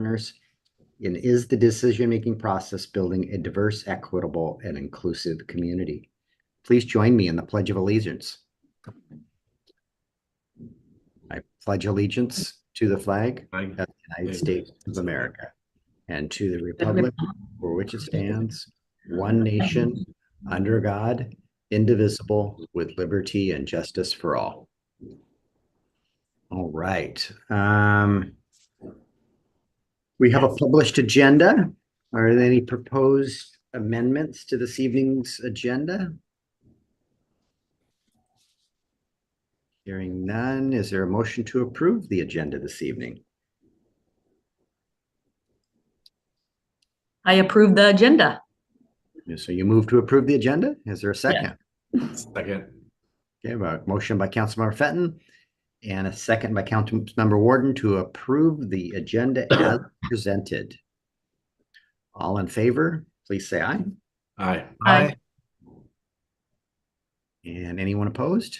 partners and is the decision-making process building a diverse, equitable, and inclusive community. Please join me in the Pledge of Allegiance. I pledge allegiance to the flag of the United States of America and to the republic for which it stands, one nation, under God, indivisible, with liberty and justice for all. All right. We have a published agenda. Are there any proposed amendments to this evening's agenda? Hearing none, is there a motion to approve the agenda this evening? I approve the agenda. So you move to approve the agenda? Is there a second? Yeah. Second. Okay, a motion by Councilmember Fenton and a second by Councilmember Warden to approve the agenda as presented. All in favor, please say aye. Aye. Aye. And anyone opposed?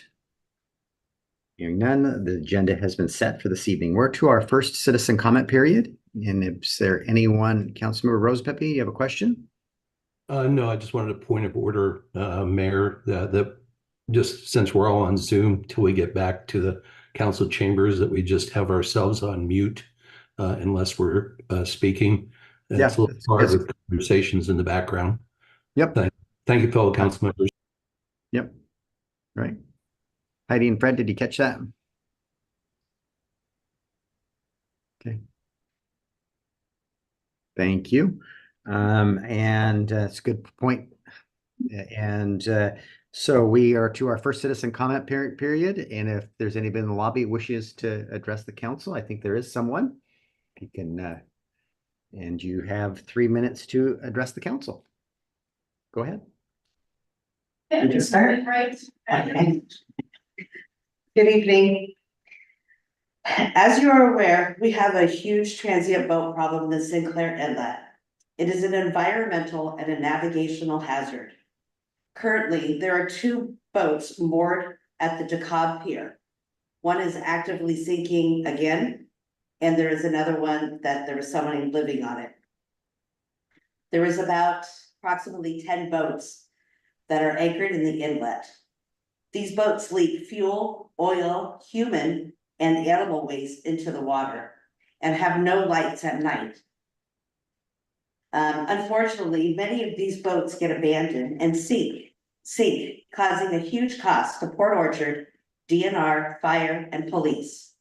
Hearing none, the agenda has been set for this evening. We're to our first citizen comment period. And is there anyone, Councilmember Rosepepe, you have a question? No, I just wanted a point of order, Mayor, that just since we're all on Zoom till we get back to the council chambers, that we just have ourselves on mute unless we're speaking. It's a little hard with conversations in the background. Yep. Thank you, fellow council members. Yep. Right. Heidi and Fred, did you catch that? Okay. Thank you. And it's a good point. And so we are to our first citizen comment period. And if there's anybody in the lobby wishes to address the council, I think there is someone. You can, and you have 3 minutes to address the council. Go ahead. Yeah, you start right. Okay. Good evening. As you are aware, we have a huge transient boat problem in the Sinclair Inlet. It is an environmental and a navigational hazard. Currently, there are 2 boats moored at the DeKalb Pier. One is actively sinking again, and there is another one that there is someone living on it. There is about approximately 10 boats that are anchored in the inlet. These boats leak fuel, oil, human, and animal waste into the water and have no lights at night. Unfortunately, many of these boats get abandoned and sink, causing a huge cost to Port Orchard, DNR, fire, and police.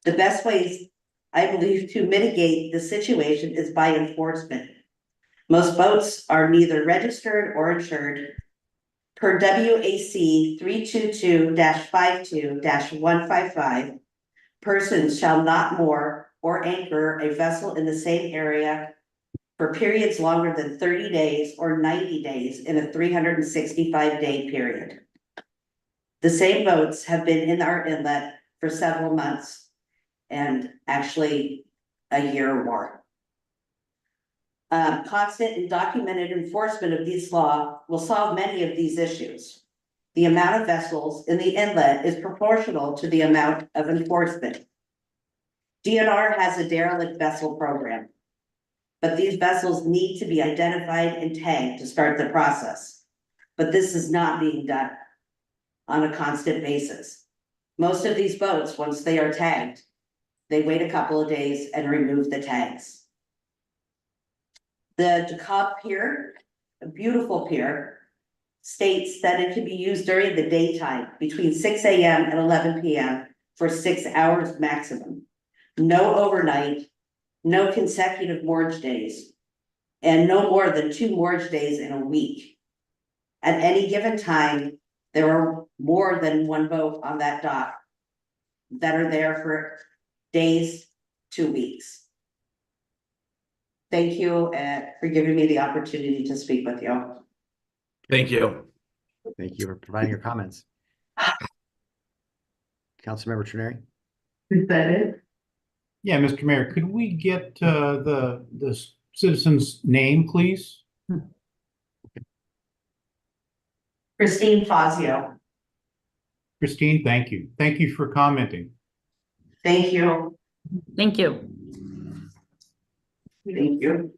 The best ways, I believe, to mitigate the situation is by enforcement. Most boats are neither registered or insured. Per WAC 322-52-155, persons shall not moor or anchor a vessel in the same area for periods longer than 30 days or 90 days in a 365-day period. The same boats have been in our inlet for several months and actually a year or more. Constant and documented enforcement of this law will solve many of these issues. The amount of vessels in the inlet is proportional to the amount of enforcement. DNR has a derelict vessel program, but these vessels need to be identified and tagged to start the process. But this is not being done on a constant basis. Most of these boats, once they are tagged, they wait a couple of days and remove the tags. The DeKalb Pier, a beautiful pier, states that it can be used during the daytime between 6 a.m. and 11 p.m. for 6 hours maximum. No overnight, no consecutive moorage days, and no more than 2 moorage days in a week. At any given time, there are more than 1 boat on that dock that are there for days to weeks. Thank you for giving me the opportunity to speak with you. Thank you. Thank you for providing your comments. Councilmember Trenary. Is that it? Yeah, Mr. Mayor, could we get the citizen's name, please? Christine Fazio. Christine, thank you. Thank you for commenting. Thank you. Thank you. Thank you.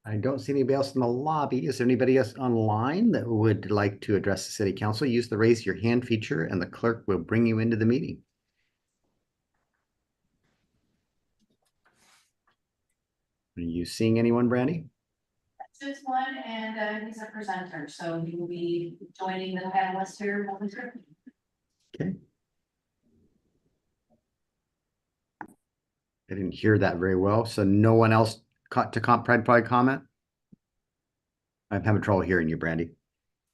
I don't see anybody else in the lobby. Is there anybody else online that would like to address the city council? Use the raise your hand feature and the clerk will bring you into the meeting. Are you seeing anyone, Brandy? This one, and he's a presenter, so he will be joining the panelists here momentarily. Okay. I didn't hear that very well, so no one else probably comment? I'm having trouble hearing you, Brandy.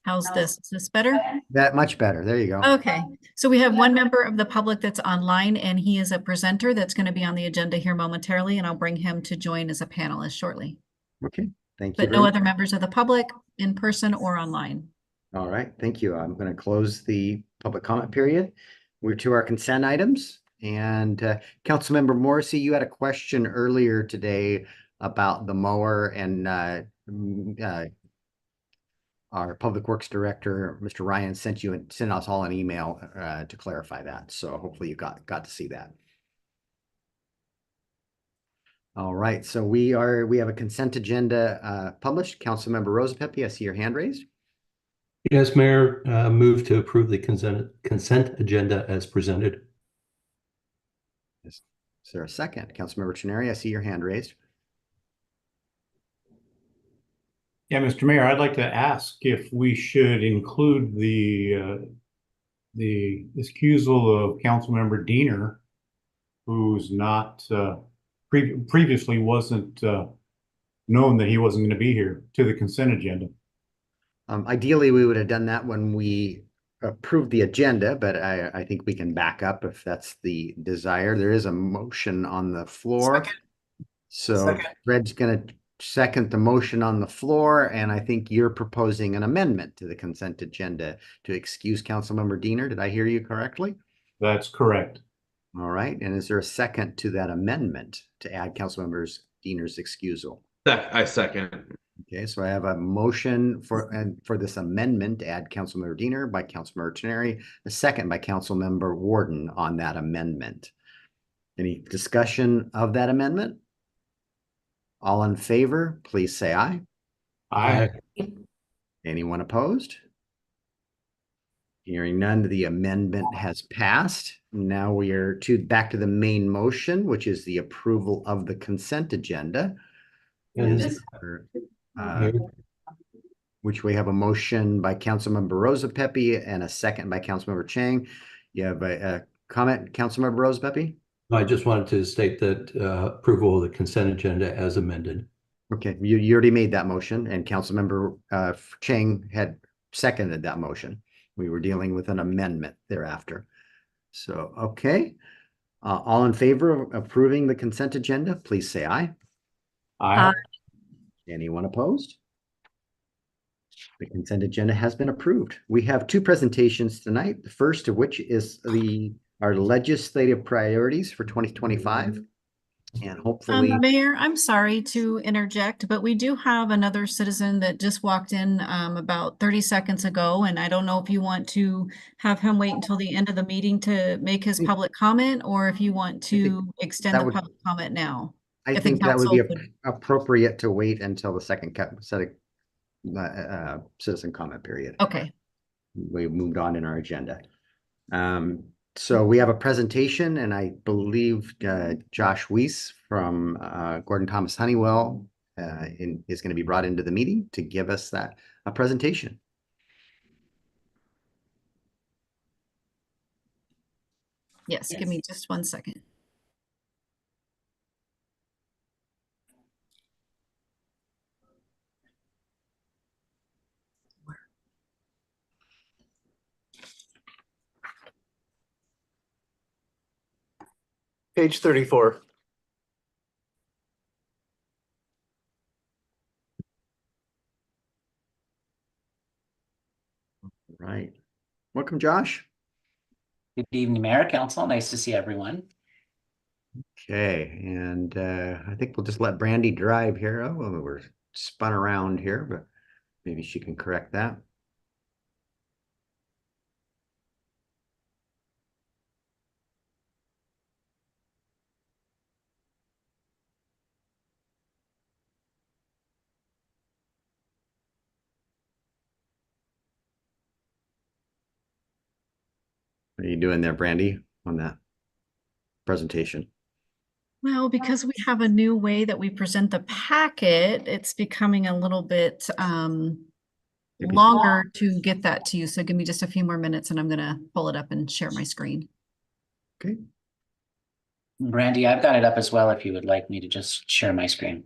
How's this? Is this better? That much better. There you go. Okay, so we have one member of the public that's online and he is a presenter that's going to be on the agenda here momentarily, and I'll bring him to join as a panelist shortly. Okay, thank you. But no other members of the public in person or online. All right, thank you. I'm going to close the public comment period. We're to our consent items. And Councilmember Morrissey, you had a question earlier today about the mower, and our Public Works Director, Mr. Ryan, sent us all an email to clarify that. So hopefully you got to see that. All right, so we have a consent agenda published. Councilmember Rosapepe, I see your hand raised. Yes, Mayor, move to approve the consent agenda as presented. Is there a second? Councilmember Chineri, I see your hand raised. Yeah, Mr. Mayor, I'd like to ask if we should include the excusal of Councilmember Diener, who's not previously wasn't known that he wasn't going to be here, to the consent agenda. Ideally, we would have done that when we approved the agenda, but I think we can back up if that's the desire. There is a motion on the floor. So Fred's going to second the motion on the floor, and I think you're proposing an amendment to the consent agenda to excuse Councilmember Diener. Did I hear you correctly? That's correct. All right. And is there a second to that amendment to add Councilmember Diener's excusal? I second. Okay, so I have a motion for this amendment to add Councilmember Diener by Councilmember Chineri, a second by Councilmember Warden on that amendment. Any discussion of that amendment? All in favor, please say aye. Aye. Anyone opposed? Hearing none, the amendment has passed. Now we are back to the main motion, which is the approval of the consent agenda. Which we have a motion by Councilmember Rosapepe and a second by Councilmember Chang. You have a comment, Councilmember Rosapepe? I just wanted to state that approval of the consent agenda as amended. Okay, you already made that motion, and Councilmember Chang had seconded that motion. We were dealing with an amendment thereafter. So, okay. All in favor of approving the consent agenda, please say aye. Aye. Anyone opposed? The consent agenda has been approved. We have two presentations tonight, the first of which is our legislative priorities for 2025. And hopefully, Mayor, I'm sorry to interject, but we do have another citizen that just walked in about 30 seconds ago, and I don't know if you want to have him wait until the end of the meeting to make his public comment, or if you want to extend the public comment now. I if the think that would be council would- appropriate to wait until the second set of citizen comment period. Okay. We moved on in our agenda. So we have a presentation, and I believe Josh Weiss from Gordon Thomas Honeywell is going to be brought into the meeting to give us a presentation. Yes, give me just 1 second. Page 34. Right. Welcome, Josh. Good evening, Mayor, Council. Nice to see everyone. Okay, and I think we'll just let Brandy drive here. Oh, well, we're spun around here, but maybe she can correct that. are you doing there, Brandy, on that presentation? Well, because we have a new way that we present the packet, it's becoming a little bit Maybe- longer to get that to you. So give me just a few more minutes and I'm gonna pull it up and share my screen. Okay. Brandy, I've got it up as well if you would like me to just share my screen.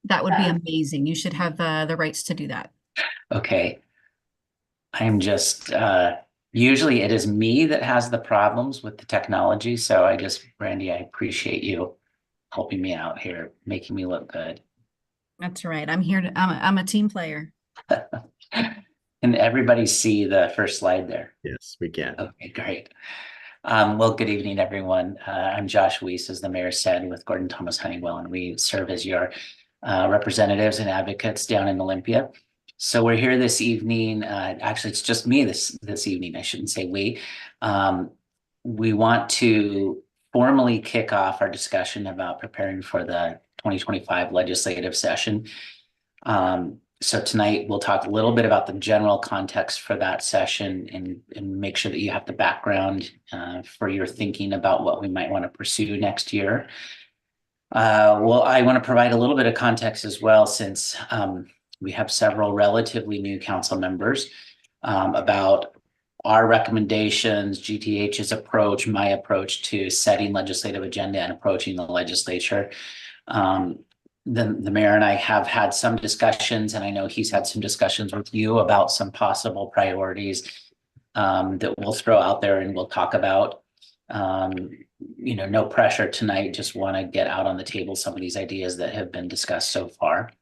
That would be amazing. You should have the rights to do that. Okay. I'm just, usually it is me that has the problems with the technology. So Brandy, I appreciate you helping me out here, making me look good. That's right. I'm here to, I'm a team player. Can everybody see the first slide there? Yes, we can. Okay, great. Well, good evening, everyone. I'm Josh Weiss, as the mayor said, with Gordon Thomas Honeywell, and we serve as your representatives and advocates down in Olympia. So we're here this evening. Actually, it's just me this evening. I shouldn't say we. We want to formally kick off our discussion about preparing for the 2025 legislative session. So tonight we'll talk a little bit about the general context for that session and make sure that you have the background for your thinking about what we might want to pursue next year. Well, I want to provide a little bit of context as well, since we have several relatively new council members about our recommendations, GTH's approach, my approach to setting legislative agenda and approaching the legislature. The mayor and I have had some discussions, and I know he's had some discussions with you about some possible priorities that we'll throw out there and we'll talk about. No pressure tonight, just want to get out on the table some of these ideas that have been discussed so far.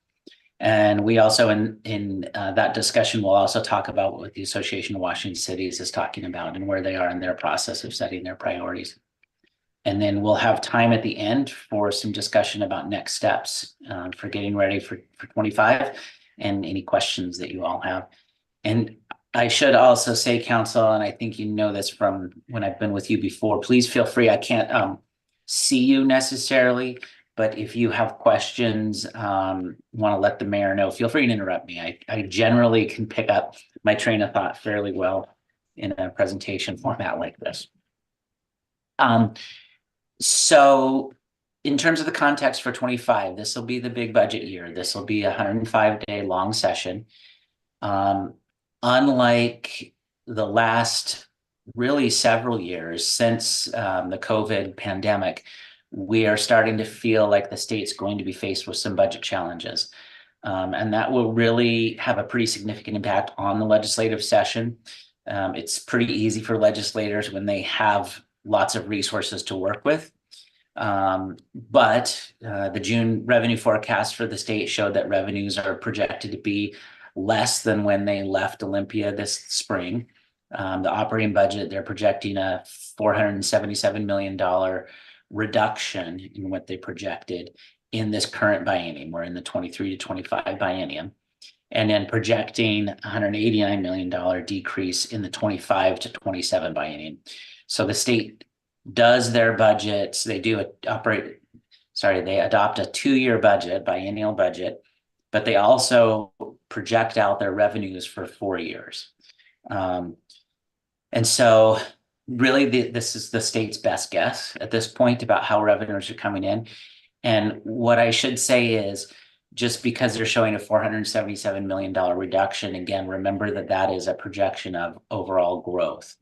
And we also, in that discussion, we'll also talk about what the Association of Washington Cities is talking about and where they are in their process of setting their priorities. And then we'll have time at the end for some discussion about next steps for getting ready for 25 and any questions that you all have. And I should also say, council, and I think you know this from when I've been with you before, please feel free. I can't see you necessarily, but if you have questions, want to let the mayor know, feel free to interrupt me. I generally can pick up my train of thought fairly well in a presentation format like this. So in terms of the context for 25, this will be the big budget year. This will be a 105-day long session. Unlike the last really several years since the COVID pandemic, we are starting to feel like the state's going to be faced with some budget challenges. And that will really have a pretty significant impact on the legislative session. It's pretty easy for legislators when they have lots of resources to work with. But the June revenue forecast for the state showed that revenues are projected to be less than when they left Olympia this spring. The operating budget, they're projecting a $477 million reduction in what they projected in this current biennium. We're in the 23 to 25 biennium. And then projecting $189 million decrease in the 25 to 27 biennium. So the state does their budgets, they adopt a 2-year budget, biennial budget, but they also project out their revenues for 4 years. And so really this is the state's best guess at this point about how revenues are coming in. And what I should say is, just because they're showing a $477 million reduction, again, remember that that is a projection of overall growth.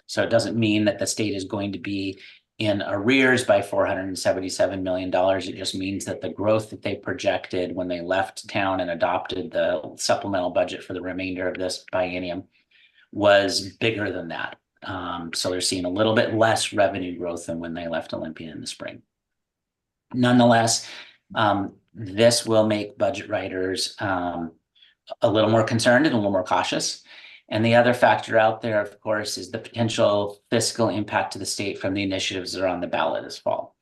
So it doesn't mean that the state is going to be in arrears by $477 million. It just means that the growth that they projected when they left town and adopted the supplemental budget for the remainder of this biennium was bigger than that. So they're seeing a little bit less revenue growth than when they left Olympia in the spring. Nonetheless, this will make budget writers a little more concerned and a little more cautious. And the other factor out there, of course, is the potential fiscal impact to the state from the initiatives that are on the ballot this fall.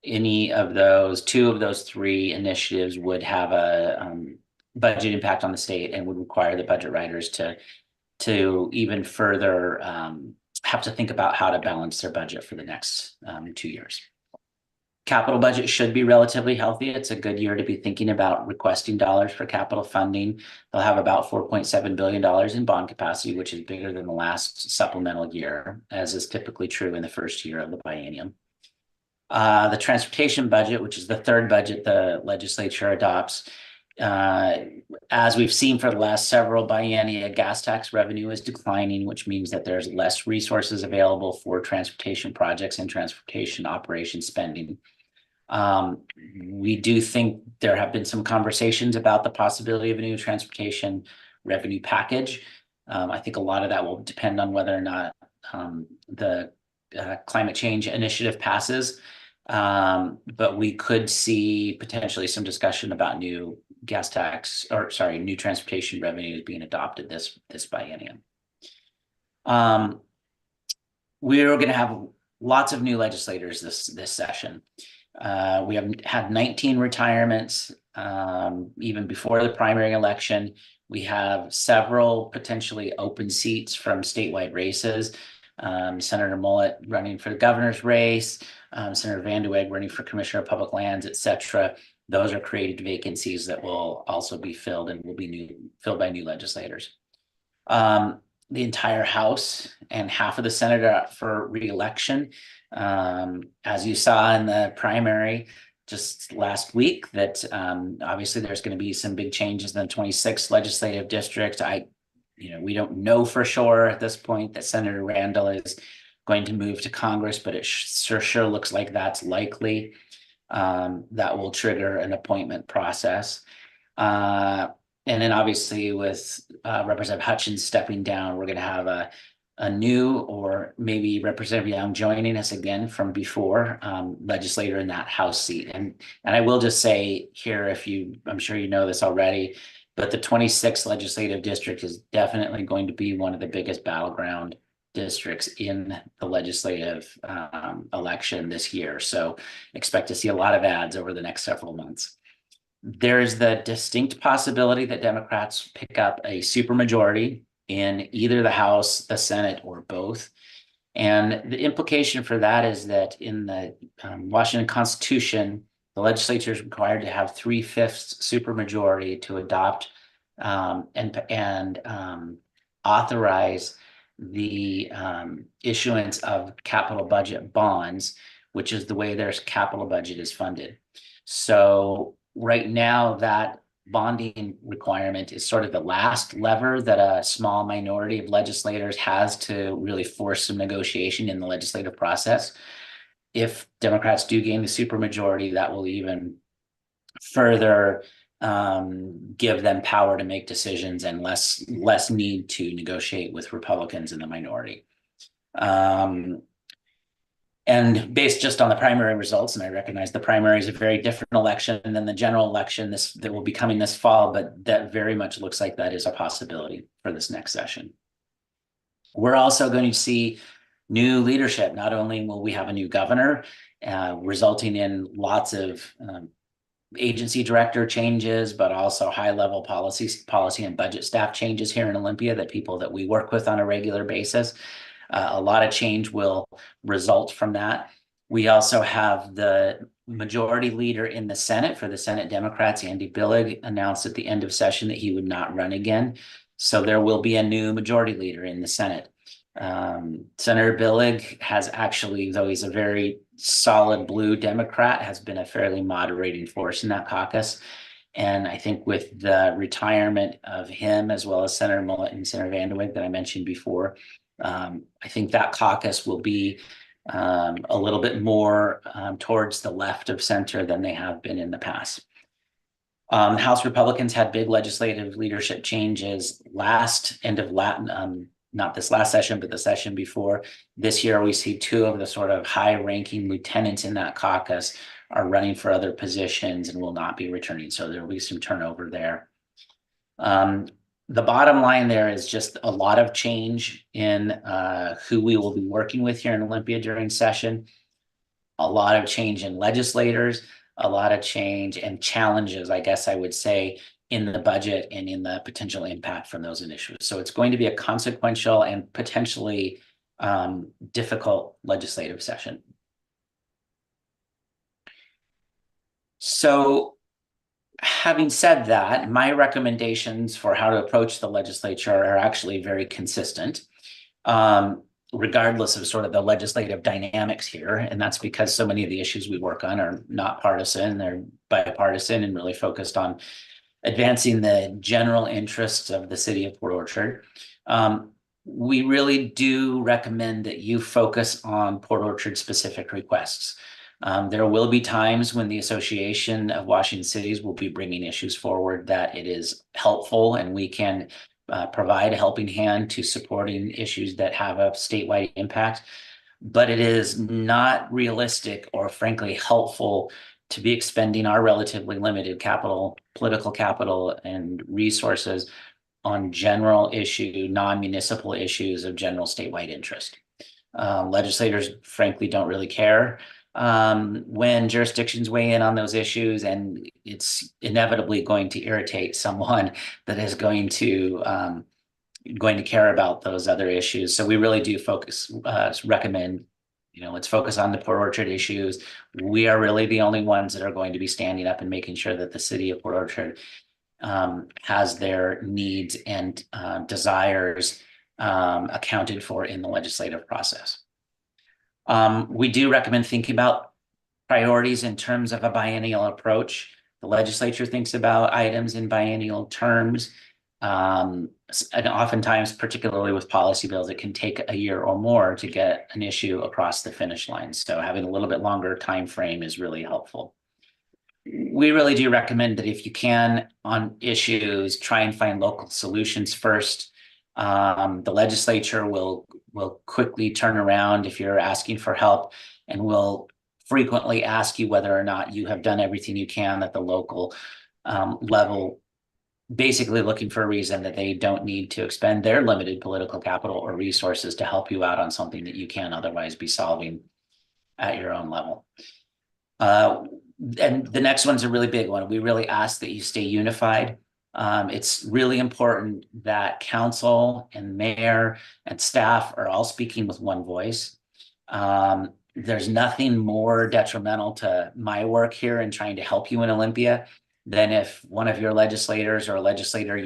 Any of those, 2 of those 3 initiatives would have a budget impact on the state and would require the budget writers to even further have to think about how to balance their budget for the next 2 years. Capital budget should be relatively healthy. It's a good year to be thinking about requesting dollars for capital funding. They'll have about $4.7 billion in bond capacity, which is bigger than the last supplemental year, as is typically true in the first year of the biennium. The transportation budget, which is the third budget the legislature adopts, as we've seen for the last several biennia, gas tax revenue is declining, which means that there's less resources available for transportation projects and transportation operation spending. We do think there have been some conversations about the possibility of a new transportation revenue package. I think a lot of that will depend on whether or not the climate change initiative passes. But we could see potentially some discussion about new new transportation revenues being adopted this biennium. We're going to have lots of new legislators this session. We have had 19 retirements even before the primary election. We have several potentially open seats from statewide races. Senator Mullet running for the governor's race, Senator VanDeWeghe running for Commissioner of Public Lands, etc. Those are created vacancies that will also be filled and will be filled by new legislators. The entire House and half of the Senate are up for re-election. As you saw in the primary just last week, that obviously there's going to be some big changes in the 26th legislative district. We don't know for sure at this point that Senator Randall is going to move to Congress, but it sure looks like that's likely. That will trigger an appointment process. And then obviously with Representative Hutchins stepping down, we're going to have a new, or maybe Representative Young joining us again from before, legislator in that House seat. And I will just say here, I'm sure you know this already, but the 26th legislative district is definitely going to be one of the biggest battleground districts in the legislative election this year. So expect to see a lot of ads over the next several months. There is the distinct possibility that Democrats pick up a supermajority in either the House, the Senate, or both. And the implication for that is that in the Washington Constitution, the legislature is required to have 3/5 supermajority to adopt and authorize the issuance of capital budget bonds, which is the way their capital budget is funded. So right now, that bonding requirement is sort of the last lever that a small minority of legislators has to really force some negotiation in the legislative process. If Democrats do gain the supermajority, that will even further give them power to make decisions and less need to negotiate with Republicans in the minority. And based just on the primary results, and I recognize the primary is a very different election than the general election that will be coming this fall, but that very much looks like that is a possibility for this next session. We're also going to see new leadership. Not only will we have a new governor, resulting in lots of agency director changes, but also high-level policy and budget staff changes here in Olympia, that people that we work with on a regular basis. A lot of change will result from that. We also have the majority leader in the Senate for the Senate Democrats, Andy Billig, announced at the end of session that he would not run again. So there will be a new majority leader in the Senate. Senator Billig has actually, though he's a very solid blue Democrat, has been a fairly moderating force in that caucus. And I think with the retirement of him, as well as Senator Mullet and Senator VanDeWeghe that I mentioned before, I think that caucus will be a little bit more towards the left of center than they have been in the past. House Republicans had big legislative leadership changes not this last session, but the session before. This year, we see two of the sort of high-ranking lieutenants in that caucus are running for other positions and will not be returning. So there will be some turnover there. The bottom line there is just a lot of change in who we will be working with here in Olympia during session. A lot of change in legislators, a lot of change and challenges, I guess I would say, in the budget and in the potential impact from those initiatives. So it's going to be a consequential and potentially difficult legislative session. So having said that, my recommendations for how to approach the legislature are actually very consistent, regardless of sort of the legislative dynamics here. And that's because so many of the issues we work on are not partisan, they're bipartisan and really focused on advancing the general interests of the city of Port Orchard. We really do recommend that you focus on Port Orchard specific requests. There will be times when the Association of Washington Cities will be bringing issues forward that it is helpful, and we can provide a helping hand to supporting issues that have a statewide impact. But it is not realistic or frankly helpful to be expending our relatively limited capital, political capital and resources on general issue, non-municipal issues of general statewide interest. Legislators frankly don't really care when jurisdictions weigh in on those issues, and it's inevitably going to irritate someone that is going to care about those other issues. So we really do recommend, let's focus on the Port Orchard issues. We are really the only ones that are going to be standing up and making sure that the city of Port Orchard has their needs and desires accounted for in the legislative process. We do recommend thinking about priorities in terms of a biennial approach. The legislature thinks about items in biennial terms. And oftentimes, particularly with policy bills, it can take a year or more to get an issue across the finish line. So having a little bit longer time frame is really helpful. We really do recommend that if you can, on issues, try and find local solutions first. The legislature will quickly turn around if you're asking for help, and will frequently ask you whether or not you have done everything you can at the local level, basically looking for a reason that they don't need to expend their limited political capital or resources to help you out on something that you can otherwise be solving at your own level. And the next one's a really big one. We really ask that you stay unified. It's really important that council and mayor and staff are all speaking with one voice. There's nothing more detrimental to my work here in trying to help you in Olympia than if one of your legislators or a legislator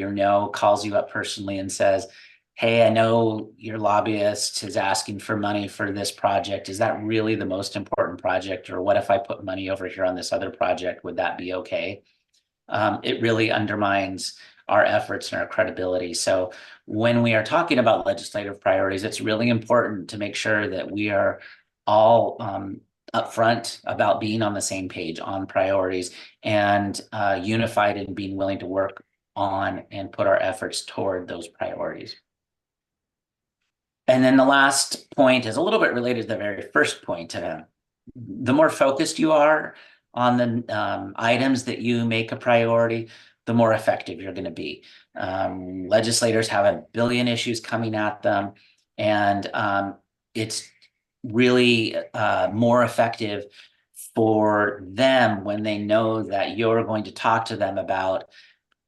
calls you up personally and says, hey, I know your lobbyist is asking for money for this project. Is that really the most important project? Or what if I put money over here on this other project? Would that be okay? It really undermines our efforts and our credibility. So when we are talking about legislative priorities, it's really important to make sure that we are all upfront about being on the same page on priorities and unified in being willing to work on and put our efforts toward those priorities. And then the last point is a little bit related to the very first point. The more focused you are on the items that you make a priority, the more effective you're going to be. Legislators have a billion issues coming at them, and it's really more effective for them when they know that you're going to talk to them about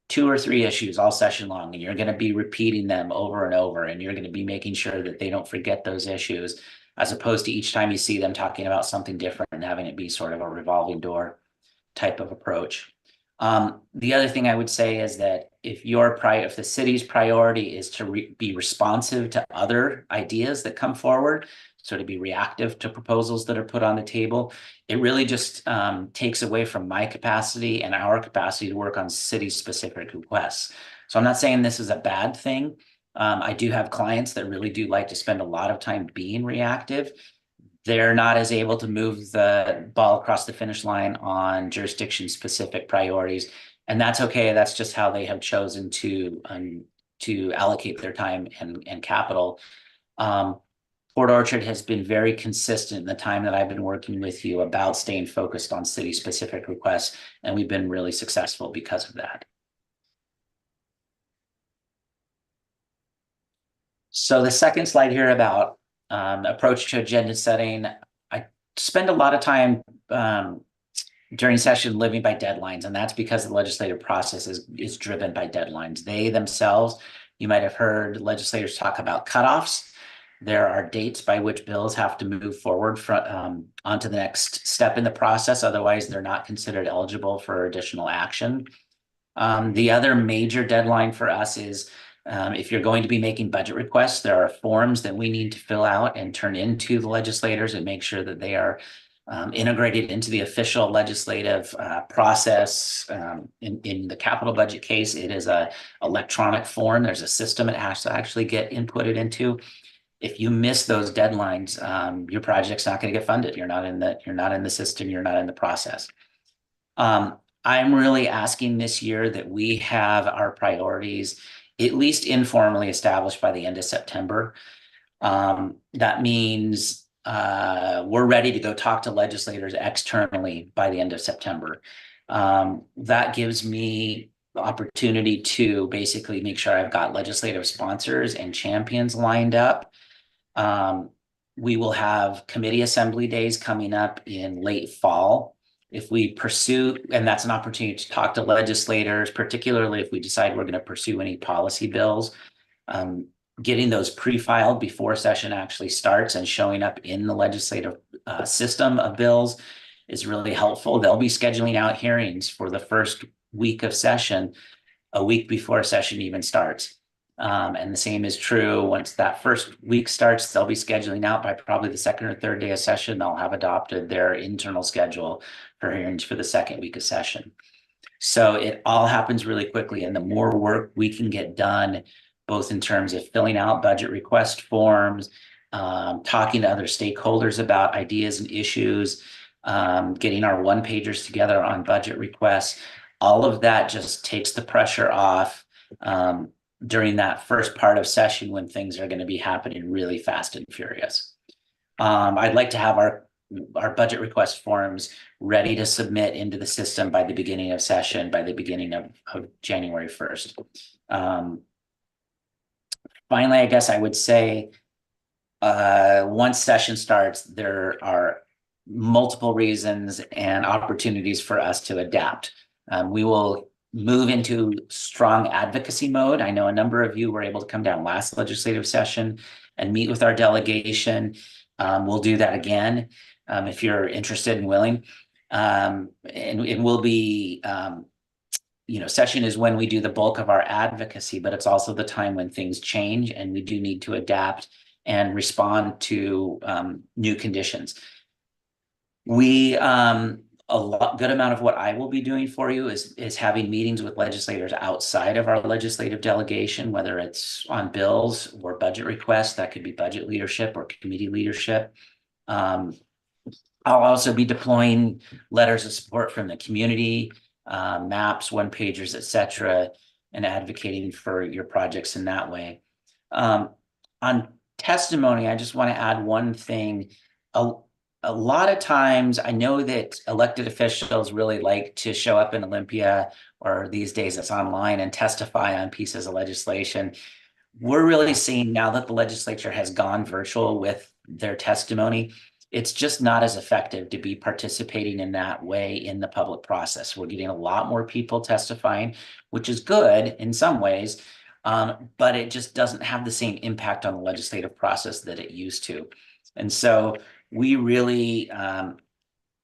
2 or 3 issues all session long, and you're going to be repeating them over and over, and you're going to be making sure that they don't forget those issues, as opposed to each time you see them talking about something different and having it be sort of a revolving door type of approach. The other thing I would say is that if the city's priority is to be responsive to other ideas that come forward, so to be reactive to proposals that are put on the table, it really just takes away from my capacity and our capacity to work on city-specific requests. So I'm not saying this is a bad thing. I do have clients that really do like to spend a lot of time being reactive. They're not as able to move the ball across the finish line on jurisdiction-specific priorities, and that's okay. That's just how they have chosen to allocate their time and capital. Port Orchard has been very consistent in the time that I've been working with you about staying focused on city-specific requests, and we've been really successful because of that. So the second slide here about approach to agenda setting, I spend a lot of time during session living by deadlines, and that's because the legislative process is driven by deadlines. They themselves, you might have heard legislators talk about cutoffs. There are dates by which bills have to move forward onto the next step in the process. Otherwise, they're not considered eligible for additional action. The other major deadline for us is if you're going to be making budget requests, there are forms that we need to fill out and turn into the legislators and make sure that they are integrated into the official legislative process. In the capital budget case, it is a electronic form. There's a system it has to actually get inputted into. If you miss those deadlines, your project's not going to get funded. You're not in the system. You're not in the process. I'm really asking this year that we have our priorities at least informally established by the end of September. That means we're ready to go talk to legislators externally by the end of September. That gives me the opportunity to basically make sure I've got legislative sponsors and champions lined up. We will have committee assembly days coming up in late fall. If we pursue, and that's an opportunity to talk to legislators, particularly if we decide we're going to pursue any policy bills, getting those pre-filed before session actually starts and showing up in the legislative system of bills is really helpful. They'll be scheduling out hearings for the first week of session, a week before session even starts. And the same is true once that first week starts, they'll be scheduling out by probably the second or third day of session. They'll have adopted their internal schedule for hearings for the second week of session. So it all happens really quickly. And the more work we can get done, both in terms of filling out budget request forms, talking to other stakeholders about ideas and issues, getting our one-pagers together on budget requests, all of that just takes the pressure off during that first part of session when things are going to be happening really fast and furious. I'd like to have our budget request forms ready to submit into the system by the beginning of session, by the beginning of January 1st. Finally, I guess I would say once session starts, there are multiple reasons and opportunities for us to adapt. We will move into strong advocacy mode. I know a number of you were able to come down last legislative session and meet with our delegation. We'll do that again if you're interested and willing. And we'll be, session is when we do the bulk of our advocacy, but it's also the time when things change and we do need to adapt and respond to new conditions. Good amount of what I will be doing for you is having meetings with legislators outside of our legislative delegation, whether it's on bills or budget requests. That could be budget leadership or committee leadership. I'll also be deploying letters of support from the community, maps, one-pagers, etc., and advocating for your projects in that way. On testimony, I just want to add one thing. A lot of times, I know that elected officials really like to show up in Olympia, or these days it's online, and testify on pieces of legislation. We're really seeing now that the legislature has gone virtual with their testimony, it's just not as effective to be participating in that way in the public process. We're getting a lot more people testifying, which is good in some ways, but it just doesn't have the same impact on the legislative process that it used to. And so we really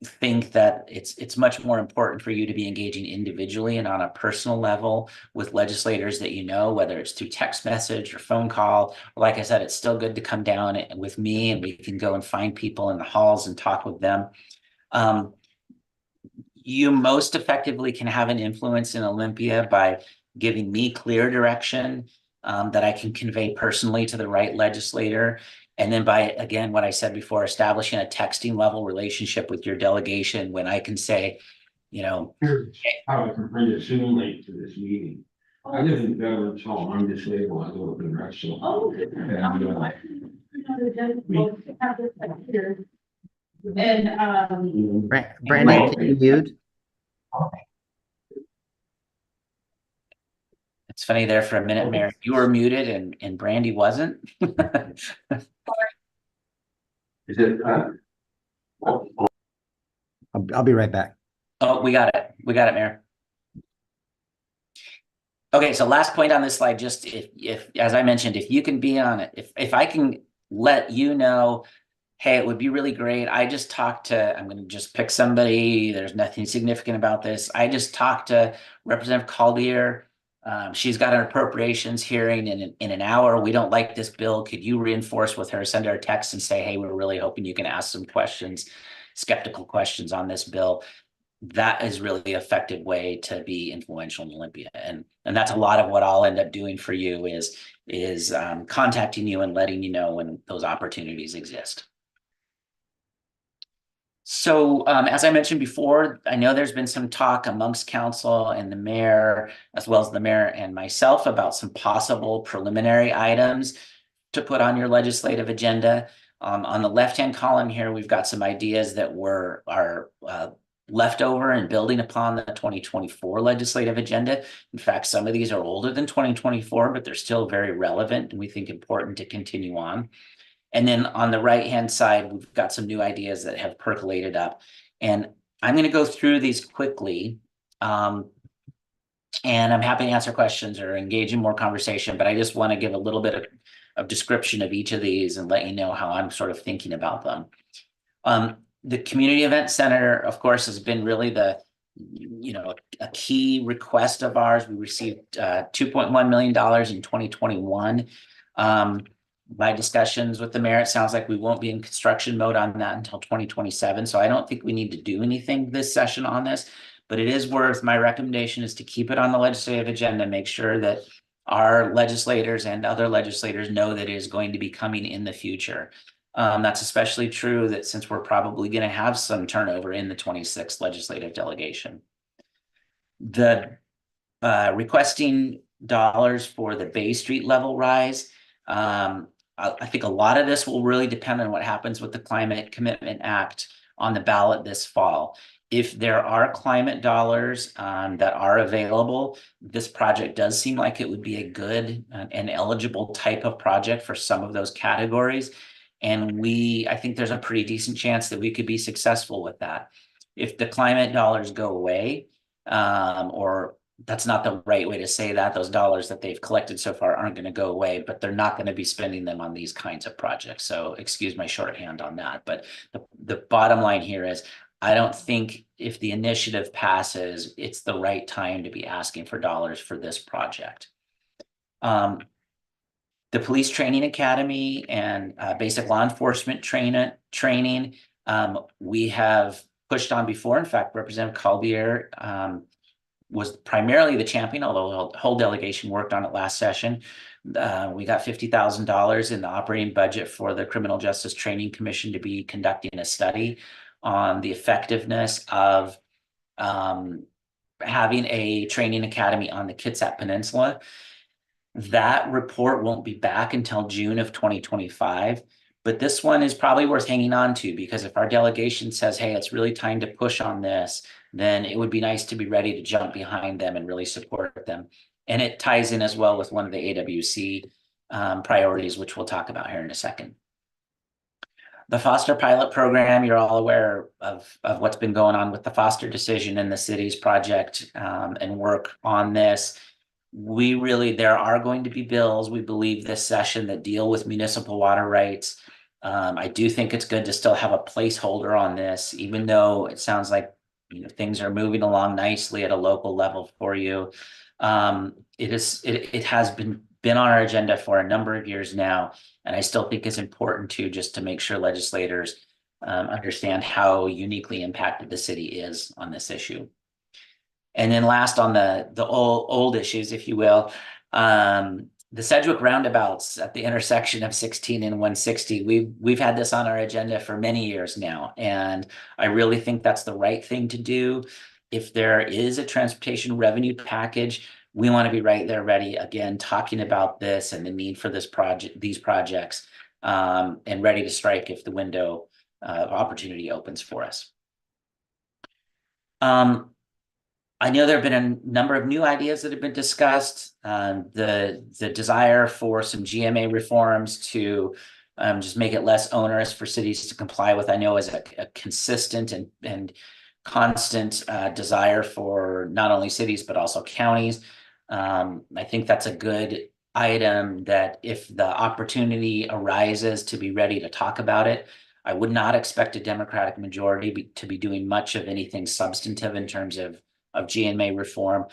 think that it's much more important for you to be engaging individually and on a personal level with legislators that you know, whether it's through text message or phone call. Or like I said, it's still good to come down with me and we can go and find people in the halls and talk with them. You most effectively can have an influence in Olympia by giving me clear direction that I can convey personally to the right legislator. And then by, again, what I said before, establishing a texting level relationship with your delegation when I can say, Here's how I can bring a Zoom link to this meeting. I live in Veterans Hall. I'm disabled. I live in Rexall. Oh, and Brandon, can you mute? It's funny there for a minute, Mayor, you were muted and Brandy wasn't. Is it? I'll be right back. Oh, we got it, Mayor. Okay, so last point on this slide, just if as I mentioned, if you can be on it, if I can let you know, hey, it would be really great. I just talked to, I'm going to just pick somebody. There's nothing significant about this. I just talked to Representative Collier. She's got an appropriations hearing in an hour. We don't like this bill. Could you reinforce with her, send her a text and say, hey, we're really hoping you can ask some questions, skeptical questions on this bill. That is really the effective way to be influential in Olympia. And that's a lot of what I'll end up doing for you is contacting you and letting you know when those opportunities exist. So as I mentioned before, I know there's been some talk amongst council and the mayor, as well as the mayor and myself, about some possible preliminary items to put on your legislative agenda. On the left-hand column here, we've got some ideas that are left over and building upon the 2024 legislative agenda. In fact, some of these are older than 2024, but they're still very relevant and we think important to continue on. And then on the right-hand side, we've got some new ideas that have percolated up. And I'm going to go through these quickly. And I'm happy to answer questions or engage in more conversation, but I just want to give a little bit of description of each of these and let you know how I'm sort of thinking about them. The Community Event Center, of course, has been really a key request of ours. We received $2.1 million in 2021. My discussions with the mayor, it sounds like we won't be in construction mode on that until 2027. So I don't think we need to do anything this session on this, but it is my recommendation is to keep it on the legislative agenda, make sure that our legislators and other legislators know that it is going to be coming in the future. That's especially true that since we're probably going to have some turnover in the 26th legislative delegation. The requesting dollars for the Bay Street level rise, I think a lot of this will really depend on what happens with the Climate Commitment Act on the ballot this fall. If there are climate dollars that are available, this project does seem like it would be a good and eligible type of project for some of those categories. And I think there's a pretty decent chance that we could be successful with that. If the climate dollars go away, or that's not the right way to say that, those dollars that they've collected so far aren't going to go away, but they're not going to be spending them on these kinds of projects. So excuse my shorthand on that. But the bottom line here is, I don't think if the initiative passes, it's the right time to be asking for dollars for this project. The Police Training Academy and basic law enforcement training, we have pushed on before. In fact, Representative Collier was primarily the champion, although the whole delegation worked on it last session. We got $50,000 in the operating budget for the Criminal Justice Training Commission to be conducting a study on the effectiveness of having a training academy on the Kitsap Peninsula. That report won't be back until June of 2025. But this one is probably worth hanging on to, because if our delegation says, hey, it's really time to push on this, then it would be nice to be ready to jump behind them and really support them. And it ties in as well with one of the AWC priorities, which we'll talk about here in a second. The Foster Pilot Program, you're all aware of what's been going on with the Foster decision and the city's project and work on this. There are going to be bills, we believe, this session that deal with municipal water rights. I do think it's good to still have a placeholder on this, even though it sounds like things are moving along nicely at a local level for you. It has been on our agenda for a number of years now, and I still think it's important to make sure legislators understand how uniquely impacted the city is on this issue. And then last on the old issues, if you will, the Sedgwick roundabouts at the intersection of 16 and 160, we've had this on our agenda for many years now, and I really think that's the right thing to do. If there is a transportation revenue package, we want to be right there ready, again, talking about this and the need for these projects, and ready to strike if the window of opportunity opens for us. I know there have been a number of new ideas that have been discussed. The desire for some GMA reforms to just make it less onerous for cities to comply with, I know is a consistent and constant desire for not only cities, but also counties. I think that's a good item that if the opportunity arises to be ready to talk about it, I would not expect a Democratic majority to be doing much of anything substantive in terms of GMA reform,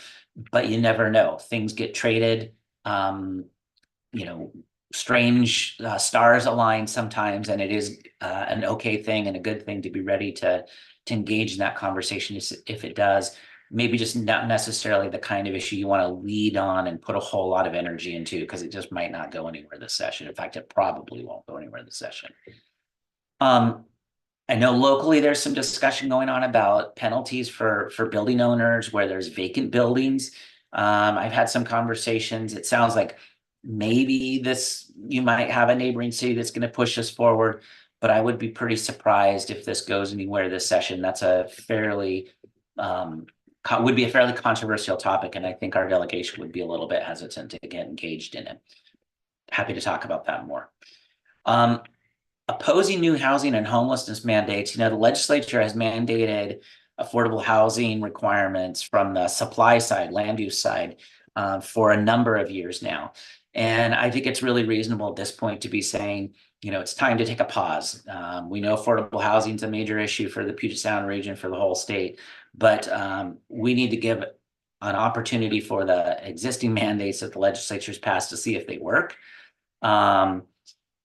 but you never know. Things get traded. Strange stars align sometimes, and it is an okay thing and a good thing to be ready to engage in that conversation if it does. Maybe just not necessarily the kind of issue you want to lead on and put a whole lot of energy into, because it just might not go anywhere this session. In fact, it probably won't go anywhere this session. I know locally there's some discussion going on about penalties for building owners where there's vacant buildings. I've had some conversations. It sounds like maybe you might have a neighboring city that's going to push this forward, but I would be pretty surprised if this goes anywhere this session. That's a fairly would be a fairly controversial topic, and I think our delegation would be a little bit hesitant to get engaged in it. Happy to talk about that more. Opposing new housing and homelessness mandates. The legislature has mandated affordable housing requirements from the supply side, land use side, for a number of years now. And I think it's really reasonable at this point to be saying, it's time to take a pause. We know affordable housing is a major issue for the Puget Sound region, for the whole state, but we need to give an opportunity for the existing mandates that the legislature's passed to see if they work.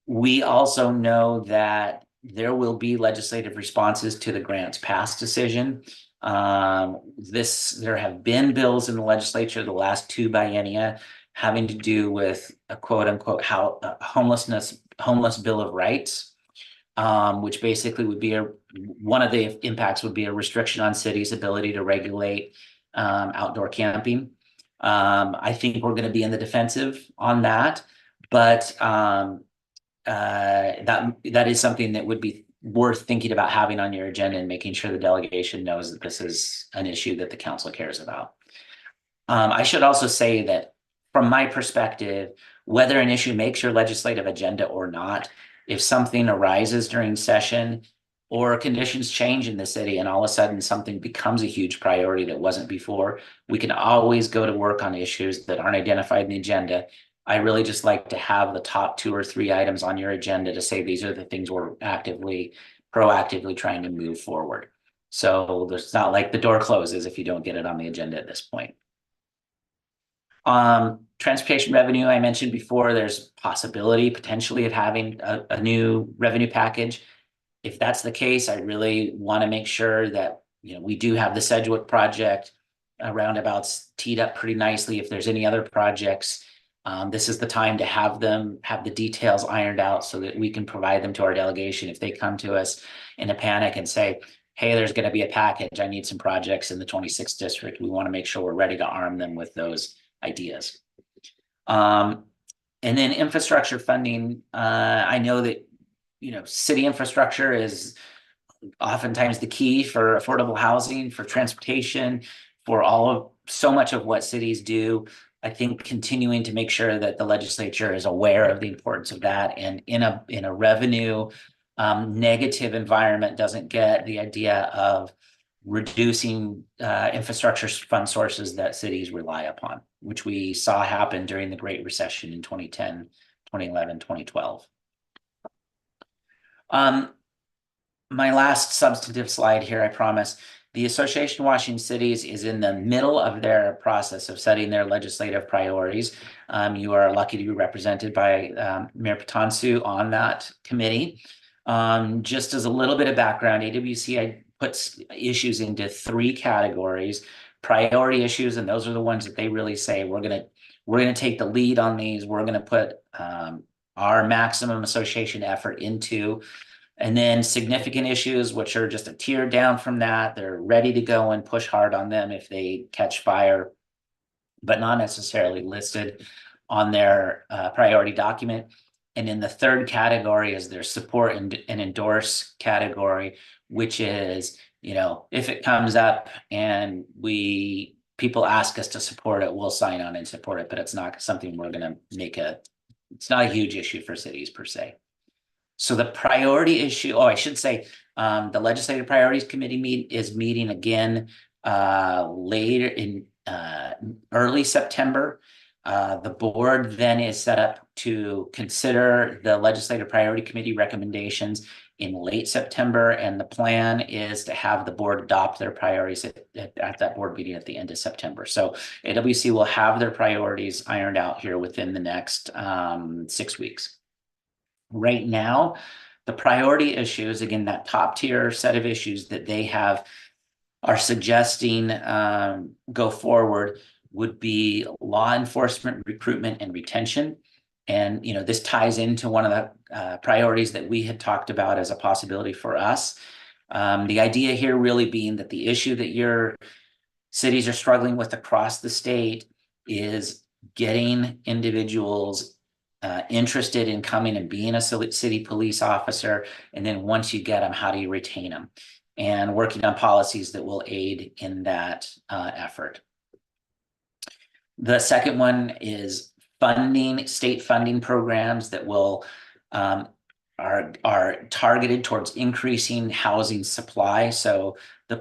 We also know that there will be legislative responses to the Grants Pass decision. There have been bills in the legislature the last 2 biennia having to do with a quote unquote homeless bill of rights, which basically would be one of the impacts would be a restriction on cities' ability to regulate outdoor camping. I think we're going to be in the defensive on that, but that is something that would be worth thinking about having on your agenda and making sure the delegation knows that this is an issue that the council cares about. I should also say that from my perspective, whether an issue makes your legislative agenda or not, if something arises during session or conditions change in the city and all of a sudden something becomes a huge priority that wasn't before, we can always go to work on issues that aren't identified in the agenda. I really just like to have the top 2 or 3 items on your agenda to say these are the things we're proactively trying to move forward. So there's not like the door closes if you don't get it on the agenda at this point. Transportation revenue, I mentioned before, there's possibility potentially of having a new revenue package. If that's the case, I really want to make sure that we do have the Sedgwick project roundabouts teed up pretty nicely. If there's any other projects, this is the time to have the details ironed out so that we can provide them to our delegation. If they come to us in a panic and say, hey, there's going to be a package, I need some projects in the 26th district, we want to make sure we're ready to arm them with those ideas. And then infrastructure funding. I know that, city infrastructure is oftentimes the key for affordable housing, for transportation, for so much of what cities do. I think continuing to make sure that the legislature is aware of the importance of that, and in a revenue negative environment doesn't get the idea of reducing infrastructure fund sources that cities rely upon, which we saw happen during the Great Recession in 2010, 2011, 2012. My last substantive slide here, I promise. The Association of Washington Cities is in the middle of their process of setting their legislative priorities. You are lucky to be represented by Mayor Patonsu on that committee. Just as a little bit of background, AWCI puts issues into 3 categories: priority issues, and those are the ones that they really say we're gonna take the lead on these. We're gonna put our maximum association effort into. And then significant issues, which are just a tier down from that. They're ready to go and push hard on them if they catch fire, but not necessarily listed on their priority document. And in the 3rd category is their support and endorse category, which is, if it comes up and people ask us to support it, we'll sign on and support it, but it's not something we're going to it's not a huge issue for cities per se. So the priority issue, I should say, the Legislative Priorities Committee is meeting again later in early September. The board then is set up to consider the Legislative Priority Committee recommendations in late September, and the plan is to have the board adopt their priorities at that board meeting at the end of September. So AWC will have their priorities ironed out here within the next 6 weeks. Right now, the priority issues, again, that top tier set of issues that they are suggesting go forward would be law enforcement, recruitment, and retention. And, this ties into one of the priorities that we had talked about as a possibility for us. The idea here really being that the issue that your cities are struggling with across the state is getting individuals interested in coming and being a city police officer. And then once you get them, how do you retain them? And working on policies that will aid in that effort. The second one is state funding programs that will are targeted towards increasing housing supply. So the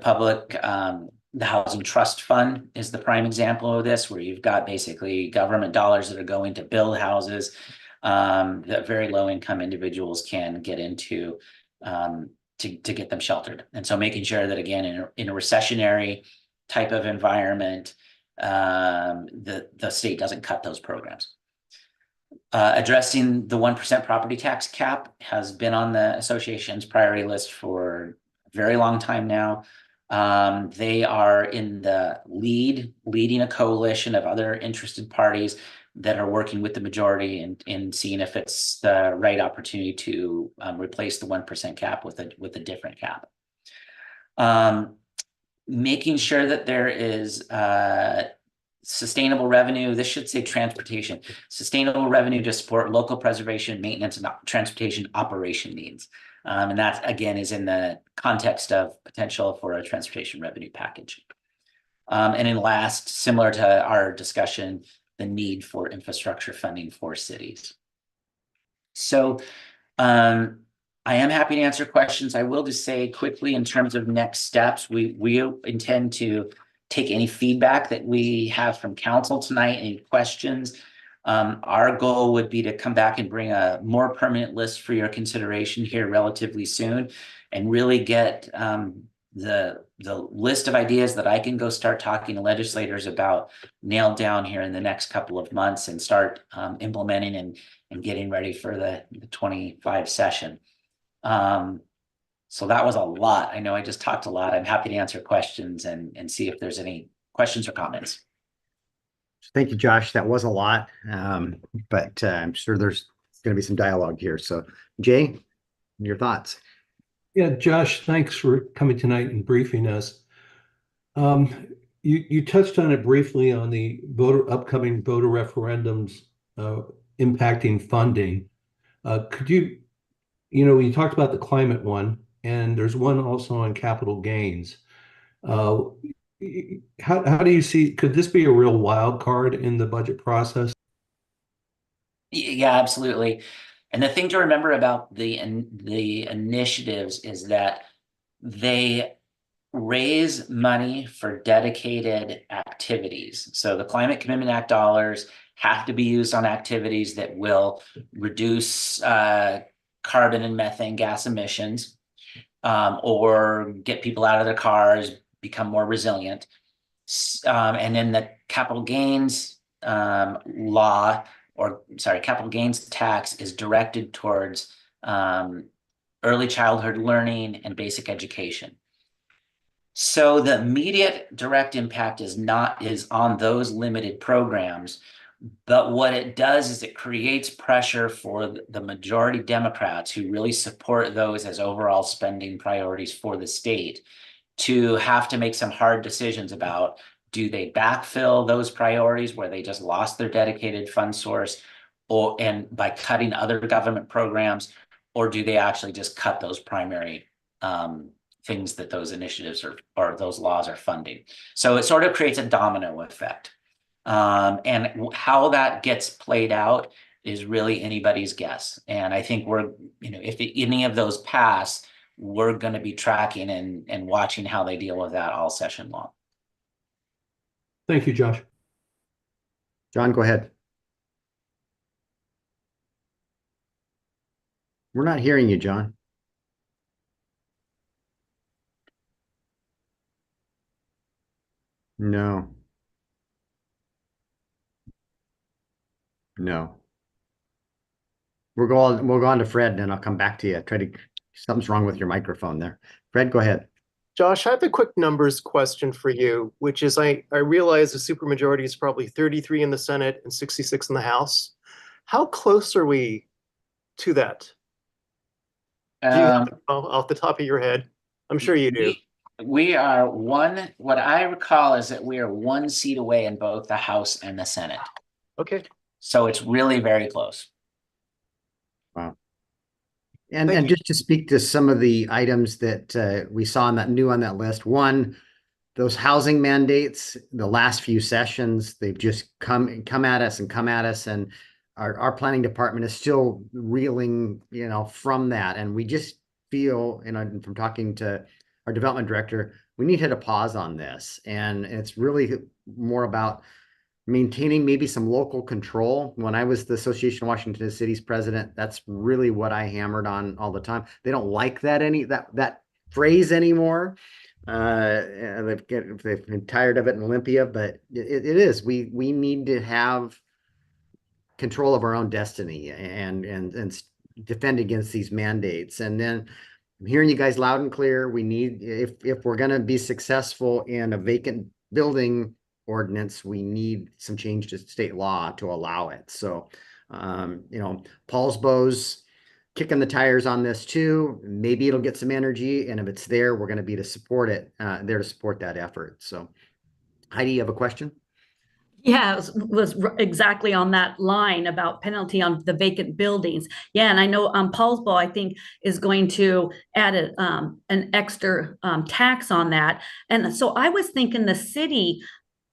Housing Trust Fund is the prime example of this, where you've got basically government dollars that are going to build houses that very low income individuals can get into to get them sheltered. And so making sure that, again, in a recessionary type of environment, the state doesn't cut those programs. Addressing the 1% property tax cap has been on the association's priority list for a very long time now. They are in the leading a coalition of other interested parties that are working with the majority in seeing if it's the right opportunity to replace the 1% cap with a different cap. Making sure that there is sustainable revenue. This should say transportation. Sustainable revenue to support local preservation, maintenance, and transportation operation needs. And that, again, is in the context of potential for a transportation revenue package. And then last, similar to our discussion, the need for infrastructure funding for cities. So I am happy to answer questions. I will just say quickly, in terms of next steps, we intend to take any feedback that we have from council tonight, any questions. Our goal would be to come back and bring a more permanent list for your consideration here relatively soon, and really get the list of ideas that I can go start talking to legislators about nailed down here in the next couple of months, and start implementing and getting ready for the 25 session. So that was a lot. I know I just talked a lot. I'm happy to answer questions and see if there's any questions or comments. Thank you, Josh. That was a lot, but I'm sure there's going to be some dialogue here. So, Jay, your thoughts? Yeah, Josh, thanks for coming tonight and briefing us. You touched on it briefly on the upcoming voter referendums impacting funding. Could you talked about the climate one, and there's one also on capital gains. How do you see, could this be a real wild card in the budget process? Yeah, absolutely. And the thing to remember about the initiatives is that they raise money for dedicated activities. So the Climate Commitment Act dollars have to be used on activities that will reduce carbon and methane gas emissions, or get people out of their cars, become more resilient. And then the capital gains capital gains tax is directed towards early childhood learning and basic education. So the immediate direct impact is on those limited programs, but what it does is it creates pressure for the majority Democrats who really support those as overall spending priorities for the state to have to make some hard decisions about, do they backfill those priorities where they just lost their dedicated fund source, and by cutting other government programs, or do they actually just cut those primary things that those initiatives or those laws are funding? So it sort of creates a domino effect. And how that gets played out is really anybody's guess. And I think if any of those pass, we're going to be tracking and watching how they deal with that all session long. Thank you, Josh. John, go ahead. We're not hearing you, John. No. No. We'll go on to Fred, and then I'll come back to you. Something's wrong with your microphone there. Fred, go ahead. Josh, I have a quick numbers question for you, which is I realize the supermajority is probably 33 in the Senate and 66 in the House. How close are we to that? Do you have it off the top of your head? I'm sure you do. We are what I recall is that we are 1 seat away in both the House and the Senate. Okay. So it's really very close. Wow. And just to speak to some of the items that we saw on that list, one, those housing mandates, the last few sessions, they've just come at us, and our planning department is still reeling, from that. And we just feel, and from talking to our development director, we need to hit a pause on this. And it's really more about maintaining maybe some local control. When I was the Association of Washington City's president, that's really what I hammered on all the time. They don't like that phrase anymore. They've been tired of it in Olympia, but it is. We need to have control of our own destiny and defend against these mandates. And then I'm hearing you guys loud and clear. We need, if we're going to be successful in a vacant building ordinance, we need some change to state law to allow it. So, Paulsbo's kicking the tires on this too. Maybe it'll get some energy, and if it's there, we're going to be to support it, there to support that effort. So, Heidi, you have a question? Yeah, it was exactly on that line about penalty on the vacant buildings. Yeah, and I know Paulsbo, I think, is going to add an extra tax on that. And so I was thinking the city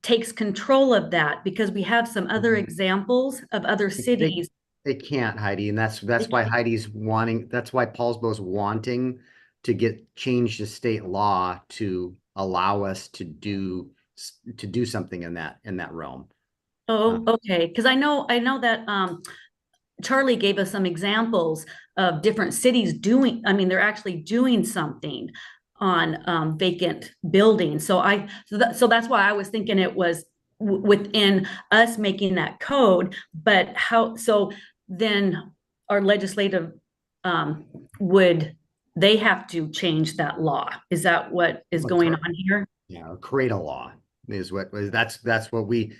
takes control of that, because we have some other examples of other cities. They can't, Heidi, and that's why Heidi's wanting. That's why Paulsbo's wanting to get change to state law to allow us to do something in that realm. Oh, okay. Because I know that Charlie gave us some examples of different cities doing. I mean, they're actually doing something on vacant buildings. So that's why I was thinking it was within us making that code. But so then our legislative would they have to change that law? Is that what is going on here? Yeah, create a law is what that's what we.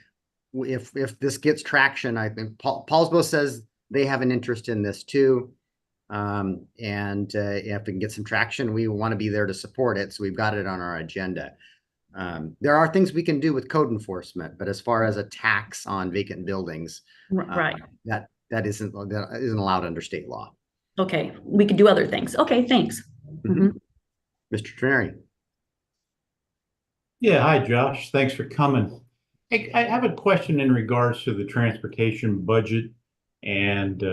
If this gets traction, I think Paulsbo says they have an interest in this too. And if we can get some traction, we want to be there to support it. So we've got it on our agenda. There are things we can do with code enforcement, but as far as a tax on vacant buildings, right, that isn't allowed under state law. Okay, we could do other things. Okay, thanks. Mm-hmm. Mr. Trenary. Yeah, hi, Josh. Thanks for coming. Hey, I have a question in regards to the transportation budget and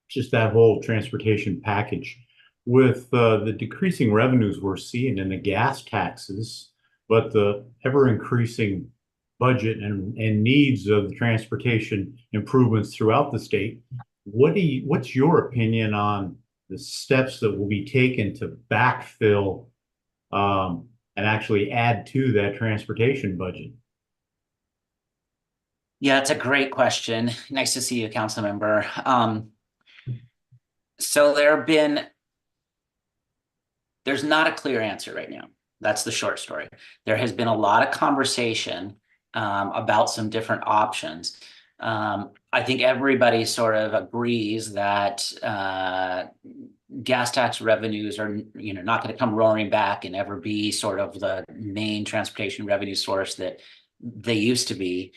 just that whole transportation package. With the decreasing revenues we're seeing in the gas taxes, but the ever-increasing budget and needs of the transportation improvements throughout the state, what's your opinion on the steps that will be taken to backfill and actually add to that transportation budget? Yeah, it's a great question. Nice to see you, council member. So there's not a clear answer right now. That's the short story. There has been a lot of conversation about some different options. I think everybody sort of agrees that gas tax revenues are, not going to come roaring back and ever be sort of the main transportation revenue source that they used to be.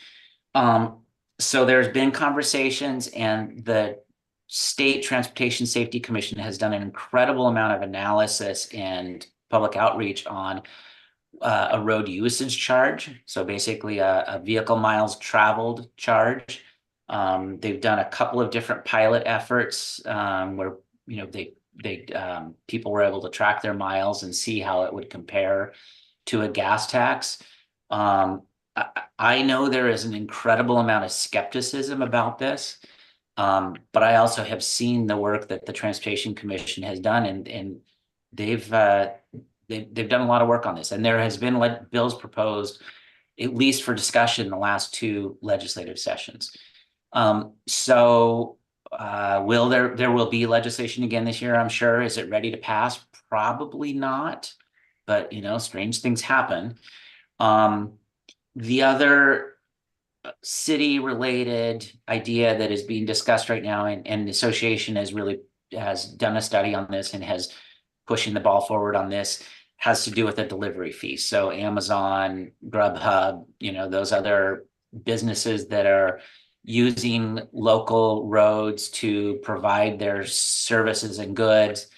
So there's been conversations, and the State Transportation Safety Commission has done an incredible amount of analysis and public outreach on a road usage charge. So basically a vehicle miles traveled charge. They've done a couple of different pilot efforts where, people were able to track their miles and see how it would compare to a gas tax. I know there is an incredible amount of skepticism about this. But I also have seen the work that the Transportation Commission has done, and they've done a lot of work on this. And there has been bills proposed, at least for discussion, in the last 2 legislative sessions. So there will be legislation again this year, I'm sure. Is it ready to pass? Probably not, but strange things happen. The other city-related idea that is being discussed right now, and the association has done a study on this and has pushing the ball forward on this, has to do with the delivery fee. So Amazon, Grubhub, those other businesses that are using local roads to provide their services and goods,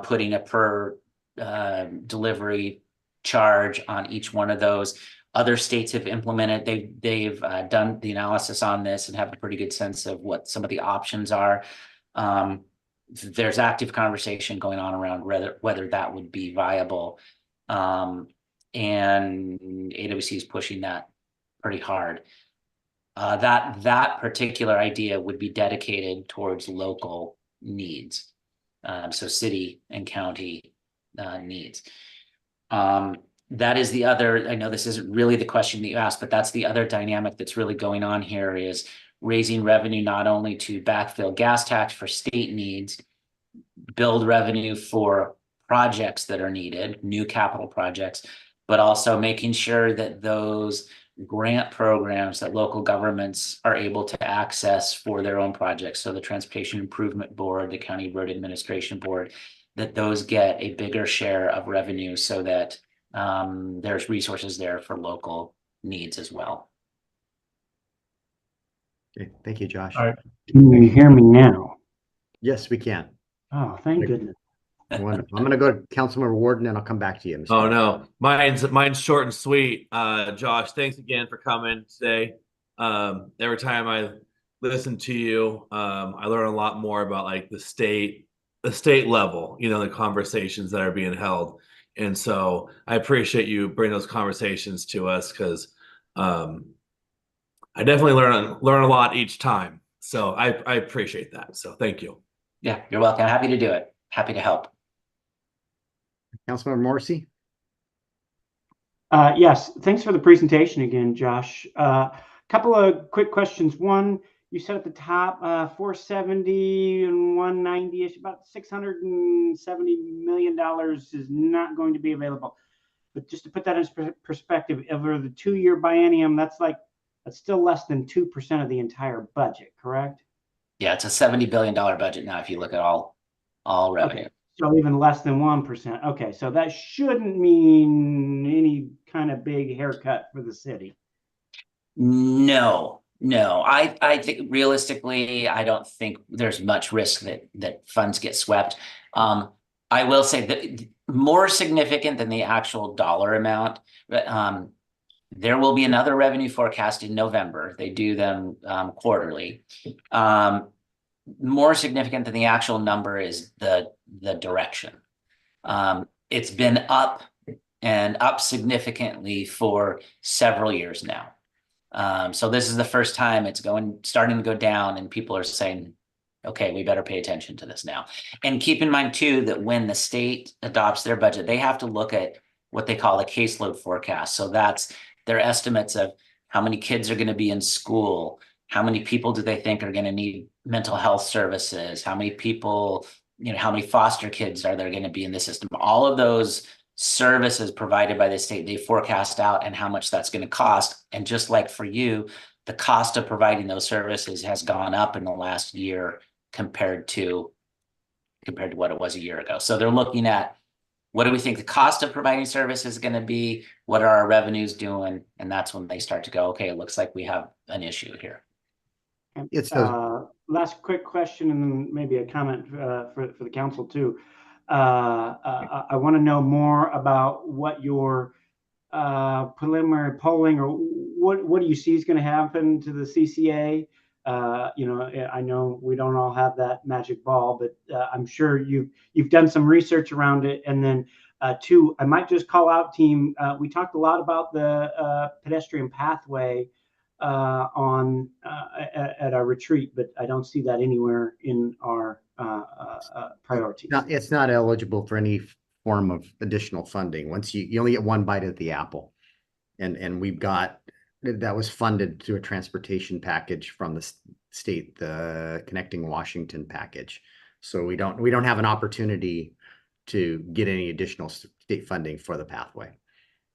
putting a per delivery charge on each one of those. Other states have implemented, they've done the analysis on this and have a pretty good sense of what some of the options are. There's active conversation going on around whether that would be viable. And AWC is pushing that pretty hard. That particular idea would be dedicated towards local needs. So city and county needs. That is the other, I know this isn't really the question that you asked, but that's the other dynamic that's really going on here, is raising revenue not only to backfill gas tax for state needs, build revenue for projects that are needed, new capital projects, but also making sure that those grant programs that local governments are able to access for their own projects, so the Transportation Improvement Board, the County Road Administration Board, that those get a bigger share of revenue so that there's resources there for local needs as well. Okay, thank you, Josh. All right. Can you hear me now? Yes, we can. Oh, thank goodness. Wonderful. I'm going to go to Councilmember Warden, and I'll come back to you. Mr. Oh no, mine's short and sweet. Josh, thanks again for coming today. Every time I listen to you, I learn a lot more about like the state level, the conversations that are being held. And so I appreciate you bringing those conversations to us, because I definitely learn a lot each time. So I appreciate that. So thank you. Yeah, you're welcome. Happy to do it. Happy to help. Councilmember Morrissey. Yes, thanks for the presentation again, Josh. Couple of quick questions. One, you said at the top, 470 and 190-ish, about $670 million is not going to be available. But just to put that in perspective, over the 2-year biennium, that's still less than 2% of the entire budget, correct? Yeah, it's a $70 billion budget now if you look at all revenue. Okay. So even less than 1%. Okay, so that shouldn't mean any kind of big haircut for the city. No. I think realistically, I don't think there's much risk that funds get swept. I will say that more significant than the actual dollar amount, there will be another revenue forecast in November. They do them quarterly. More significant than the actual number is the direction. It's been up and up significantly for several years now. So this is the first time it's starting to go down, and people are saying, okay, we better pay attention to this now. And keep in mind too, that when the state adopts their budget, they have to look at what they call a caseload forecast. So that's their estimates of how many kids are going to be in school, how many people do they think are going to need mental health services, how many people, how many foster kids are there going to be in the system. All of those services provided by the state, they forecast out and how much that's going to cost. And just like for you, the cost of providing those services has gone up in the last year compared to what it was a year ago. So they're looking at, what do we think the cost of providing service is going to be? What are our revenues doing? And that's when they start to go, okay, it looks like we have an issue here. It's last quick question, and then maybe a comment for the council too. I want to know more about what your preliminary polling, or what do you see is going to happen to the CCA? I know we don't all have that magic ball, but I'm sure you've done some research around it. And then Two, I might just call out team. We talked a lot about the pedestrian pathway at our retreat, but I don't see that anywhere in our priorities. It's not eligible for any form of additional funding. Once you only get one bite at the apple. And we've got, that was funded through a transportation package from the state, the Connecting Washington package. So we don't have an opportunity to get any additional state funding for the pathway.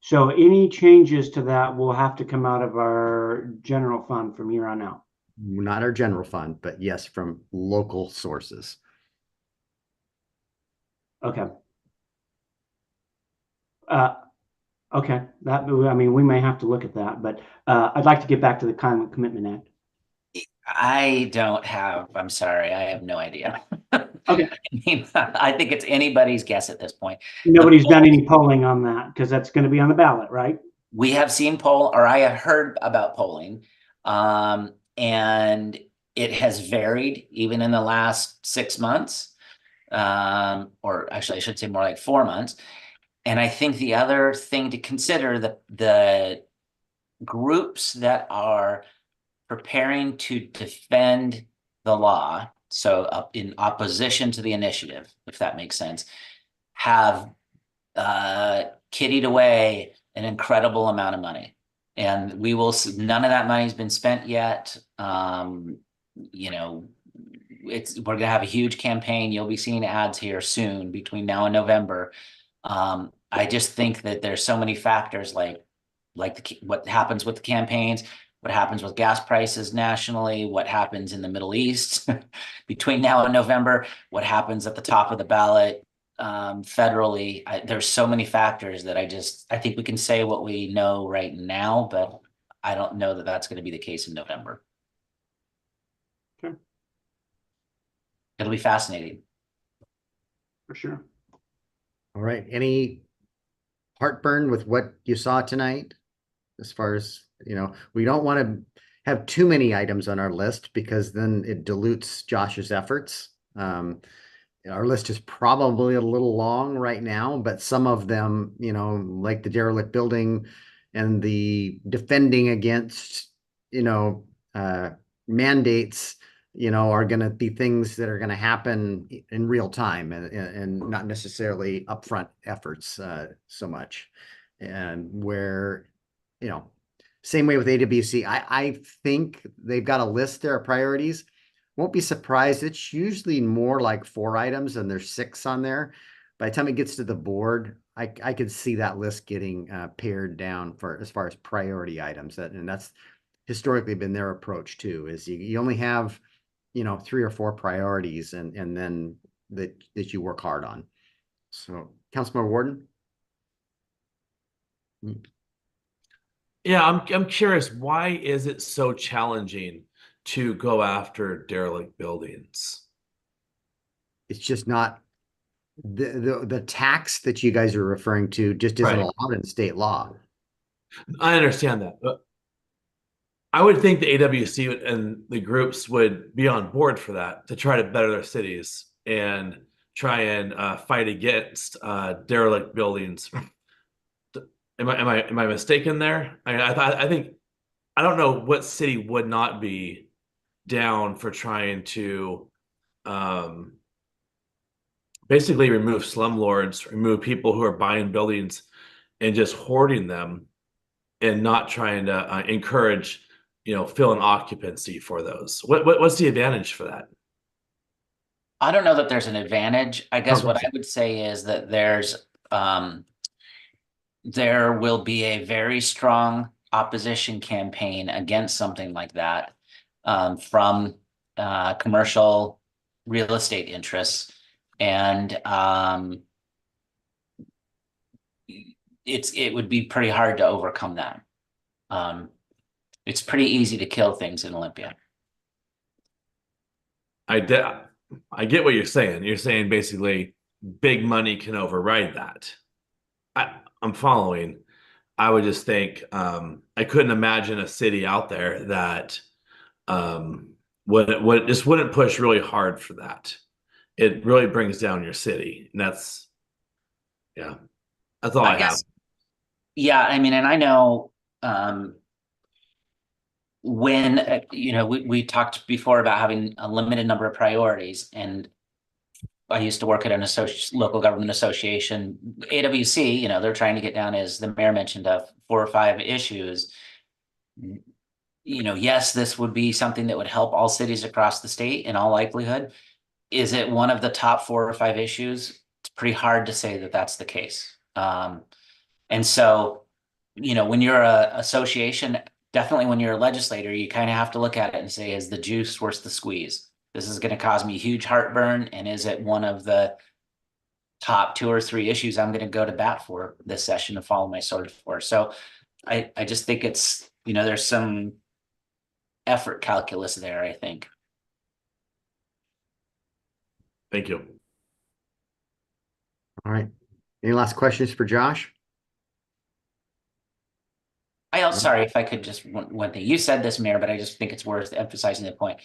So any changes to that will have to come out of our general fund from here on out. Not our general fund, but yes, from local sources. Okay. Okay, I mean, we may have to look at that, but I'd like to get back to the Climate Commitment Act. I'm sorry, I have no idea. Okay. I mean, I think it's anybody's guess at this point. Nobody's done any polling on that because that's going to be on the ballot, right? We have seen I have heard about polling, and it has varied even in the last 6 months, or actually I should say more like 4 months. And I think the other thing to consider, the groups that are preparing to defend the law, so in opposition to the initiative, if that makes sense, have kiddied away an incredible amount of money. And we will see, none of that money's been spent yet. You know, we're going to have a huge campaign. You'll be seeing ads here soon between now and November. I just think that there's so many factors like what happens with the campaigns, what happens with gas prices nationally, what happens in the Middle East between now and November, what happens at the top of the ballot federally. There's so many factors that I think we can say what we know right now, but I don't know that that's going to be the case in November. Okay. It'll be fascinating. For sure. All right. Any heartburn with what you saw tonight? As far as, you know, we don't want to have too many items on our list because then it dilutes Josh's efforts. Our list is probably a little long right now, but some of them, you know, like the derelict building and the defending against, you know, mandates, you know, are going to be things that are going to happen in real time and not necessarily upfront efforts so much. And where, you know, same way with AWC, I think they've got a list there of priorities. Won't be surprised. It's usually more like 4 items and there's 6 on there. By the time it gets to the board, I could see that list getting pared down for as far as priority items. And that's historically been their approach too, is you only have, you know, 3 or 4 priorities and then that you work hard on. So Councilmember Warden. Yeah, I'm curious, why is it so challenging to go after derelict buildings? It's just not the tax that you guys are referring to just isn't allowed in state law. I understand that, but I would think the AWC and the groups would be on board for that, to try to better their cities and try and fight against derelict buildings. Am I mistaken there? I think I don't know what city would not be down for trying to basically remove slumlords, remove people who are buying buildings and just hoarding them, and not trying to encourage, you know, fill an occupancy for those. What's the advantage for that? I don't know that there's an advantage. I guess what I would say is that there will be a very strong opposition campaign against something like that from commercial real estate interests. And it would be pretty hard to overcome that. It's pretty easy to kill things in Olympia. I get what you're saying. You're saying basically big money can override that. I'm following. I would just think I couldn't imagine a city out there that wouldn't push really hard for that. It really brings down your city, and that's, yeah. That's all I, have. guess, yeah, I mean, and I know, when, we talked before about having a limited number of priorities, and I used to work at an local government association, AWC, they're trying to get down, as the mayor mentioned, of 4 or 5 issues. Yes, this would be something that would help all cities across the state in all likelihood. Is it one of the top 4 or 5 issues? It's pretty hard to say that that's the case. And so, when you're a association, definitely when you're a legislator, you kind of have to look at it and say, is the juice worth the squeeze? This is going to cause me huge heartburn. And is it one of the top 2 or 3 issues I'm going to go to bat for this session to follow my sword for? So I just think it's, there's some effort calculus there, I think. Thank you. All right. Any last questions for Josh? I also, sorry, if I could just one thing. You said this, Mayor, but I just think it's worth emphasizing the point.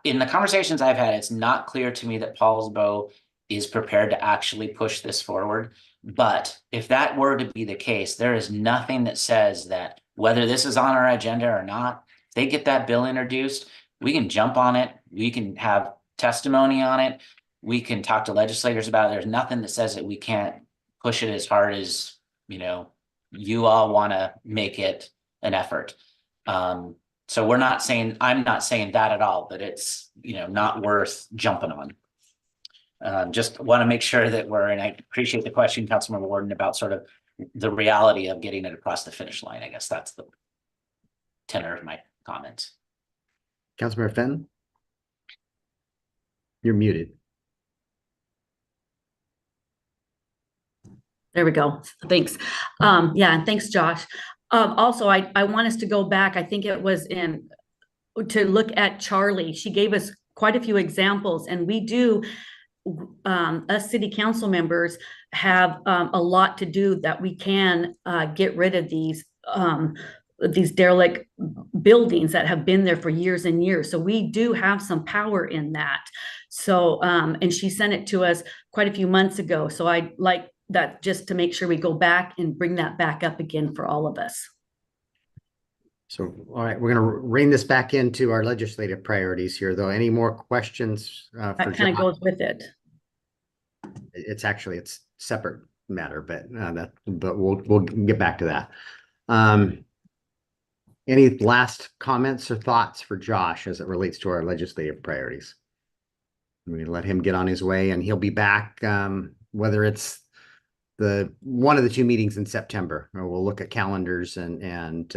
In the conversations I've had, it's not clear to me that Paulsbo is prepared to actually push this forward. But if that were to be the case, there is nothing that says that whether this is on our agenda or not, if they get that bill introduced, we can jump on it. We can have testimony on it. We can talk to legislators about it. There's nothing that says that we can't push it as hard as, you all want to make it an effort. So I'm not saying that at all, but it's, not worth jumping on. Just want to make sure that and I appreciate the question, Councilmember Warden, about sort of the reality of getting it across the finish line. I guess that's the tenor of my comments. Councilmember Fenton? You're muted. There we go. Thanks. Yeah, and thanks, Josh. Also, I want us to go back. I think it was to look at Charlie. She gave us quite a few examples, and we do, us city council members have a lot to do that we can get rid of these derelict buildings that have been there for years and years. So we do have some power in that. So, and she sent it to us quite a few months ago. So I'd like that just to make sure we go back and bring that back up again for all of us. So, all right, we're going to rein this back into our legislative priorities here, though. Any more questions? That kind of goes with it. It's separate matter, but we'll get back to that. Any last comments or thoughts for Josh as it relates to our legislative priorities? We let him get on his way, and he'll be back, whether it's one of the 2 meetings in September, or we'll look at calendars and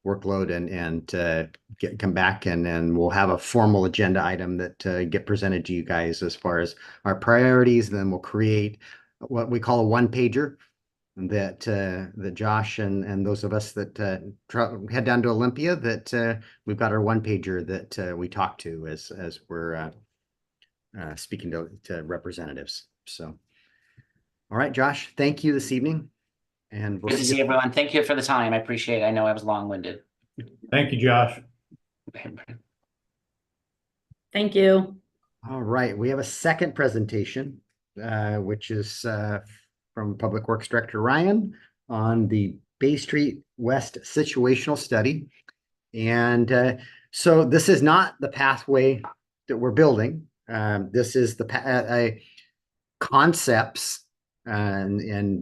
workload and come back, and then we'll have a formal agenda item that get presented to you guys as far as our priorities. And then we'll create what we call a 1-pager that Josh and those of us that head down to Olympia, that we've got our 1-pager that we talk to as we're speaking to representatives. So, all right, Josh, thank you this evening. And Good to see everyone. Thank you for the time. I appreciate it. I know I was long-winded. Thank you, Josh. Thank you. All right, we have a second presentation, which is from Public Works Director Ryan on the Bay Street West situational study. And so this is not the pathway that we're building. This is the concepts, and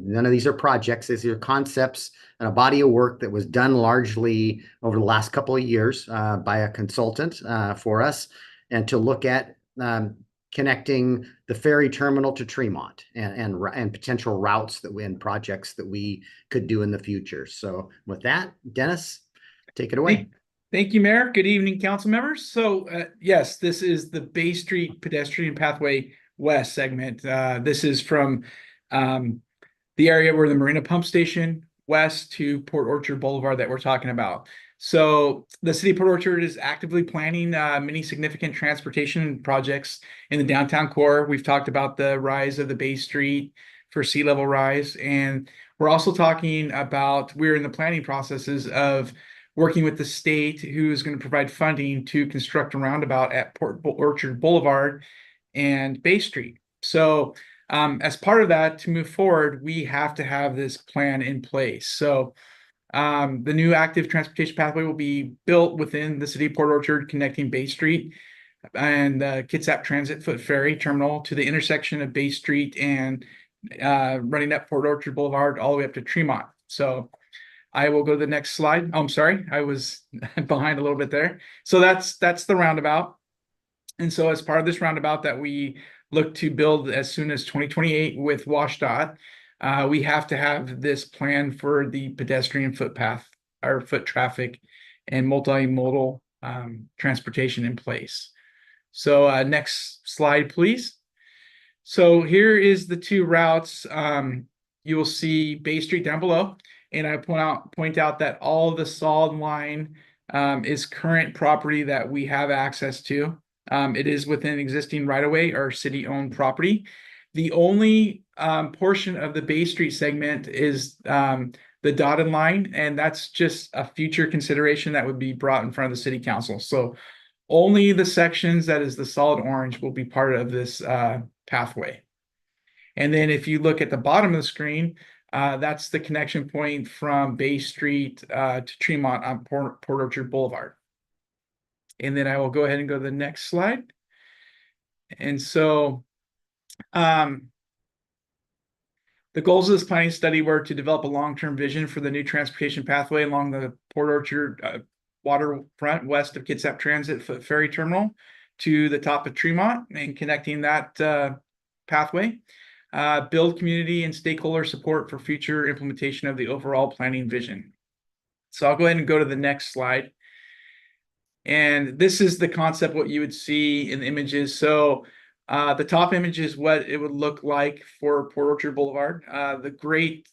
none of these are projects. These are concepts and a body of work that was done largely over the last couple of years by a consultant for us, and to look at connecting the ferry terminal to Tremont and potential routes and projects that we could do in the future. So with that, Dennis, take it away. Thank you, Mayor. Good evening, council members. So yes, this is the Bay Street Pedestrian Pathway West segment. This is from the area where the Marina Pump Station west to Port Orchard Boulevard that we're talking about. So the city of Port Orchard is actively planning many significant transportation projects in the downtown core. We've talked about the rise of the Bay Street for sea level rise. And we're also talking about, we're in the planning processes of working with the state, who is going to provide funding to construct a roundabout at Port Orchard Boulevard and Bay Street. So As part of that, to move forward, we have to have this plan in place. So the new active transportation pathway will be built within the city of Port Orchard, connecting Bay Street and Kitsap Transit Foot Ferry Terminal to the intersection of Bay Street and running up Port Orchard Boulevard all the way up to Tremont. So I will go to the next slide. Oh, I'm sorry, I was behind a little bit there. So that's the roundabout. And so as part of this roundabout that we look to build as soon as 2028 with WashDOT, we have to have this plan for the pedestrian footpath or foot traffic and multimodal transportation in place. So next slide, please. So here is the two routes. You will see Bay Street down below, and I point out that all the solid line is current property that we have access to. It is within existing right-of-way or city-owned property. The only portion of the Bay Street segment is the dotted line, and that's just a future consideration that would be brought in front of the city council. So only the sections that is the solid orange will be part of this pathway. And then if you look at the bottom of the screen, that's the connection point from Bay Street to Tremont on Port Orchard Boulevard. And then I will go ahead and go to the next slide. And so the goals of this planning study were to develop a long-term vision for the new transportation pathway along the Port Orchard waterfront west of Kitsap Transit Foot Ferry Terminal to the top of Tremont and connecting that pathway. Build community and stakeholder support for future implementation of the overall planning vision. So I'll go ahead and go to the next slide. And this is the concept, what you would see in the images. So the top image is what it would look like for Port Orchard Boulevard. The great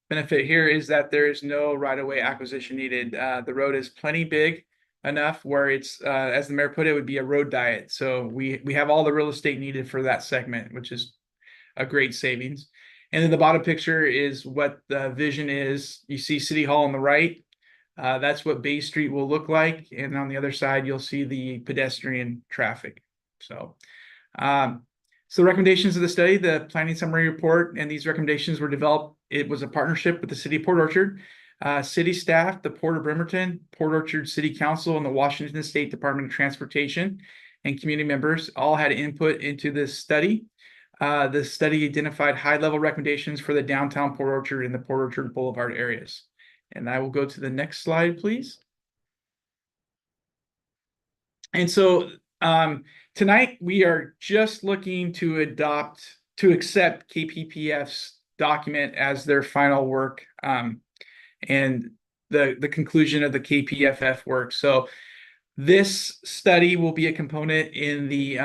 benefit here is that there is no right-of-way acquisition needed. The road is plenty big enough where it's, as the mayor put it, would be a road diet. So we have all the real estate needed for that segment, which is a great savings. And then the bottom picture is what the vision is. You see City Hall on the right. That's what Bay Street will look like. And on the other side, you'll see the pedestrian traffic. So the recommendations of the study, the planning summary report, and these recommendations were developed. It was a partnership with the city of Port Orchard, city staff, the Port of Bremerton, Port Orchard City Council, and the Washington State Department of Transportation, and community members all had input into this study. The study identified high-level recommendations for the downtown Port Orchard and the Port Orchard Boulevard areas. And I will go to the next slide, please. And so tonight we are just looking to accept KPPF's document as their final work and the conclusion of the KPFF work. So this study will be a component in the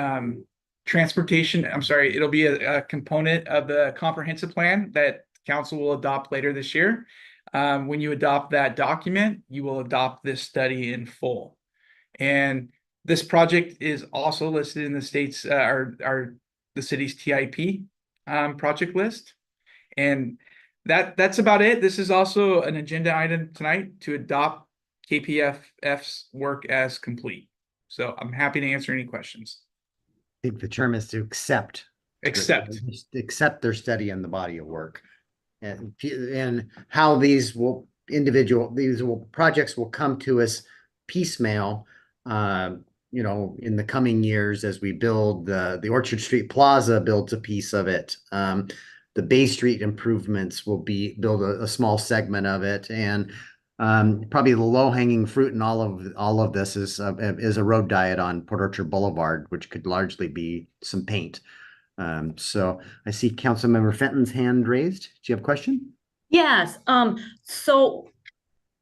it'll be a component of the comprehensive plan that council will adopt later this year. When you adopt that document, you will adopt this study in full. And this project is also listed in the state's the city's TIP project list. And that's about it. This is also an agenda item tonight to adopt KPFF's work as complete. So I'm happy to answer any questions. I think the term is to accept their study and the body of work. And how these projects will come to us piecemeal, in the coming years as we build the Orchard Street Plaza builds a piece of it. The Bay Street improvements will build a small segment of it, and probably the low-hanging fruit in all of this is a road diet on Port Orchard Boulevard, which could largely be some paint. So I see Councilmember Fenton's hand raised. Do you have a question? Yes. So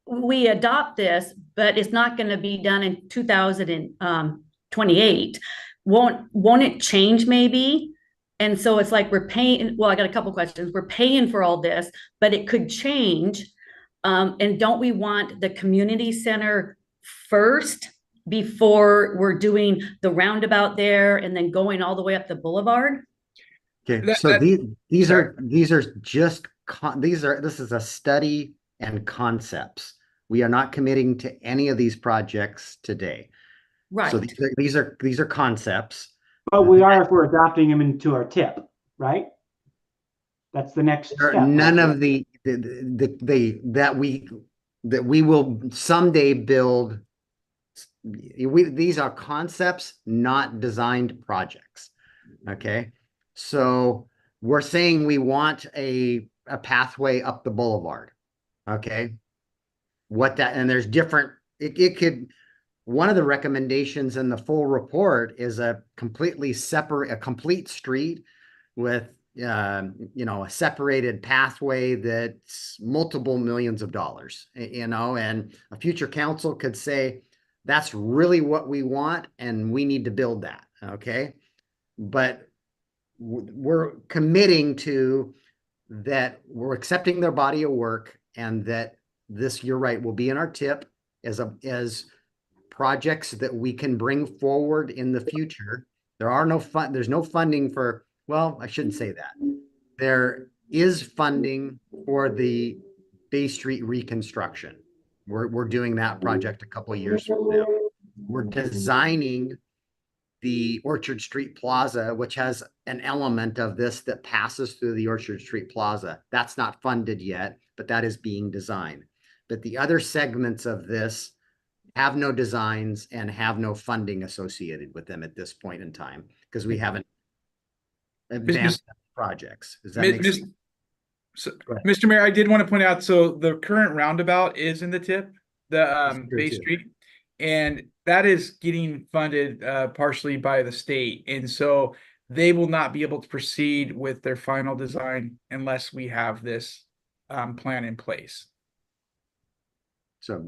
we adopt this, but it's not going to be done in 2028. Won't it change maybe? And so it's like we're paying. Well, I got a couple questions. We're paying for all this, but it could change. And don't we want the community center first before we're doing the roundabout there and then going all the way up the boulevard? Okay, this is a study and concepts. We are not committing to any of these projects today. Right. So these are concepts. But we are if we're adopting them into our TIP. right? That's the next There are step. none right? of that we will someday build. These are concepts, not designed projects. Okay. So we're saying we want a pathway up the boulevard. Okay. And there's different, it could, one of the recommendations in the full report is a completely separate, a complete street with, a separated pathway that's multiple millions of dollars, and a future council could say, that's really what we want and we need to build that. Okay. But we're committing to that. We're accepting their body of work, and that this, you're right, will be in our tip as projects that we can bring forward in the future. There's no funding for, well, I shouldn't say that. There is funding for the Bay Street reconstruction. We're doing that project a couple of years from now. We're designing the Orchard Street Plaza, which has an element of this that passes through the Orchard Street Plaza. That's not funded yet, but that is being designed. But the other segments of this have no designs and have no funding associated with them at this point in time, because we haven't advanced projects. Does that make sense? So, Mr. Mayor, I did want to point out, so the current roundabout is in the tip, the Bay Street, and that is getting funded partially by the state. And so they will not be able to proceed with their final design unless we have this plan in place. So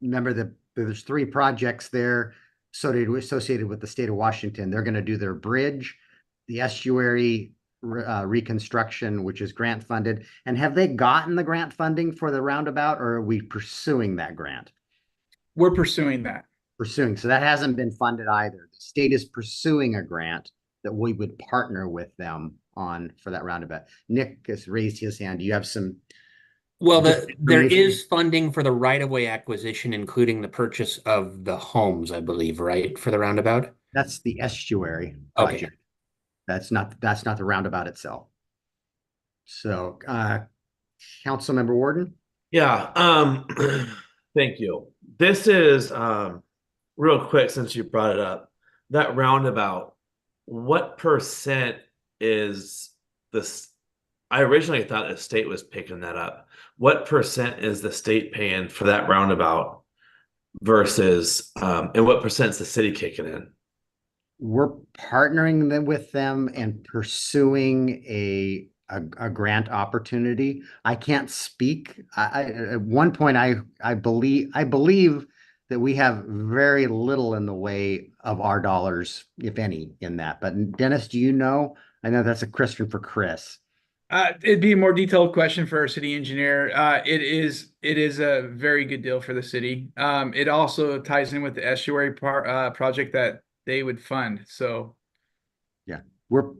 remember that there's 3 projects there associated with the state of Washington. They're going to do their bridge, the estuary reconstruction, which is grant funded. And have they gotten the grant funding for the roundabout, or are we pursuing that grant? We're pursuing that. So that hasn't been funded either. The state is pursuing a grant that we would partner with them on for that roundabout. Nick has raised his hand. Do you have some? Well, there is funding for the right-of-way acquisition, including the purchase of the homes, I believe, right, for the roundabout? That's the estuary project. Okay. That's not the roundabout itself. So, Councilmember Warden? Yeah, thank you. This is real quick, since you brought it up, that roundabout, what percent is this? I originally thought the state was picking that up. What percent is the state paying for that roundabout versus, and what percent is the city kicking in? We're partnering with them and pursuing a grant opportunity. I can't speak. At one point, I believe that we have very little in the way of our dollars, if any, in that. But Dennis, do you know? I know that's a question for Chris. It'd be a more detailed question for our city engineer. It is a very good deal for the city. It also ties in with the estuary project that they would fund. So, yeah, we're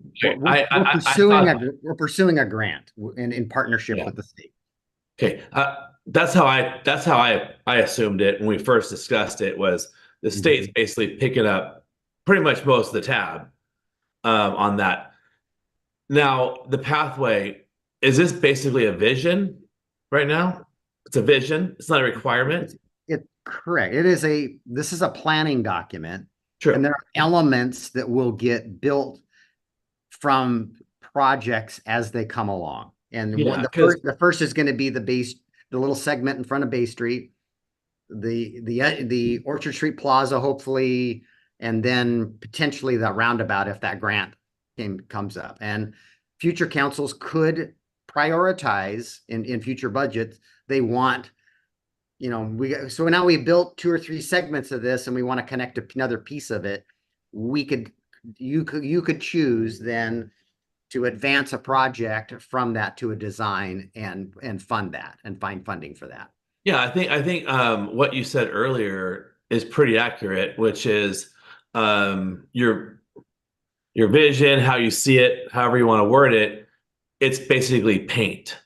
pursuing a grant in partnership with the state. Okay, that's how I assumed it when we first discussed it. Was the state's basically picking up pretty much most of the tab on that. Now, the pathway, is this basically a vision right now? It's a vision. It's not a requirement. Correct. This is a planning document. True. And there are elements that will get built from projects as they come along. And the first is going to be the little segment in front of Bay Street, the Orchard Street Plaza, hopefully, and then potentially the roundabout if that grant comes up. And future councils could prioritize in future budgets. They want, so now we built 2 or 3 segments of this and we want to connect another piece of it. You could choose then to advance a project from that to a design and fund that and find funding for that. Yeah, I think what you said earlier is pretty accurate, which is your vision, how you see it, however you want to word it, it's basically paint.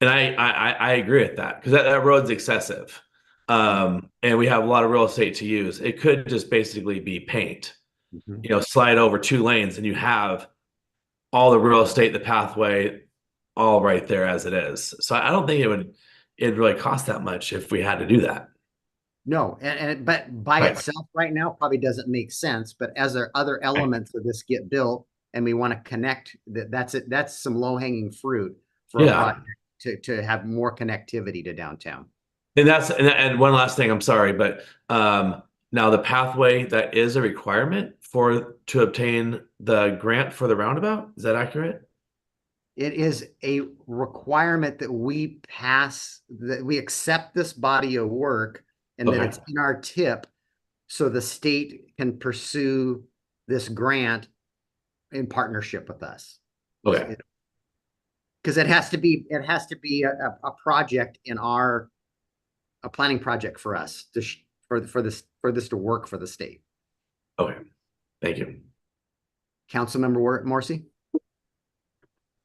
And I agree with that, because that road's excessive. And we have a lot of real estate to use. It could just basically be paint. Slide over 2 lanes and you have all the real estate, the pathway, all right there as it is. So I don't think it'd really cost that much if we had to do that. No, but by Right. itself right now probably doesn't make sense, but as there other elements of this get built and we want to connect, that's it, that's some low hanging fruit for a Yeah. project to have more connectivity to downtown. And one last thing, I'm sorry, but now the pathway, that is a requirement to obtain the grant for the roundabout. Is that accurate? It is a requirement that we pass, that we accept this body of work and that Okay. it's in our tip so the state can pursue this grant in partnership with us. Okay. Because it has to be a project in a planning project for us for this to work for the state. Okay. Thank you. Councilmember Morrissey?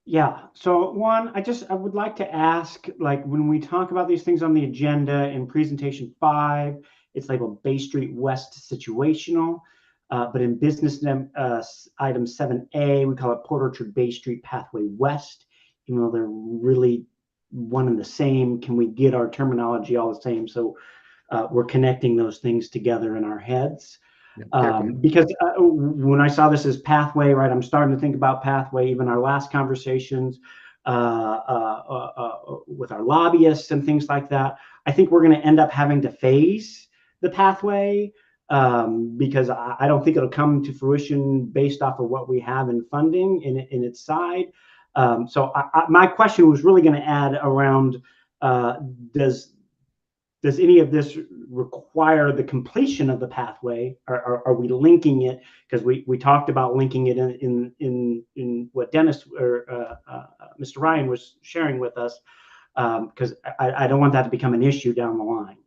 Yeah, so one, I would like to ask, like, when we talk about these things on the agenda in presentation 5, it's labeled Bay Street West situational, but in business item 7A, we call it Port Orchard Bay Street Pathway West, even though they're really one and the same. Can we get our terminology all the same so we're connecting those things together in our heads? Because when I saw this as pathway, right, I'm starting to think about pathway. Even our last conversations with our lobbyists and things like that, I think we're going to end up having to phase the pathway because I don't think it'll come to fruition based off of what we have in funding in its side. So my question was really going to add around, does any of this require the completion of the pathway? Are we linking it? Because we talked about linking it in what Dennis or Mr. Ryan was sharing with us, because I don't want that to become an issue down the line.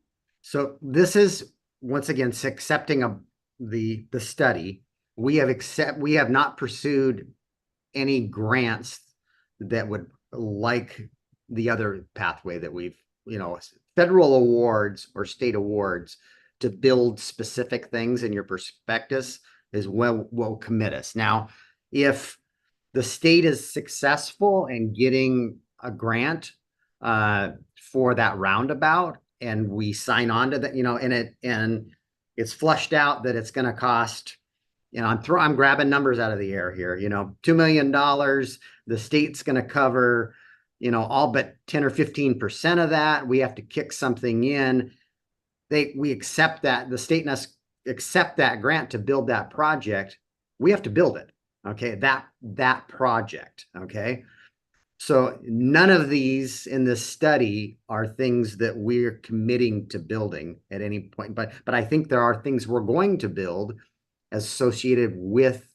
So this is, once again, accepting the study. We have not pursued any grants that would like the other pathway that we've, federal awards or state awards to build specific things in your prospectus is will commit us. Now, if the state is successful in getting a grant for that roundabout and we sign on to that, and it's flushed out that it's going to cost, I'm grabbing numbers out of the air here, $2 million, the state's going to cover all but 10 or 15% of that. We have to kick something in. We accept that, the state and us accept that grant to build that project. We have to build it. Okay. That project. Okay. So none of these in this study are things that we're committing to building at any point, but I think there are things we're going to build associated with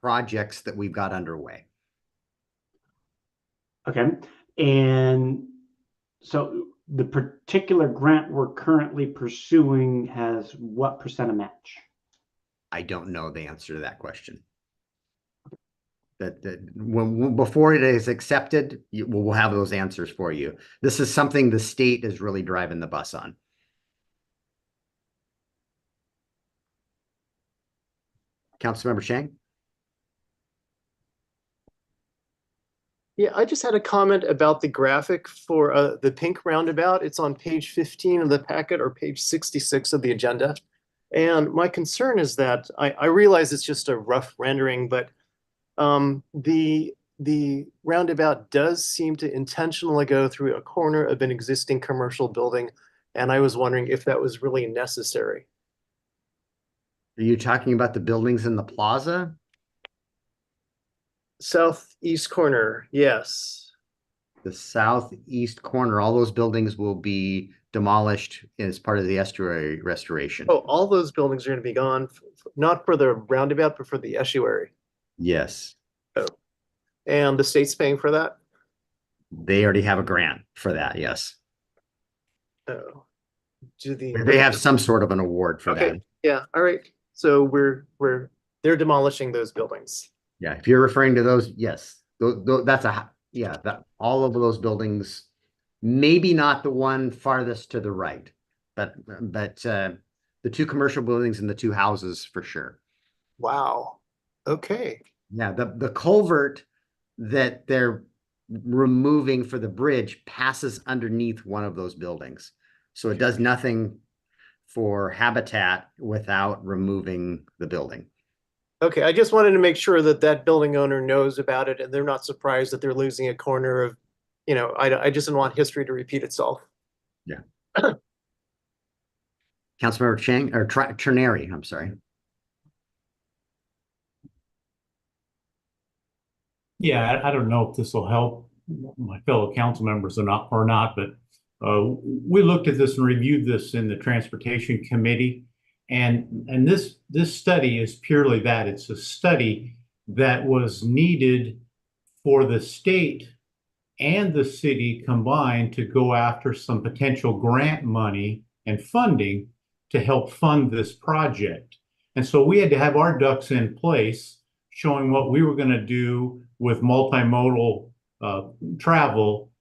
projects that we've got underway. Okay. And so the particular grant we're currently pursuing has what percent of match? I don't know the answer to that question. Before it is accepted, we'll have those answers for you. This is something the state is really driving the bus on. Councilmember Chang? Yeah, I just had a comment about the graphic for the pink roundabout. It's on page 15 of the packet or page 66 of the agenda. And my concern is that I realize it's just a rough rendering, but the roundabout does seem to intentionally go through a corner of an existing commercial building. And I was wondering if that was really necessary. Are you talking about the buildings in the plaza? Southeast corner, yes. The southeast corner, all those buildings will be demolished as part of the estuary restoration. Oh, all those buildings are going to be gone, not for the roundabout, but for the estuary. Yes. Oh, and the state's paying for that? They already have a grant for that, yes. Oh. They have some sort of an award for that. Yeah, all right. So they're demolishing those buildings. Yeah, if you're referring to those, yes, that's all of those buildings, maybe not the one farthest to the right, but the two commercial buildings and the two houses for sure. Wow. Okay. Yeah, the culvert that they're removing for the bridge passes underneath one of those buildings. So it does nothing for habitat without removing the building. Okay, I just wanted to make sure that that building owner knows about it and they're not surprised that they're losing a corner of, I just didn't want history to repeat itself. Yeah. Councilmember Chang or Trineri, I'm sorry. Yeah, I don't know if this will help my fellow council members or not, but we looked at this and reviewed this in the Transportation Committee. And this study is purely that. It's a study that was needed for the state and the city combined to go after some potential grant money and funding to help fund this project. And so we had to have our ducks in place, showing what we were going to do with multimodal travel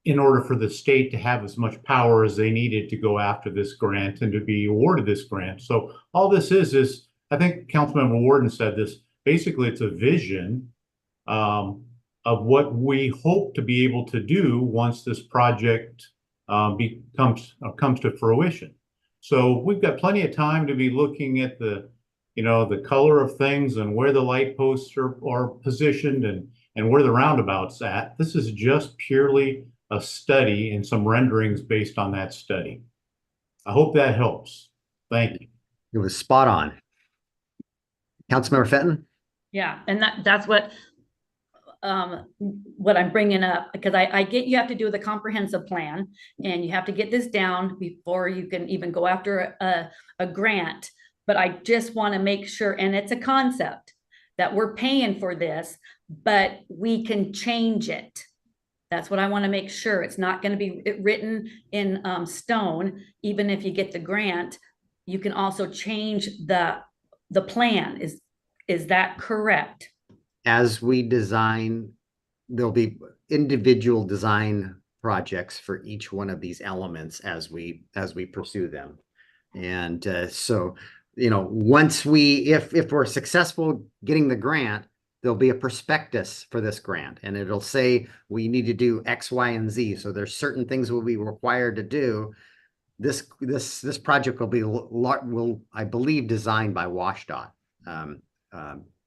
in order for the state to have as much power as they needed to go after this grant and to be awarded this grant. So all this is I think Councilmember Warden said this, basically it's a vision of what we hope to be able to do once this project comes to fruition. So we've got plenty of time to be looking at the color of things and where the light posts are positioned and where the roundabout's at. This is just purely a study and some renderings based on that study. I hope that helps. Thank you. It was spot on. Councilmember Fenton? Yeah, and that's what I'm bringing up, because I get you have to do the comprehensive plan and you have to get this down before you can even go after a grant. But I just want to make sure, and it's a concept, that we're paying for this, but we can change it. That's what I want to make sure. It's not going to be written in stone. Even if you get the grant, you can also change the plan. Is that correct? As we design, there'll be individual design projects for each one of these elements as we pursue them. And so, once if we're successful getting the grant, there'll be a prospectus for this grant, and it'll say we need to do X, Y, and Z. So there's certain things we'll be required to do. This project will I believe, designed by WashDOT, and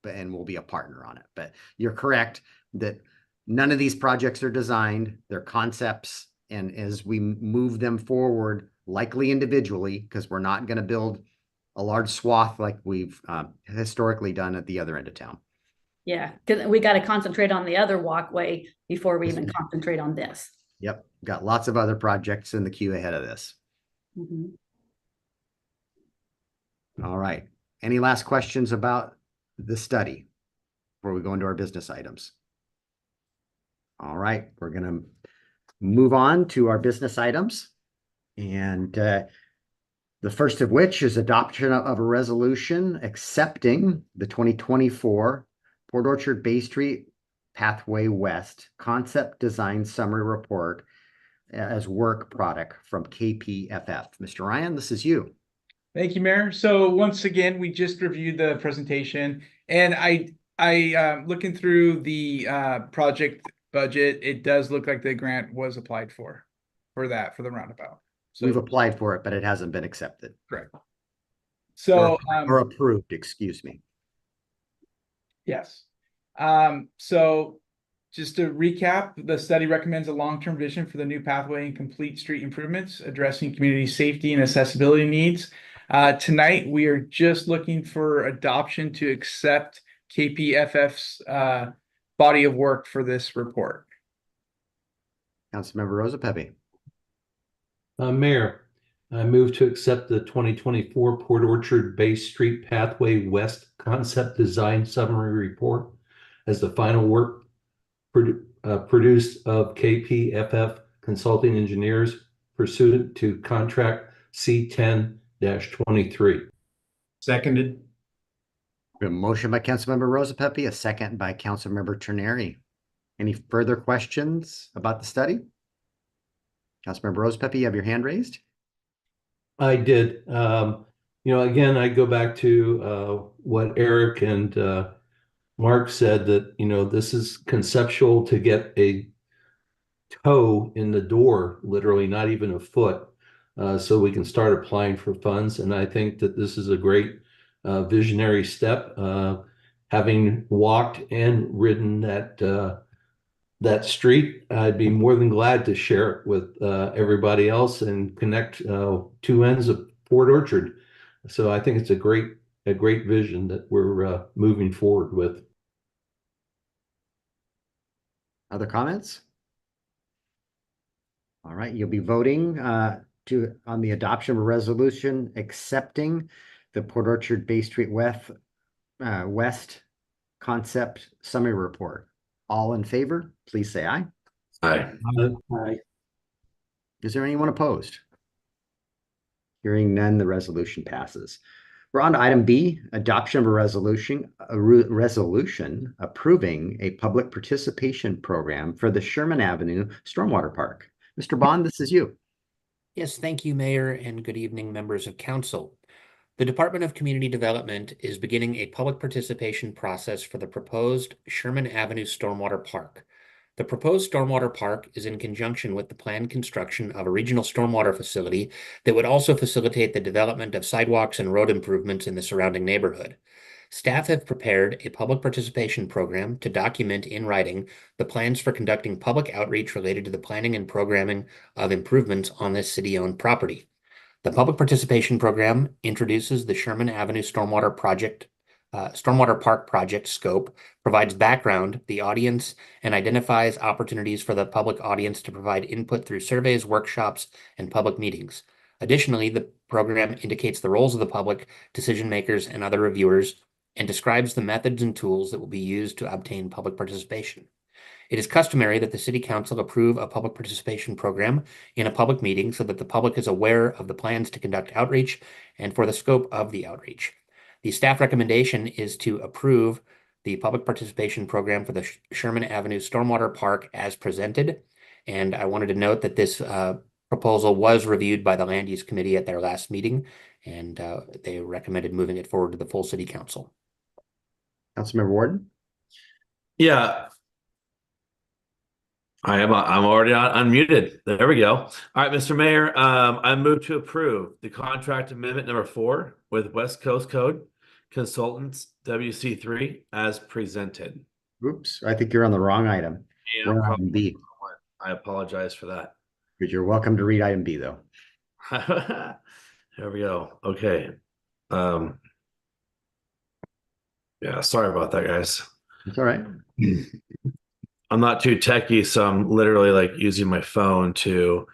we'll be a partner on it. But you're correct that none of these projects are designed; they're concepts, and as we move them forward, likely individually, because we're not going to build a large swath like we've historically done at the other end of town. Yeah, because we got to concentrate on the other walkway before we even concentrate on this. Yep, got lots of other projects in the queue ahead of this. Mm-hmm. All right. Any last questions about the study before we go into our business items? All right, we're going to move on to our business items. And the first of which is adoption of a resolution accepting the 2024 Port Orchard Bay Street Pathway West Concept Design Summary Report as work product from KPFF. Mr. Ryan, this is you. Thank you, Mayor. So once again, we just reviewed the presentation, and I looking through the project budget, it does look like the grant was applied for the roundabout. So we've applied for it, but it hasn't been accepted. Correct. So or approved, excuse me. Yes. So just to recap, the study recommends a long-term vision for the new pathway and complete street improvements, addressing community safety and accessibility needs. Tonight, we are just looking for adoption to accept KPFF's body of work for this report. Councilmember Rosa Pepe. Mayor, I move to accept the 2024 Port Orchard Bay Street Pathway West Concept Design Summary Report as the final work produced of KPFF Consulting Engineers pursuant to contract C10-23. Seconded. A motion by Councilmember Rosa Pepe, a second by Councilmember Trineri. Any further questions about the study? Councilmember Rosa Pepe, you have your hand raised. I did. Again, I go back to what Eric and Mark said that, this is conceptual to get a toe in the door, literally not even a foot, so we can start applying for funds. And I think that this is a great visionary step. Having walked and ridden that street, I'd be more than glad to share it with everybody else and connect two ends of Port Orchard. So I think it's a great vision that we're moving forward with. Other comments? All right, you'll be voting on the adoption of a resolution accepting the Port Orchard Bay Street West Concept Summary Report. All in favor, please say aye. Aye. Aye. Is there anyone opposed? Hearing none, the resolution passes. We're on to item B, adoption of a resolution approving a public participation program for the Sherman Avenue Stormwater Park. Mr. Bond, this is you. Yes, thank you, Mayor, and good evening, members of council. The Department of Community Development is beginning a public participation process for the proposed Sherman Avenue Stormwater Park. The proposed stormwater park is in conjunction with the planned construction of a regional stormwater facility that would also facilitate the development of sidewalks and road improvements in the surrounding neighborhood. Staff have prepared a public participation program to document in writing the plans for conducting public outreach related to the planning and programming of improvements on this city-owned property. The public participation program introduces the Sherman Avenue Stormwater Park project scope, provides background, the audience, and identifies opportunities for the public audience to provide input through surveys, workshops, and public meetings. Additionally, the program indicates the roles of the public, decision makers, and other reviewers, and describes the methods and tools that will be used to obtain public participation. It is customary that the City Council approve a public participation program in a public meeting so that the public is aware of the plans to conduct outreach and for the scope of the outreach. The staff recommendation is to approve the public participation program for the Sherman Avenue Stormwater Park as presented. And I wanted to note that this proposal was reviewed by the Land Use Committee at their last meeting, and they recommended moving it forward to the full City Council. Councilmember Warden? Yeah. I'm already unmuted. There we go. All right, Mr. Mayor, I move to approve the contract amendment number 4 with West Coast Code Consultants WC3 as presented. Oops, I think you're on the wrong item. Yeah, We're on item B. I apologize for that. But you're welcome to read item B though. There we go. Okay. Yeah, sorry about that, guys. It's all right. I'm not too techy, so I'm literally like using my phone to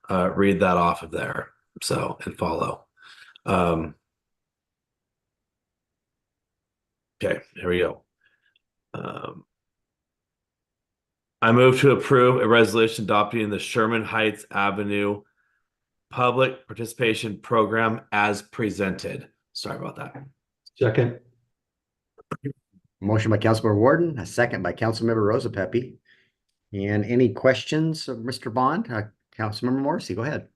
read that off of there. So, and follow. Okay, here we go. I move to approve a resolution adopting the Sherman Heights Avenue Public Participation Program as presented. Sorry about that. Second. Motion by Councilmember Warden, a second by Councilmember Rosapepe. And any questions of Mr. Bond? Councilmember Morrissey, go ahead.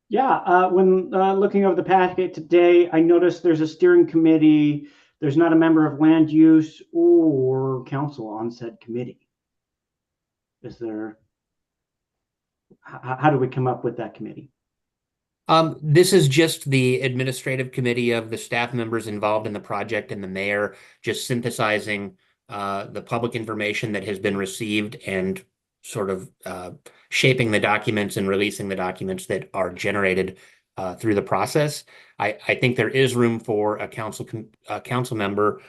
Yeah, when looking over the packet today, I noticed there's a steering committee. There's not a member of land use or council on said committee. Is there, how do we come up with that committee? This is just the administrative committee of the staff members involved in the project and the mayor just synthesizing the public information that has been received and sort of shaping the documents and releasing the documents that are generated through the process. I think there is room for a council member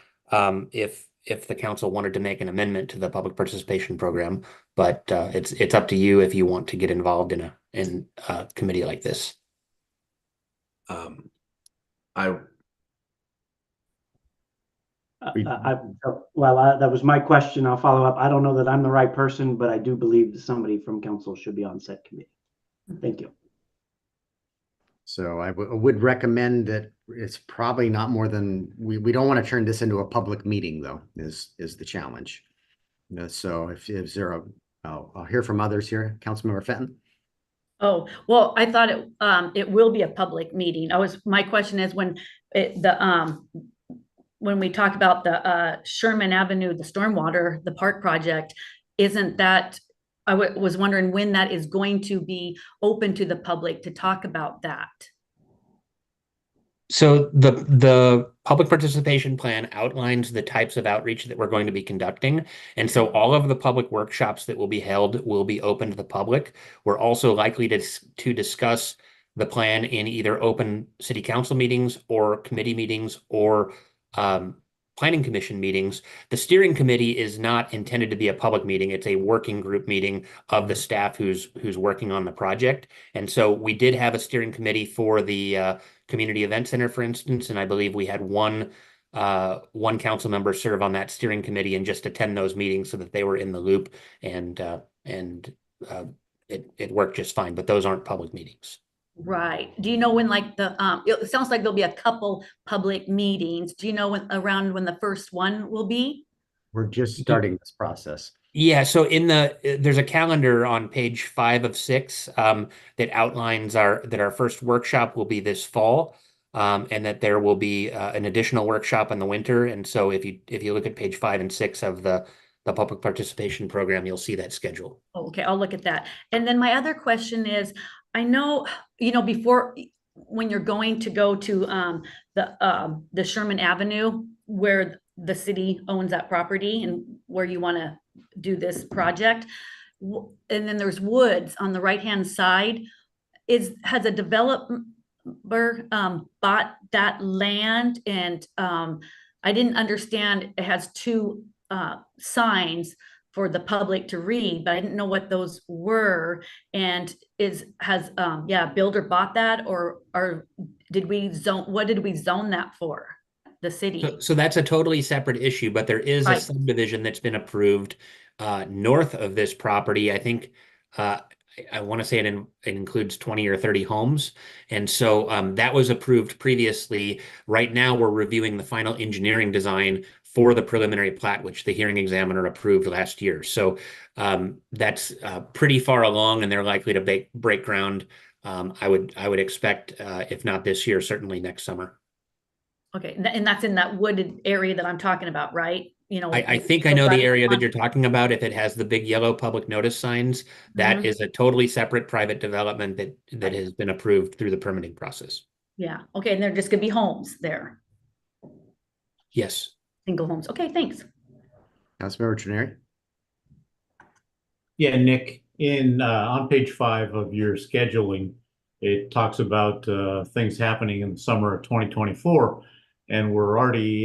if the council wanted to make an amendment to the public participation program, but it's up to you if you want to get involved in a committee like this. That was my question. I'll follow up. I don't know that I'm the right person, but I do believe that somebody from council should be on said committee. Thank you. So I would recommend that it's probably not more than, we don't want to turn this into a public meeting though, is the challenge. So if there I'll hear from others here. Councilmember Fenton. Oh, well, I thought it will be a public meeting. My question is when when we talk about the Sherman Avenue, the stormwater, the park project, isn't that, I was wondering when that is going to be open to the public to talk about that. So the public participation plan outlines the types of outreach that we're going to be conducting. And so all of the public workshops that will be held will be open to the public. We're also likely to discuss the plan in either open city council meetings or committee meetings or planning commission meetings. The steering committee is not intended to be a public meeting. It's a working group meeting of the staff who's working on the project. And so we did have a steering committee for the Community Event Center, for instance, and I believe we had one council member serve on that steering committee and just attend those meetings so that they were in the loop, and it worked just fine. But those aren't public meetings. Right. Do you know when, like, it sounds like there'll be a couple public meetings. Do you know around when the first one will be? We're just starting this process. Yeah, so there's a calendar on page 5 of 6 that outlines that our first workshop will be this fall, and that there will be an additional workshop in the winter. And so if you look at page 5 and 6 of the public participation program, you'll see that schedule. Okay, I'll look at that. And then my other question is, I know, before, when you're going to go to the Sherman Avenue, where the city owns that property and where you want to do this project, and then there's woods on the right-hand side, has a developer bought that land? And I didn't understand, it has 2 signs for the public to read, but I didn't know what those were. And has builder bought that, or what did we zone that for? The city. So that's a totally separate issue, but there is a subdivision that's been approved north of this property. I think I want to say it includes 20 or 30 homes. And so that was approved previously. Right now, we're reviewing the final engineering design for the preliminary plat, which the hearing examiner approved last year. So that's pretty far along, and they're likely to break ground. I would expect, if not this year, certainly next summer. Okay, and that's in that wooded area that I'm talking about, right? I think I know the area that you're talking about. If it has the big yellow public notice signs, that is a totally separate private development that has been approved through the permitting process. Yeah, okay, and they're just gonna be homes there. Yes. Single homes. Okay, thanks. Councilmember Trenary. Yeah, Nick, on page 5 of your scheduling, it talks about things happening in the summer of 2024. And we're already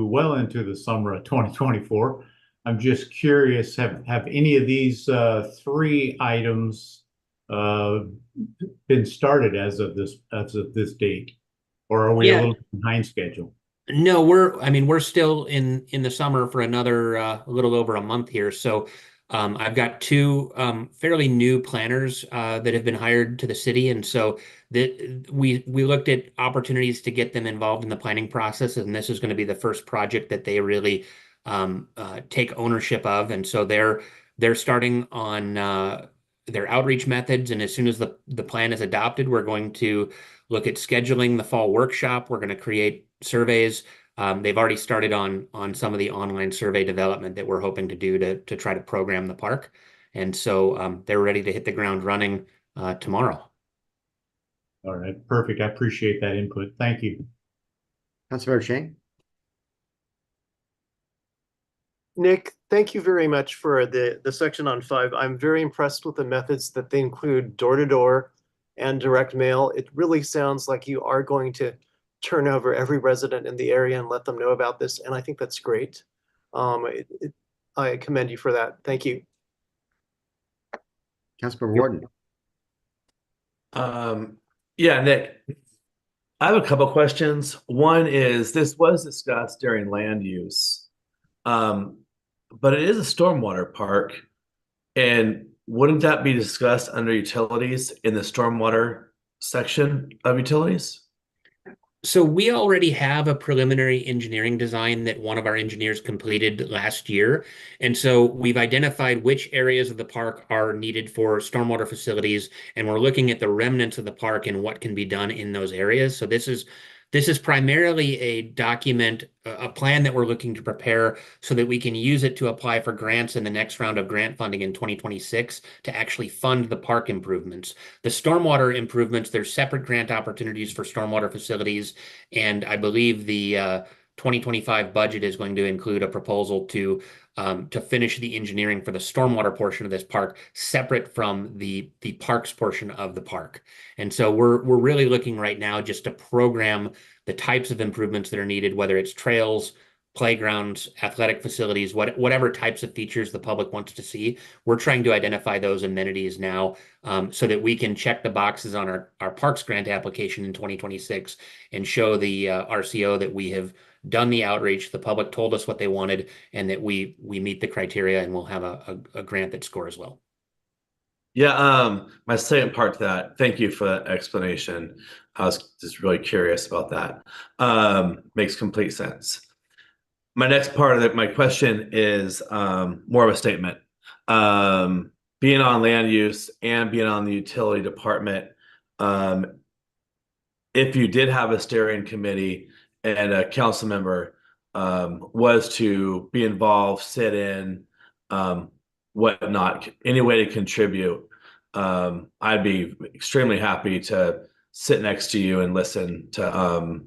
well into the summer of 2024. I'm just curious, have any of these 3 items been started as of this date, or are we a little behind schedule? No, we're still in the summer for another a little over a month here. So I've got 2 fairly new planners that have been hired to the city, and so we looked at opportunities to get them involved in the planning process, and this is going to be the first project that they really take ownership of. And so they're starting on their outreach methods, and as soon as the plan is adopted, we're going to look at scheduling the fall workshop. We're going to create surveys. They've already started on some of the online survey development that we're hoping to do to try to program the park. And so they're ready to hit the ground running tomorrow. All right, perfect. I appreciate that input. Thank you. Councilmember Shane. Nick, thank you very much for the section on 5. I'm very impressed with the methods that they include door-to-door and direct mail. It really sounds like you are going to turn over every resident in the area and let them know about this, and I think that's great. I commend you for that. Thank you. Councilmember Warden. Yeah, Nick, I have a couple questions. One is, this was discussed during land use, but it is a stormwater park, and wouldn't that be discussed under utilities in the stormwater section of utilities? So we already have a preliminary engineering design that one of our engineers completed last year. And so we've identified which areas of the park are needed for stormwater facilities, and we're looking at the remnants of the park and what can be done in those areas. So this is This is primarily a document, a plan that we're looking to prepare so that we can use it to apply for grants in the next round of grant funding in 2026 to actually fund the park improvements. The stormwater improvements, there's separate grant opportunities for stormwater facilities, and I believe the 2025 budget is going to include a proposal to finish the engineering for the stormwater portion of this park, separate from the parks portion of the park. And so we're really looking right now just to program the types of improvements that are needed, whether it's trails, playgrounds, athletic facilities, whatever types of features the public wants to see. We're trying to identify those amenities now, so that we can check the boxes on our parks grant application in 2026 and show the RCO that we have done the outreach, the public told us what they wanted, and that we meet the criteria, and we'll have a grant that scores well. Yeah, my second part to that, thank you for that explanation. I was just really curious about that. Makes complete sense. My next part of my question is more of a statement. Being on land use and being on the utility department, if you did have a steering committee and a council member was to be involved, sit in, whatnot, any way to contribute, I'd be extremely happy to sit next to you and listen to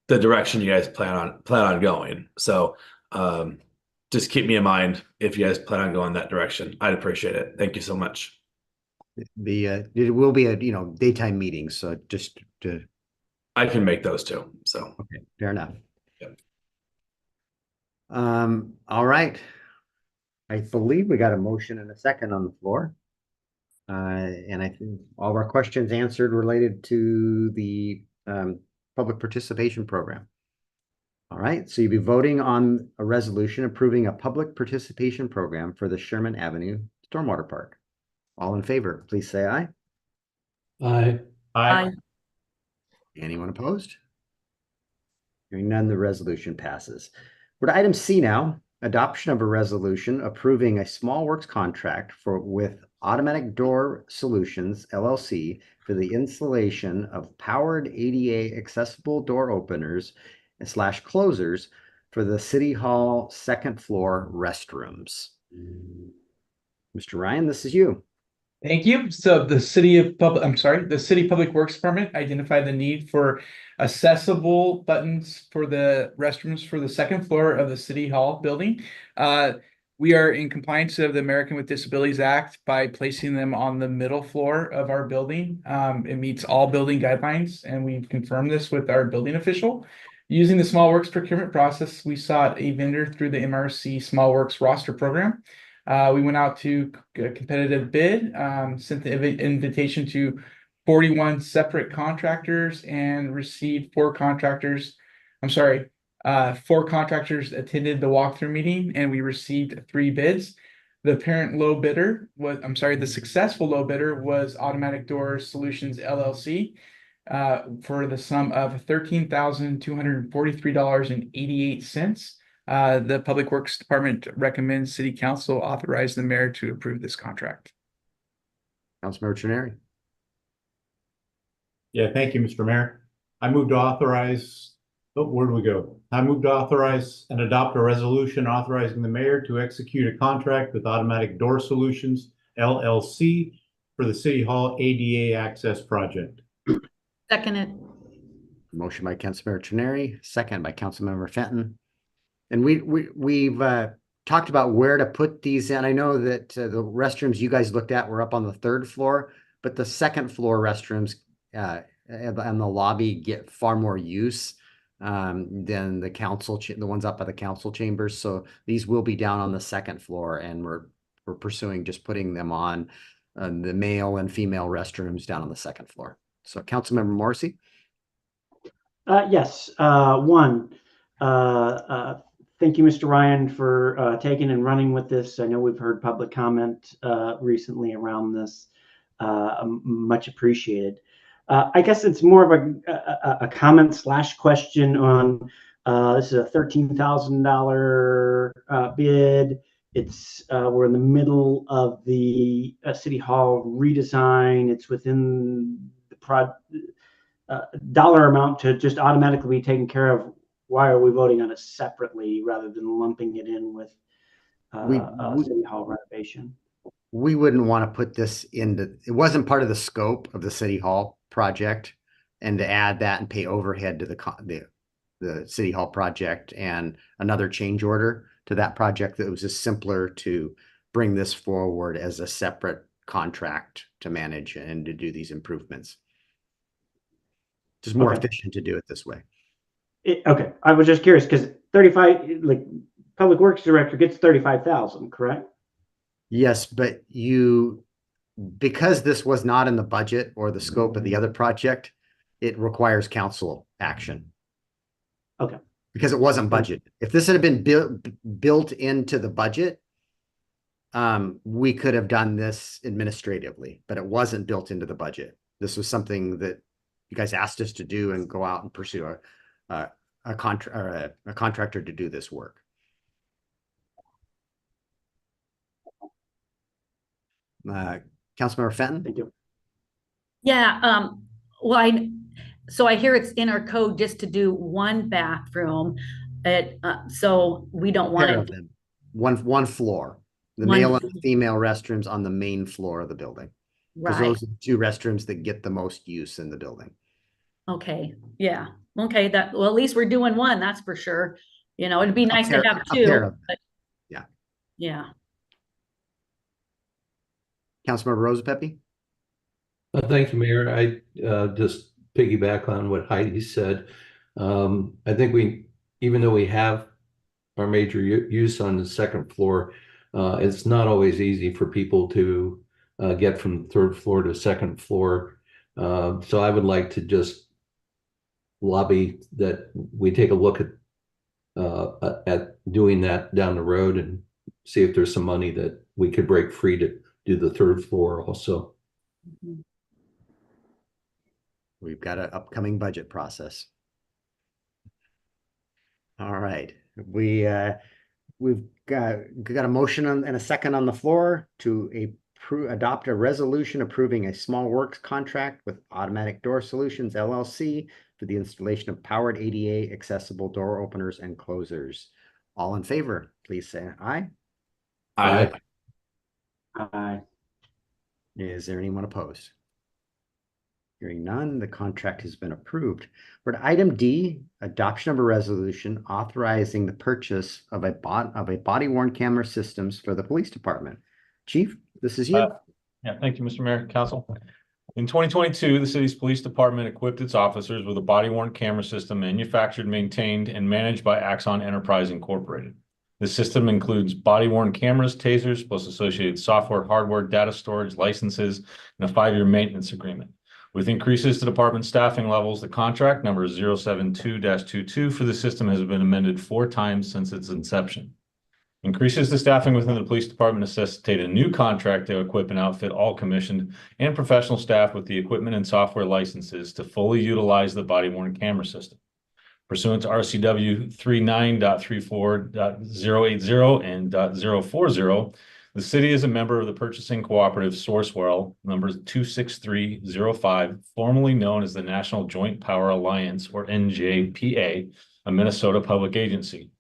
the direction you guys plan on going. So just keep me in mind if you guys plan on going that direction. I'd appreciate it. Thank you so much. It will be a daytime meeting, so just to. I can make those too. So okay, fair enough. Yep. All right. I believe we got a motion and a second on the floor. And I think all of our questions answered related to the public participation program. All right, so you'll be voting on a resolution approving a public participation program for the Sherman Avenue Stormwater Park. All in favor, please say aye. Aye. Aye. Anyone opposed? Hearing none, the resolution passes. We're to item C now, adoption of a resolution approving a small works contract with Automatic Door Solutions, LLC, for the installation of powered ADA accessible door openers / closers for the City Hall second floor restrooms. Mr. Ryan, this is you. Thank you. So the City Public Works Department identified the need for accessible buttons for the restrooms for the second floor of the City Hall building. We are in compliance of the American with Disabilities Act by placing them on the middle floor of our building. It meets all building guidelines, and we've confirmed this with our building official. Using the Small Works procurement process, we sought a vendor through the MRC Small Works roster program. We went out to a competitive bid, sent the invitation to 41 separate contractors and received 4 contractors attended the walkthrough meeting, and we received 3 bids. The successful low bidder was Automatic Door Solutions, LLC, for the sum of $13,243.88. The Public Works Department recommends City Council authorize the mayor to approve this contract. Councilmember Trenary. Yeah, thank you, Mr. Mayor. I move to authorize, where do we go? I move to authorize and adopt a resolution authorizing the mayor to execute a contract with Automatic Door Solutions, LLC, for the City Hall ADA access project. Second it. Motion by Councilmember Trenary, second by Councilmember Fenton. And we've talked about where to put these in. I know that the restrooms you guys looked at were up on the 3rd floor, but the 2nd floor restrooms and the lobby get far more use than the ones up by the council chambers. So these will be down on the 2nd floor, and we're pursuing just putting them on the male and female restrooms down on the 2nd floor. So Councilmember Morrissey. Yes. Thank you, Mr. Ryan, for taking and running with this. I know we've heard public comment recently around this. Much appreciated. I guess it's more of a comment / question on this is a $13,000 bid. It's we're in the middle of the City Hall redesign. It's within dollar amount to just automatically be taken care of, why are we voting on it separately rather than lumping it in with City Hall renovation? We wouldn't want to put this it wasn't part of the scope of the City Hall project, and to add that and pay overhead to the City Hall project and another change order to that project, that was just simpler to bring this forward as a separate contract to manage and to do these improvements. Just more efficient to do it this way. Okay, I was just curious because 35, like Public Works Director gets 35,000, correct? Yes, but because this was not in the budget or the scope of the other project, it requires council action. Okay. Because it wasn't budgeted. If this had been built into the budget, we could have done this administratively, but it wasn't built into the budget. This was something that you guys asked us to do and go out and pursue a contractor to do this work. Councilmember Fenton? Thank you. Yeah, well, so I hear it's in our code just to do one bathroom. So we don't want Pair it. of them. One floor. The male and the female restrooms on the main floor of the building. Because Right. those are the two restrooms that get the most use in the building. Okay, yeah. Okay, well, at least we're doing one, that's for sure. You know, it'd be nice to have a pair two, of them. but Yeah. yeah. Councilmember Rosa Pepe? Thank you, Mayor. I just piggyback on what Heidi said. I think even though we have our major use on the second floor, it's not always easy for people to get from third floor to second floor. So I would like to just lobby that we take a look at doing that down the road and see if there's some money that we could break free to do the third floor also. We've got an upcoming budget process. All right, we've got a motion and a second on the floor to adopt a resolution approving a small works contract with Automatic Door Solutions LLC for the installation of powered ADA accessible door openers and closers. All in favor, please say aye. Aye. Aye. Is there anyone opposed? Hearing none, the contract has been approved. We're at item D, adoption of a resolution authorizing the purchase of a body-worn camera systems for the police department. Chief, this is you. Yeah, thank you, Mr. Mayor, Council. In 2022, the city's police department equipped its officers with a body-worn camera system manufactured, maintained, and managed by Axon Enterprise Incorporated. The system includes body-worn cameras, tasers, plus associated software, hardware, data storage, licenses, and a 5-year maintenance agreement. With increases to department staffing levels, the contract number 072-22 for the system has been amended 4 times since its inception. Increases to staffing within the police department necessitate a new contract to equip and outfit all commissioned and professional staff with the equipment and software licenses to fully utilize the body-worn camera system. Pursuant to RCW 39.34.080 and .040, the city is a member of the purchasing cooperative Sourcewell, number 26305, formerly known as the National Joint Power Alliance, or NJPA, a Minnesota public agency.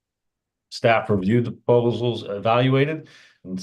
Staff reviewed the proposals evaluated and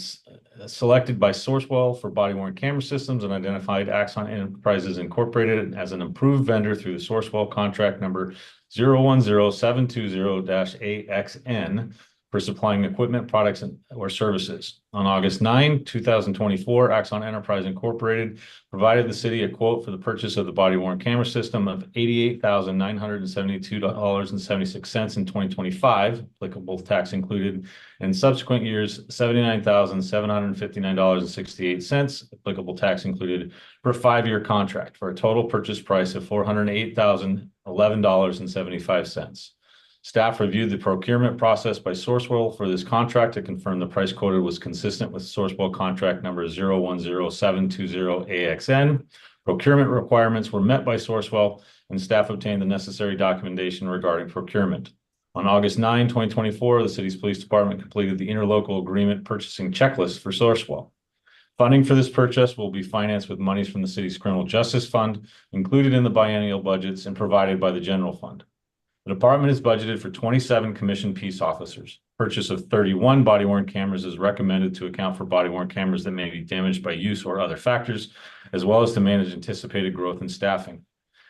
selected by Sourcewell for body-worn camera systems and identified Axon Enterprises Incorporated as an approved vendor through the Sourcewell contract number 010720-AXN for supplying equipment, products, or services. On August 9, 2024, Axon Enterprise Incorporated provided the city a quote for the purchase of the body-worn camera system of $88,972.76 in 2025, applicable tax included, and subsequent years, $79,759.68, applicable tax included, for a 5-year contract for a total purchase price of $408,011.75. Staff reviewed the procurement process by Sourcewell for this contract to confirm the price quoted was consistent with Sourcewell contract number 010720AXN. Procurement requirements were met by Sourcewell, and staff obtained the necessary documentation regarding procurement. On August 9, 2024, the city's police department completed the interlocal agreement purchasing checklist for Sourcewell. Funding for this purchase will be financed with monies from the city's criminal justice fund, included in the biennial budgets and provided by the general fund. The department is budgeted for 27 commissioned peace officers. Purchase of 31 body-worn cameras is recommended to account for body-worn cameras that may be damaged by use or other factors, as well as to manage anticipated growth in staffing.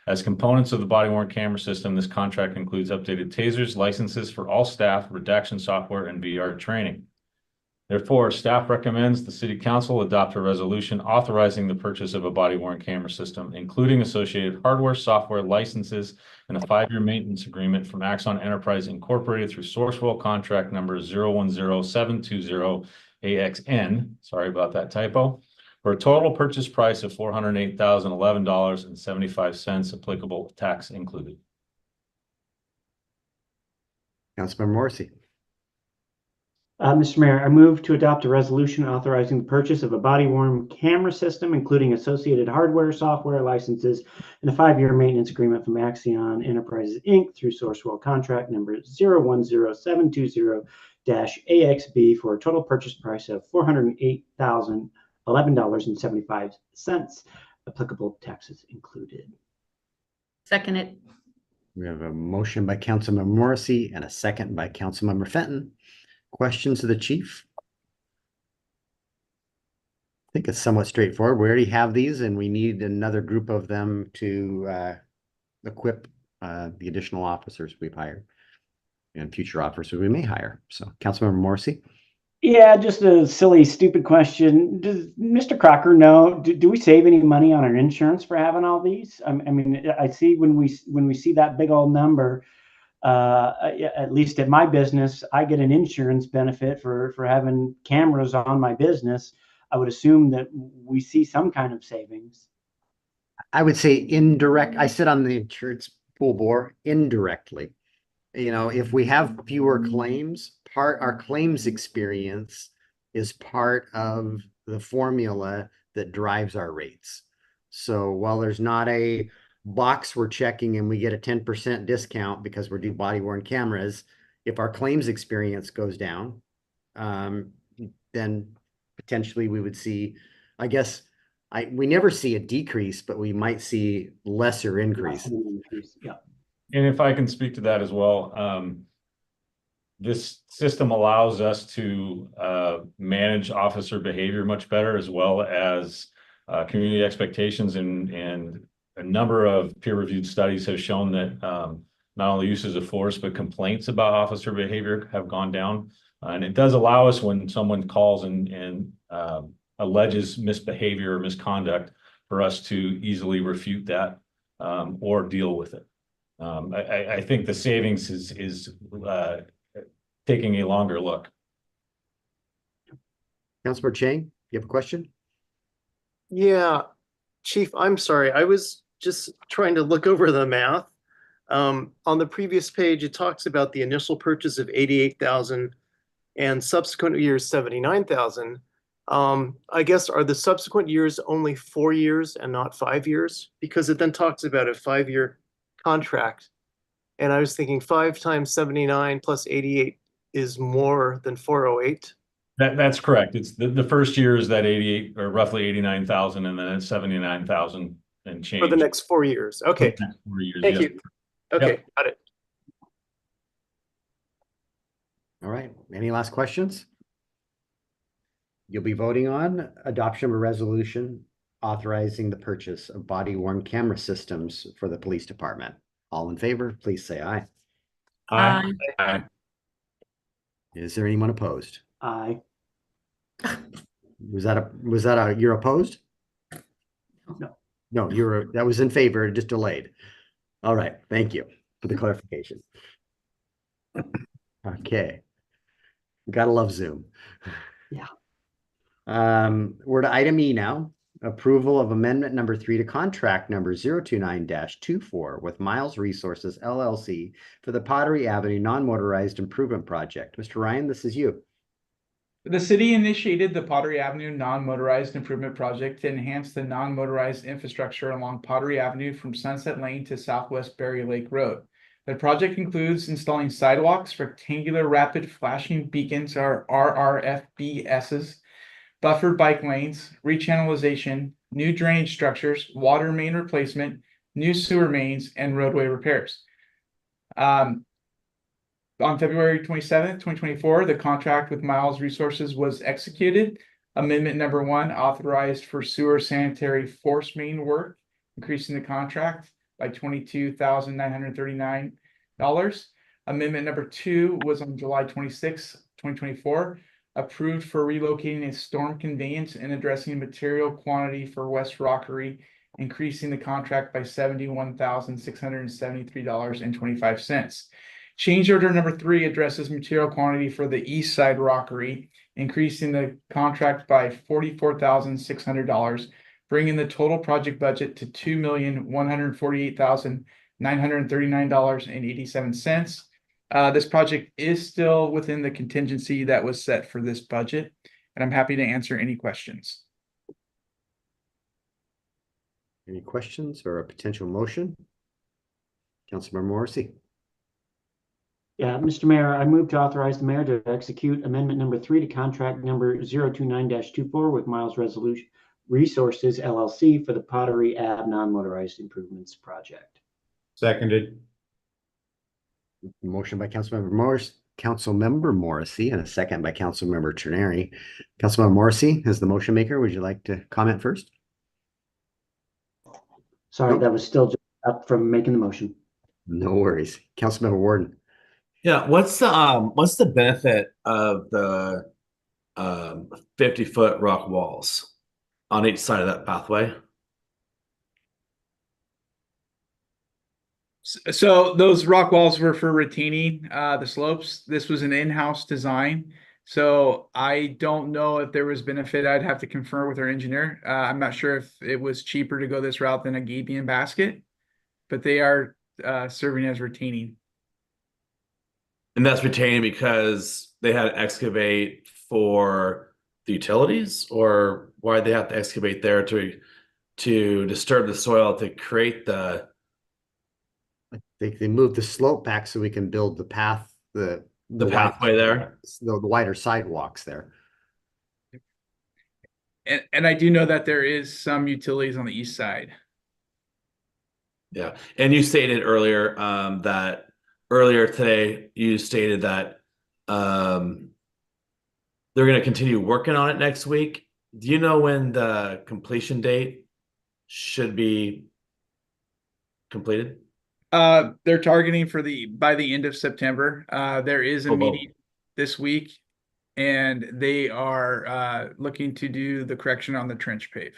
As components of the body-worn camera system, this contract includes updated tasers, licenses for all staff, redaction software, and VR training. Therefore, staff recommends the City Council adopt a resolution authorizing the purchase of a body-worn camera system, including associated hardware, software, licenses, and a 5-year maintenance agreement from Axon Enterprise Incorporated through Sourcewell contract number 010720AXN. Sorry about that typo. For a total purchase price of $408,011.75, applicable tax included. Councilmember Morrissey. Mr. Mayor, I move to adopt a resolution authorizing the purchase of a body-worn camera system, including associated hardware, software, licenses, and a 5-year maintenance agreement from Axon Enterprises, Inc. through Sourcewell contract number 010720-AXB for a total purchase price of $408,011.75, applicable taxes included. Second it. We have a motion by Councilmember Morrissey and a second by Councilmember Fenton. Questions of the chief? I think it's somewhat straightforward. We already have these and we need another group of them to equip the additional officers we've hired and future officers we may hire. So Councilmember Morrissey. Yeah, just a silly, stupid question. Does Mr. Crocker know, do we save any money on our insurance for having all these? I mean, I see when we see that big old number, at least at my business, I get an insurance benefit for having cameras on my business. I would assume that we see some kind of savings. I would say indirect. I sit on the insurance pool board indirectly. You know, if we have fewer claims, our claims experience is part of the formula that drives our rates. So while there's not a box we're checking and we get a 10% discount because we're doing body-worn cameras, if our claims experience goes down, then potentially we would see, I guess, we never see a decrease, but we might see lesser increase. Yeah. And if I can speak to that as well, this system allows us to manage officer behavior much better, as well as community expectations, and a number of peer-reviewed studies have shown that not only uses of force, but complaints about officer behavior have gone down. And it does allow us, when someone calls and alleges misbehavior or misconduct, for us to easily refute that or deal with it. I think the savings is taking a longer look. Councilor Chang, you have a question? Yeah, Chief, I'm sorry. I was just trying to look over the math. On the previous page, it talks about the initial purchase of 88,000 and subsequent years 79,000. I guess, are the subsequent years only 4 years and not 5 years? Because it then talks about a 5-year contract. And I was thinking 5 times 79 plus 88 is more than 408. That's correct. It's the first year is that 88 or roughly 89,000, and then it's 79,000 and change. For the next 4 years. Okay. 4 years, Thank yes. you. Okay, Yep. got it. All right. Any last questions? You'll be voting on adoption of a resolution authorizing the purchase of body-worn camera systems for the police department. All in favor, please say aye. Aye. Aye. Is there anyone opposed? Aye. Was that you're opposed? No. No, that was in favor, just delayed. All right, thank you for the clarification. Okay. Gotta love Zoom. Yeah. We're to item E now. Approval of amendment number 3 to contract number 029-24 with Miles Resources LLC for the Pottery Avenue non-motorized improvement project. Mr. Ryan, this is you. The city initiated the Pottery Avenue non-motorized improvement project to enhance the non-motorized infrastructure along Pottery Avenue from Sunset Lane to Southwest Berry Lake Road. The project includes installing sidewalks, rectangular rapid flashing beacons or RRFBSs, buffered bike lanes, rechannelization, new drainage structures, water main replacement, new sewer mains, and roadway repairs. On February 27th, 2024, the contract with Miles Resources was executed. Amendment number 1 authorized for sewer sanitary force main work, increasing the contract by $22,939. Amendment number 2 was on July 26, 2024, approved for relocating a storm conveyance and addressing material quantity for West Rockery, increasing the contract by $71,673.25. Change order number 3 addresses material quantity for the East Side Rockery, increasing the contract by $44,600, bringing the total project budget to $2,148,939.87. This project is still within the contingency that was set for this budget, and I'm happy to answer any questions. Any questions or a potential motion? Councilmember Morrissey. Yeah, Mr. Mayor, I move to authorize the mayor to execute amendment number 3 to contract number 029-24 with Miles Resolution Resources LLC for the Pottery Ave non-motorized improvements project. Seconded. Motion by Councilmember Morrissey, and a second by Councilmember Trenary. Councilmember Morrissey, as the motion maker, would you like to comment first? Sorry, Nope. that was still just up from making the motion. No worries. Councilmember Warden. Yeah, what's the benefit of the 50-foot rock walls on each side of that pathway? So those rock walls were for retaining the slopes. This was an in-house design. So I don't know if there was benefit. I'd have to confer with our engineer. I'm not sure if it was cheaper to go this route than a gabion basket, but they are serving as retaining. And that's retaining because they had to excavate for the utilities, or why they have to excavate there to disturb the soil to create the. They moved the slope back so we can build the path, the pathway there, the wider sidewalks there. And I do know that there is some utilities on the east side. Yeah, and you stated earlier that earlier today you stated that they're going to continue working on it next week. Do you know when the completion date should be completed? They're targeting for by the end of September. There is a meeting this week, and they are looking to do the correction on the trench pave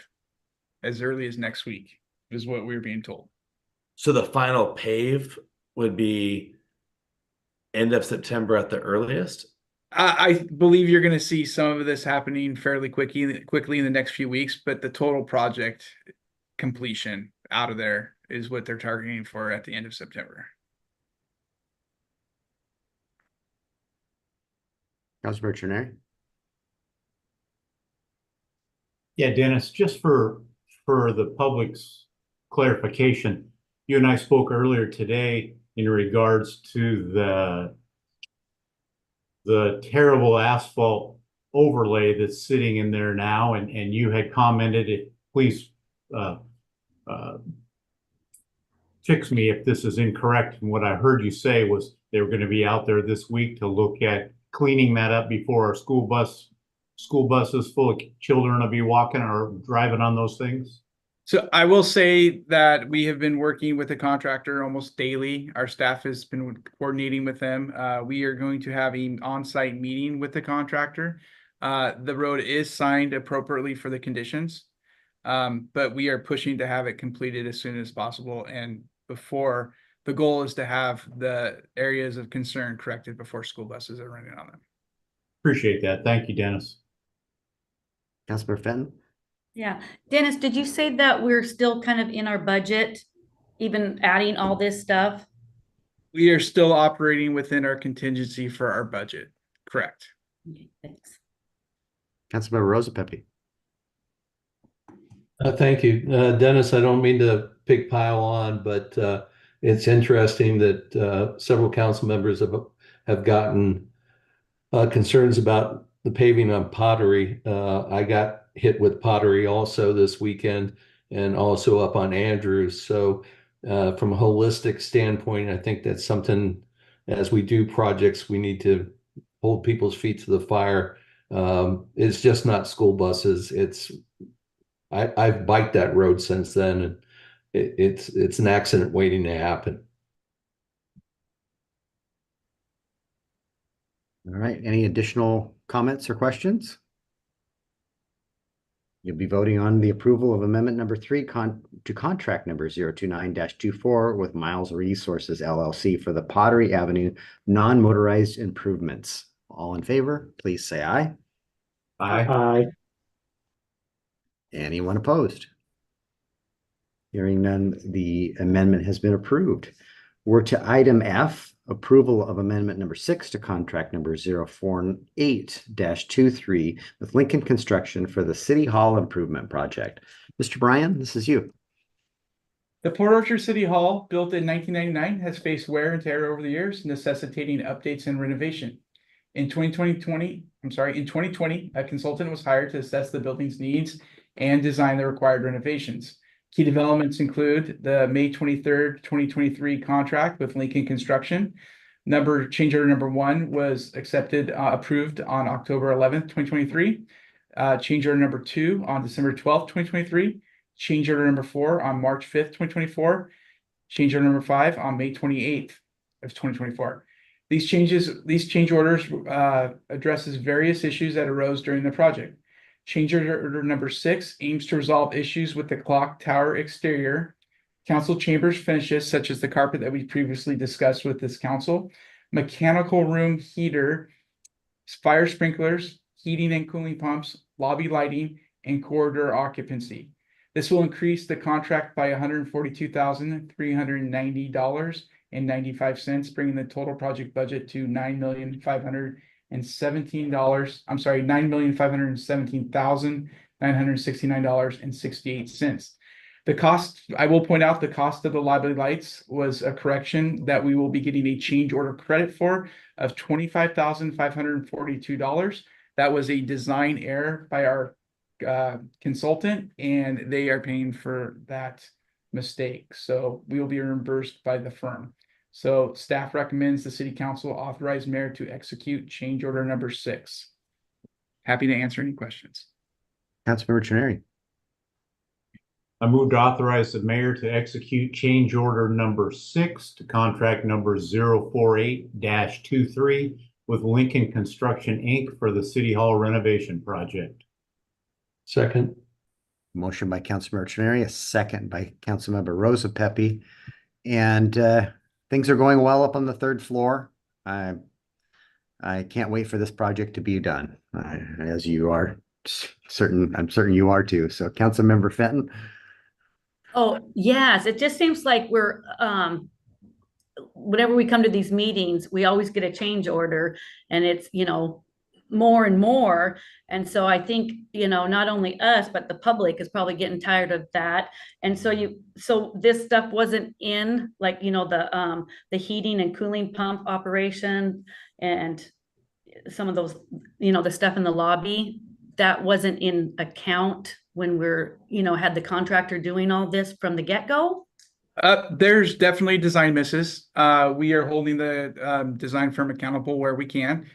as early as next week, is what we're being told. So the final pave would be end of September at the earliest? I believe you're going to see some of this happening fairly quickly in the next few weeks, but the total project completion out of there is what they're targeting for at the end of September. Councilmember Trenary. Yeah, Dennis, just for the public's clarification, you and I spoke earlier today in regards to the terrible asphalt overlay that's sitting in there now, and you had commented it, please fix me if this is incorrect. And what I heard you say was they were going to be out there this week to look at cleaning that up before our school buses full of children will be walking or driving on those things. So I will say that we have been working with the contractor almost daily. Our staff has been coordinating with them. We are going to have an on-site meeting with the contractor. The road is signed appropriately for the conditions, but we are pushing to have it completed as soon as possible. And before, the goal is to have the areas of concern corrected before school buses are running on them. Appreciate that. Thank you, Dennis. Councilmember Fenton. Yeah, Dennis, did you say that we're still kind of in our budget, even adding all this stuff? We are still operating within our contingency for our budget. Correct. Okay, thanks. Councilmember Rosa Pepe. Thank you. Dennis, I don't mean to pig pile on, but it's interesting that several council members have gotten concerns about the paving on Pottery, I got hit with Pottery also this weekend and also up on Andrews. So from a holistic standpoint, I think that's something as we do projects, we need to hold people's feet to the fire. It's just not school buses. I've biked that road since then, and it's an accident waiting to happen. All right, any additional comments or questions? You'll be voting on the approval of amendment number 3 to contract number 029-24 with Miles Resources LLC for the Pottery Avenue non-motorized improvements. All in favor, please say aye. Aye. Anyone opposed? Hearing none, the amendment has been approved. We're to item F, approval of amendment number 6 to contract number 048-23 with Lincoln Construction for the City Hall Improvement Project. Mr. Bryan, this is you. The Port Orchard City Hall, built in 1999, has faced wear and tear over the years, necessitating updates and renovation. In 2020, a consultant was hired to assess the building's needs and design the required renovations. Key developments include the May 23rd, 2023 contract with Lincoln Construction. Change order number 1 was approved on October 11th, 2023. Change order number 2 on December 12th, 2023. Change order number 4 on March 5th, 2024. Change order number 5 on May 28th of 2024. These change orders addresses various issues that arose during the project. Change order number 6 aims to resolve issues with the clock tower exterior, council chambers finishes such as the carpet that we previously discussed with this council, mechanical room heater, fire sprinklers, heating and cooling pumps, lobby lighting, and corridor occupancy. This will increase the contract by $142,390.95, bringing the total project budget to $9,517,969.68. The cost, I will point out, the cost of the lobby lights was a correction that we will be getting a change order credit for of $25,542. That was a design error by our consultant, and they are paying for that mistake. So we will be reimbursed by the firm. So staff recommends the city council authorize mayor to execute change order number 6. Happy to answer any questions. Councilmember Trenary. I move to authorize the mayor to execute change order number 6 to contract number 048-23 with Lincoln Construction, Inc. for the City Hall renovation project. Second. Motion by Councilmember Trenary, a second by Councilmember Rosa Pepe. And things are going well up on the 3rd floor. I can't wait for this project to be done, as you are certain. I'm certain you are too. So Councilmember Fenton. Oh, yes, it just seems like we're, whenever we come to these meetings, we always get a change order, and it's, more and more. And so I think, not only us, but the public is probably getting tired of that. And so this stuff wasn't in, like, the heating and cooling pump operation and some of those, the stuff in the lobby, that wasn't in account when we're, had the contractor doing all this from the get-go? There's definitely design misses. We are holding the design firm accountable where we can.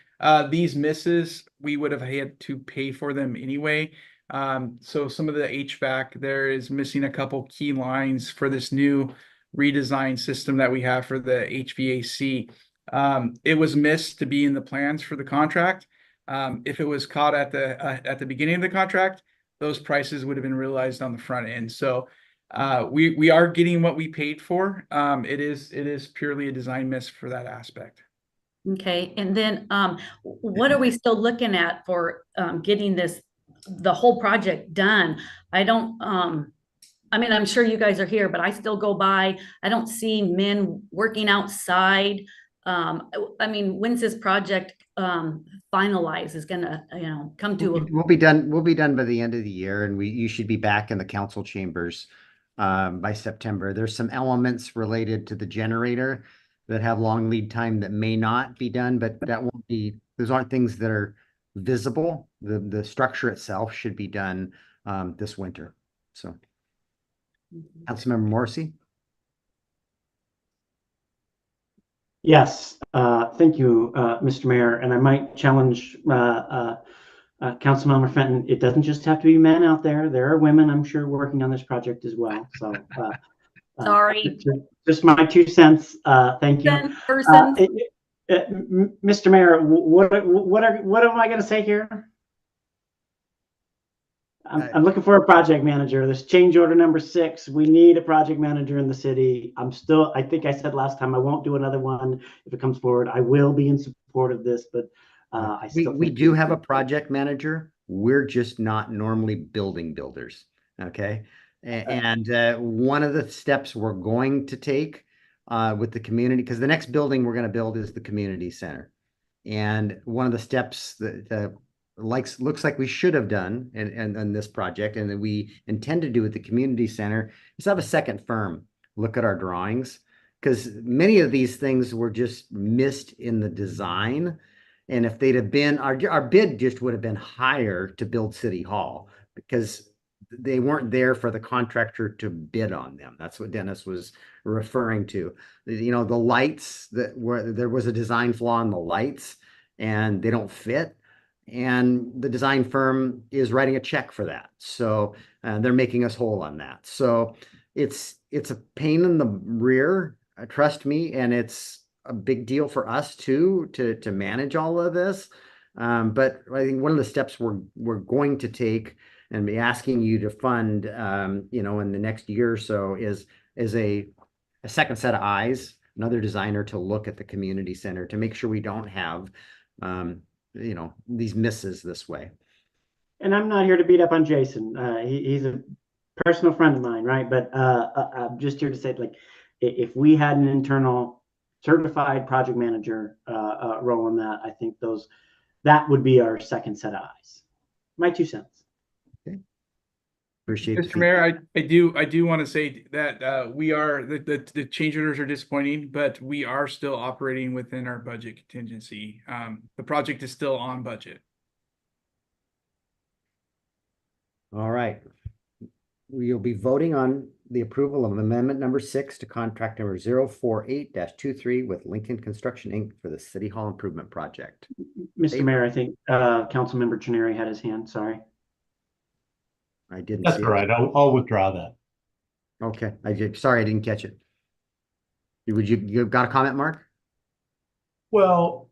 These misses, we would have had to pay for them anyway. So some of the HVAC, there is missing a couple key lines for this new redesigned system that we have for the HVAC. It was missed to be in the plans for the contract. If it was caught at the beginning of the contract, those prices would have been realized on the front end. So we are getting what we paid for. It is purely a design miss for that aspect. Okay, and then what are we still looking at for getting the whole project done? I don't, I mean, I'm sure you guys are here, but I still go by, I don't see men working outside. I mean, when's this project finalized is gonna, come to? We'll be done by the end of the year, and you should be back in the council chambers by September. There's some elements related to the generator that have long lead time that may not be done, but that won't be, those aren't things that are visible. The structure itself should be done this winter. So, Councilmember Morrissey? Yes, thank you, Mr. Mayor, and I might challenge Councilmember Fenton. It doesn't just have to be men out there. There are women, I'm sure, working on this project as well. So, Sorry. just my 2 cents. Thank you, Mr. Mayor. What am I going to say here? I'm looking for a project manager. This change order number 6. We need a project manager in the city. I think I said last time, I won't do another one if it comes forward. I will be in support of this, but we do have a project manager. We're just not normally builders. Okay. And one of the steps we're going to take with the community, because the next building we're going to build is the community center. And one of the steps that looks like we should have done in this project, and that we intend to do with the community center, is have a second firm look at our drawings, because many of these things were just missed in the design. And if they'd have been, our bid just would have been higher to build City Hall, because they weren't there for the contractor to bid on them. That's what Dennis was referring to. You know, the lights there was a design flaw in the lights and they don't fit. And the design firm is writing a check for that. So they're making us whole on that. So it's a pain in the rear, trust me. And it's a big deal for us too, to manage all of this. But I think one of the steps we're going to take and be asking you to fund, you know, in the next year or so is a second set of eyes, another designer to look at the community center to make sure we don't have, you know, these misses this way. And I'm not here to beat up on Jason. He's a personal friend of mine, right? But I'm just here to say, like, if we had an internal certified project manager role in that, I think that would be our second set of eyes. My 2 cents. Appreciate it. Mr. Mayor, I do want to say that we are the change orders are disappointing, but we are still operating within our budget contingency. The project is still on budget. All right. We'll be voting on the approval of amendment number 6 to contract number 048-23 with Lincoln Construction Inc. for the City Hall Improvement Project. Mr. Mayor, I think Councilmember Trenary had his hand. Sorry. I didn't. That's see all right. I'll withdraw that. Okay. Sorry, I didn't catch it. You got a comment, Mark? Well,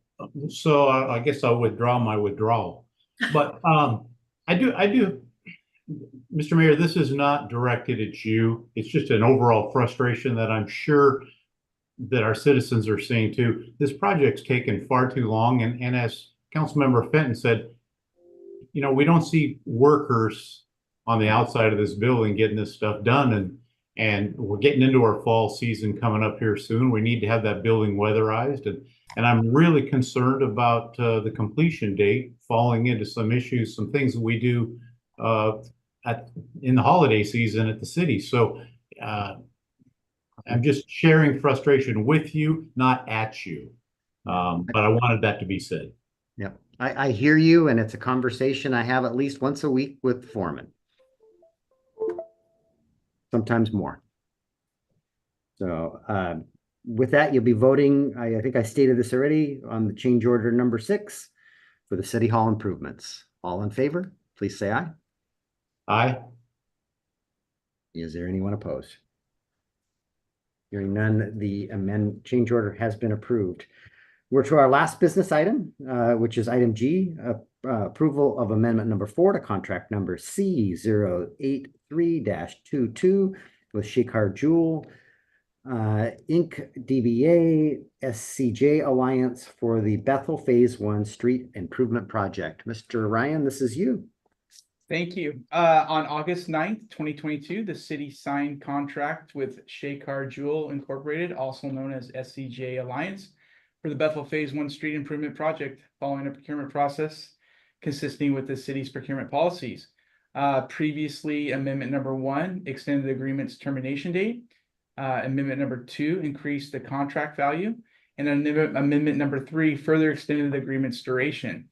so I guess I'll withdraw my withdrawal. But I do, Mr. Mayor, this is not directed at you. It's just an overall frustration that I'm sure that our citizens are seeing too. This project's taken far too long. And as Councilmember Fenton said, you know, we don't see workers on the outside of this building getting this stuff done. And we're getting into our fall season coming up here soon. We need to have that building weatherized. And I'm really concerned about the completion date falling into some issues, some things that we do in the holiday season at the city. So I'm just sharing frustration with you, not at you. But I wanted that to be said. Yep. I hear you, and it's a conversation I have at least once a week with foreman. Sometimes more. So with that, you'll be voting, I think I stated this already, on the change order number 6 for the City Hall improvements. All in favor, please say aye. Aye. Is there anyone opposed? Hearing none, the change order has been approved. We're to our last business item, which is item G, approval of amendment number 4 to contract number C083-22 with Shekar Jewel, Inc. DBA SCJ Alliance for the Bethel Phase 1 Street Improvement Project. Mr. Ryan, this is you. Thank you. On August 9th, 2022, the city signed contract with Shekar Jewel Incorporated, also known as SCJ Alliance, for the Bethel Phase 1 Street Improvement Project, following a procurement process consisting with the city's procurement policies. Previously, amendment number 1 extended the agreement's termination date. Amendment number 2 increased the contract value, and amendment number 3 further extended the agreement's duration.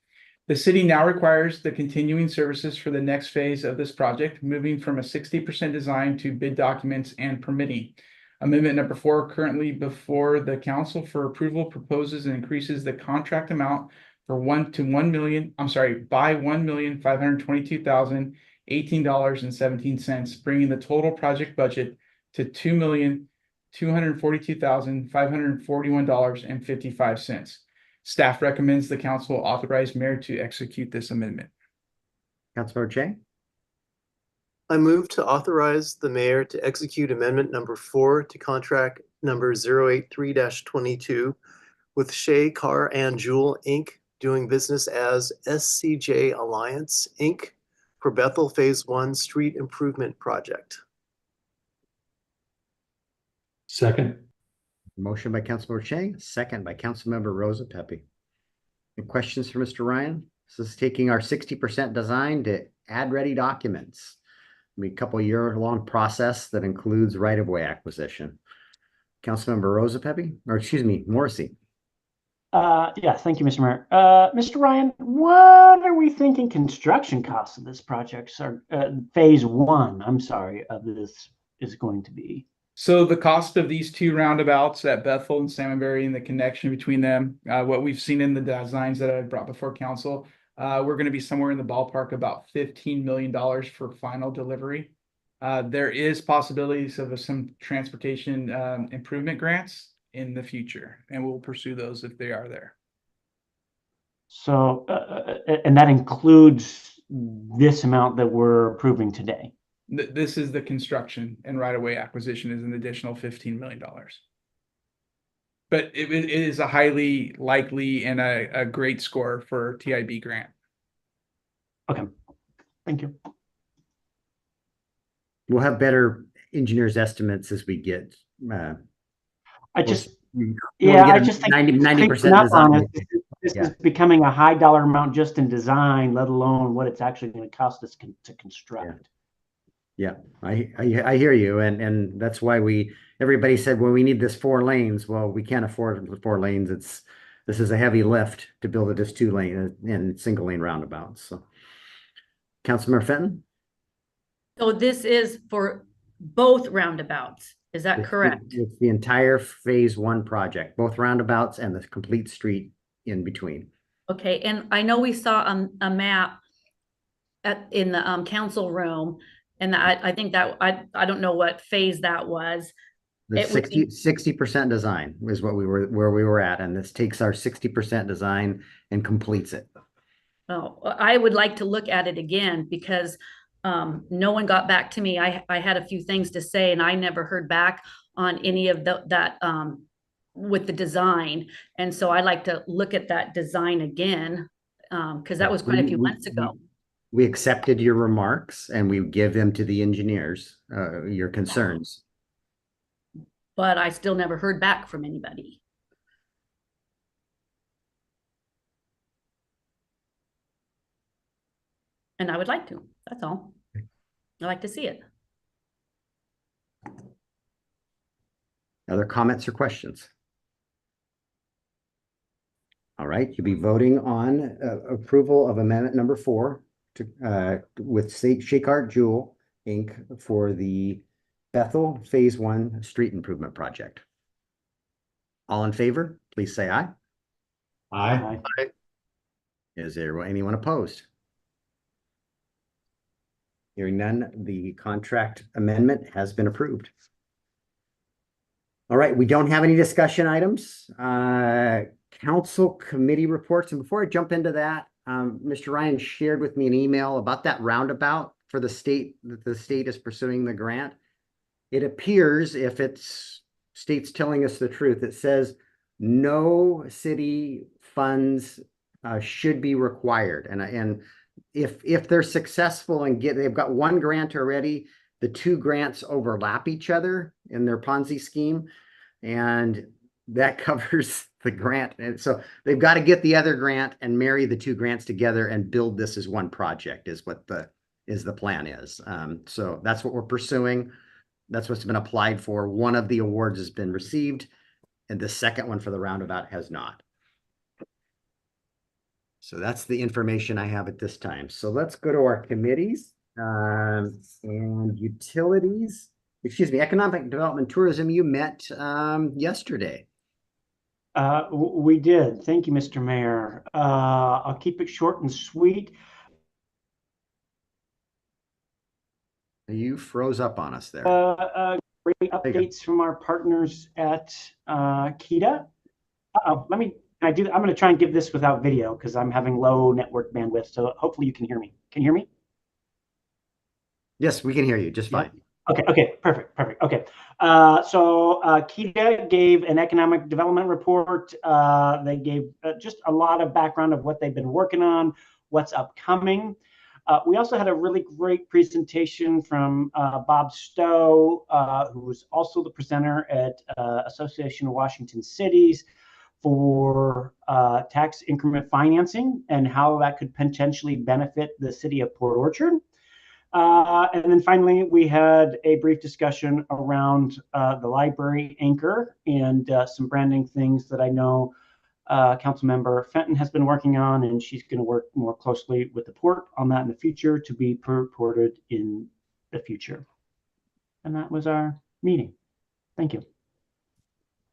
The city now requires the continuing services for the next phase of this project, moving from a 60% design to bid documents and permitting. Amendment number 4, currently before the council for approval, proposes and increases the contract amount by $1,522,018.17, bringing the total project budget to $2,242,541.55. Staff recommends the council authorize mayor to execute this amendment. Councilmember Chang, I move to authorize the mayor to execute amendment number 4 to contract number 083-22 with Shea Car and Jewel Inc., doing business as SCJ Alliance Inc. for Bethel Phase 1 Street Improvement Project. Second. motion by Councilmember Chang, second by Councilmember Rosa Pepe. Any questions for Mr. Ryan? This is taking our 60% design to add ready documents. A couple year-long process that includes right-of-way acquisition. Councilmember Rosa Pepe, or excuse me, Morrissey. Yeah, thank you, Mr. Mayor. Mr. Ryan, what are we thinking construction costs of this project, sir? Phase 1, I'm sorry, of this is going to be? So the cost of these 2 roundabouts at Bethel and Salmonberry and the connection between them, what we've seen in the designs that I brought before council, we're going to be somewhere in the ballpark about $15 million for final delivery. There is possibilities of some transportation improvement grants in the future, and we'll pursue those if they are there. So, and that includes this amount that we're approving today? This is the construction, and right-of-way acquisition is an additional $15 million. But it is a highly likely and a great score for TIB grant. Okay, thank you. We'll have better engineers' estimates as we get. I just think 90% design. This is becoming a high dollar amount just in design, let alone what it's actually going to cost us to construct. Yeah, I hear you, and that's why everybody said, well, we need this 4 lanes. Well, we can't afford 4 lanes. This is a heavy lift to build it as 2 lane and single lane roundabouts. So, Councilmember Fenton. So this is for both roundabouts, is that correct? It's the entire phase 1 project, both roundabouts and the complete street in between. Okay, and I know we saw a map in the council room, and I think that I don't know what phase that was. The 60% design is what where we were at, and this takes our 60% design and completes it. Oh, I would like to look at it again because no one got back to me. I had a few things to say, and I never heard back on any of that with the design. And so I'd like to look at that design again because that was quite a few months ago. We accepted your remarks and we give them to the engineers, your concerns. But I still never heard back from anybody. And I would like to, that's all. I'd like to see it. Other comments or questions? All right, you'll be voting on approval of amendment number 4 to with Shea Car Jewel Inc. for the Bethel Phase 1 Street Improvement Project. All in favor, please say aye. Aye. Aye. Is there anyone opposed? Hearing none, the contract amendment has been approved. All right, we don't have any discussion items. Council committee reports. And before I jump into that, Mr. Ryan shared with me an email about that roundabout for the state, that the state is pursuing the grant. It appears, if it's state's telling us the truth, it says no city funds should be required. And if they're successful and they've got 1 grant already, the 2 grants overlap each other in their Ponzi scheme, and that covers the grant. And so they've got to get the other grant and marry the 2 grants together and build this as one project is what the plan is. So that's what we're pursuing. That's what's been applied for. One of the awards has been received, and the second one for the roundabout has not. So that's the information I have at this time. So let's go to our committees and utilities. Excuse me, economic development tourism. You met yesterday. We did. Thank you, Mr. Mayor. I'll keep it short and sweet. You froze up on us there. Great updates from our partners at KEDA. I'm going to try and give this without video because I'm having low network bandwidth. So hopefully you can hear me. Can you hear me? Yes, we can hear you just fine. Okay, perfect. Okay. So KEDA gave an economic development report. They gave just a lot of background of what they've been working on, what's upcoming. We also had a really great presentation from Bob Stowe, who was also the presenter at Association of Washington Cities for tax increment financing and how that could potentially benefit the city of Port Orchard. And then finally, we had a brief discussion around the library anchor and some branding things that I know Councilmember Fenton has been working on, and she's going to work more closely with the port on that in the future to be purported in the future. And that was our meeting. Thank you.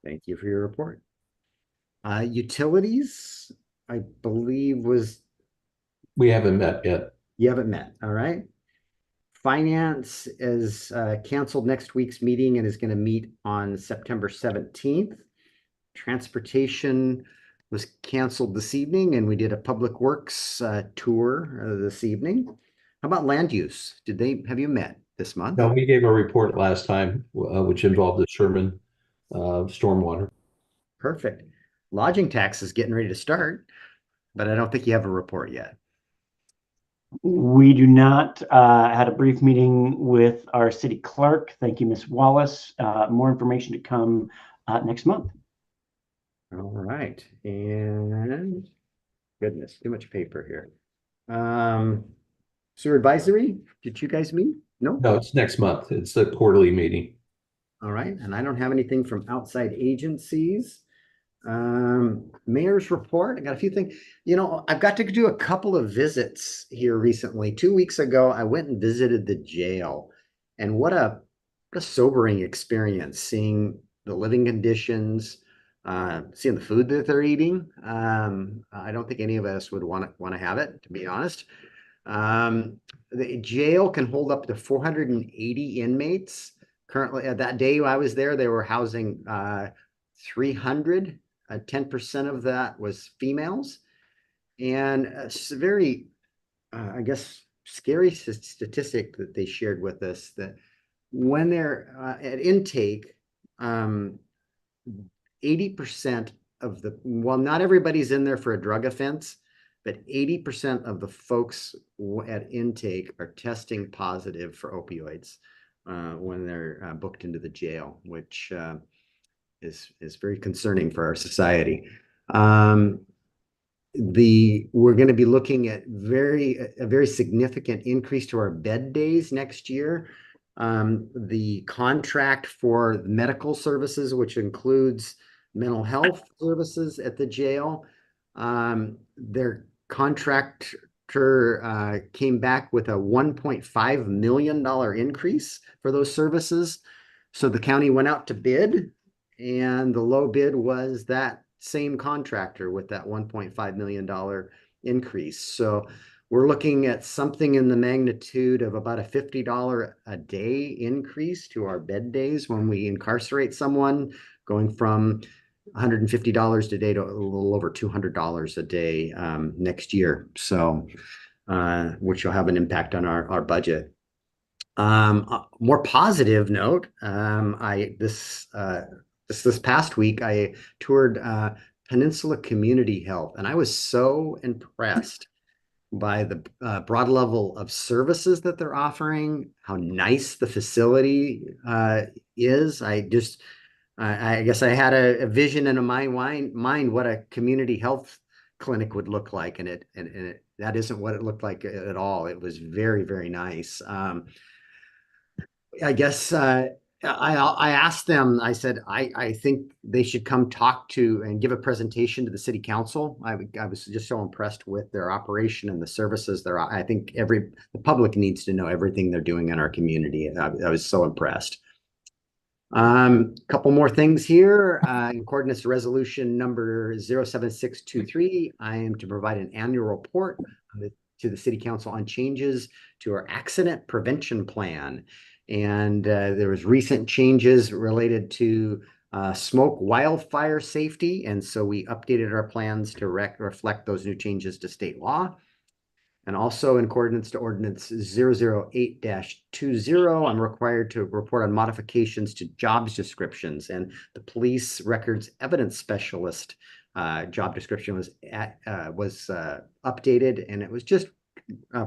Thank you for your report. Utilities, I believe We haven't met yet. You haven't met, all right. Finance is canceled next week's meeting and is going to meet on September 17th. Transportation was canceled this evening, and we did a public works tour this evening. How about land use? Have you met this month? No, we gave a report last time, which involved the Sherman stormwater. Perfect. Lodging tax is getting ready to start, but I don't think you have a report yet. We do not. Had a brief meeting with our city clerk. Thank you, Ms. Wallace. More information to come next month. All right. And goodness, too much paper here. Sewer advisory, did you guys meet? No? No, it's next month. It's the quarterly meeting. All right. And I don't have anything from outside agencies. Mayor's report. I got a few things. You know, I've got to do a couple of visits here recently. 2 weeks ago, I went and visited the jail, and what a sobering experience seeing the living conditions, seeing the food that they're eating. I don't think any of us would want to have it, to be honest. The jail can hold up to 480 inmates. Currently, that day I was there, they were housing 300. 10% of that was females. And it's a very, I guess, scary statistic that they shared with us that when they're at intake, 80% of well, not everybody's in there for a drug offense, but 80% of the folks at intake are testing positive for opioids when they're booked into the jail, which is very concerning for our society. We're going to be looking at a very significant increase to our bed days next year. The contract for medical services, which includes mental health services at the jail, their contractor came back with a $1.5 million increase for those services. So the county went out to bid, and the low bid was that same contractor with that $1.5 million increase. So we're looking at something in the magnitude of about a $50 a day increase to our bed days when we incarcerate someone, going from $150 a day to a little over $200 a day next year. So, which will have an impact on our budget. More positive note, this past week, I toured Peninsula Community Health, and I was so impressed by the broad level of services that they're offering, how nice the facility is. I guess I had a vision in my mind what a community health clinic would look like, and that isn't what it looked like at all. It was very, very nice. I guess I asked them, I said, I think they should come talk to and give a presentation to the city council. I was just so impressed with their operation and the services there. I think the public needs to know everything they're doing in our community. I was so impressed. Couple more things here. In accordance to resolution number 07623, I am to provide an annual report to the city council on changes to our accident prevention plan. And there was recent changes related to smoke wildfire safety. And so we updated our plans to reflect those new changes to state law. And also in accordance to ordinance 008-20, I'm required to report on modifications to jobs descriptions, and the police records evidence specialist job description was updated, and it was just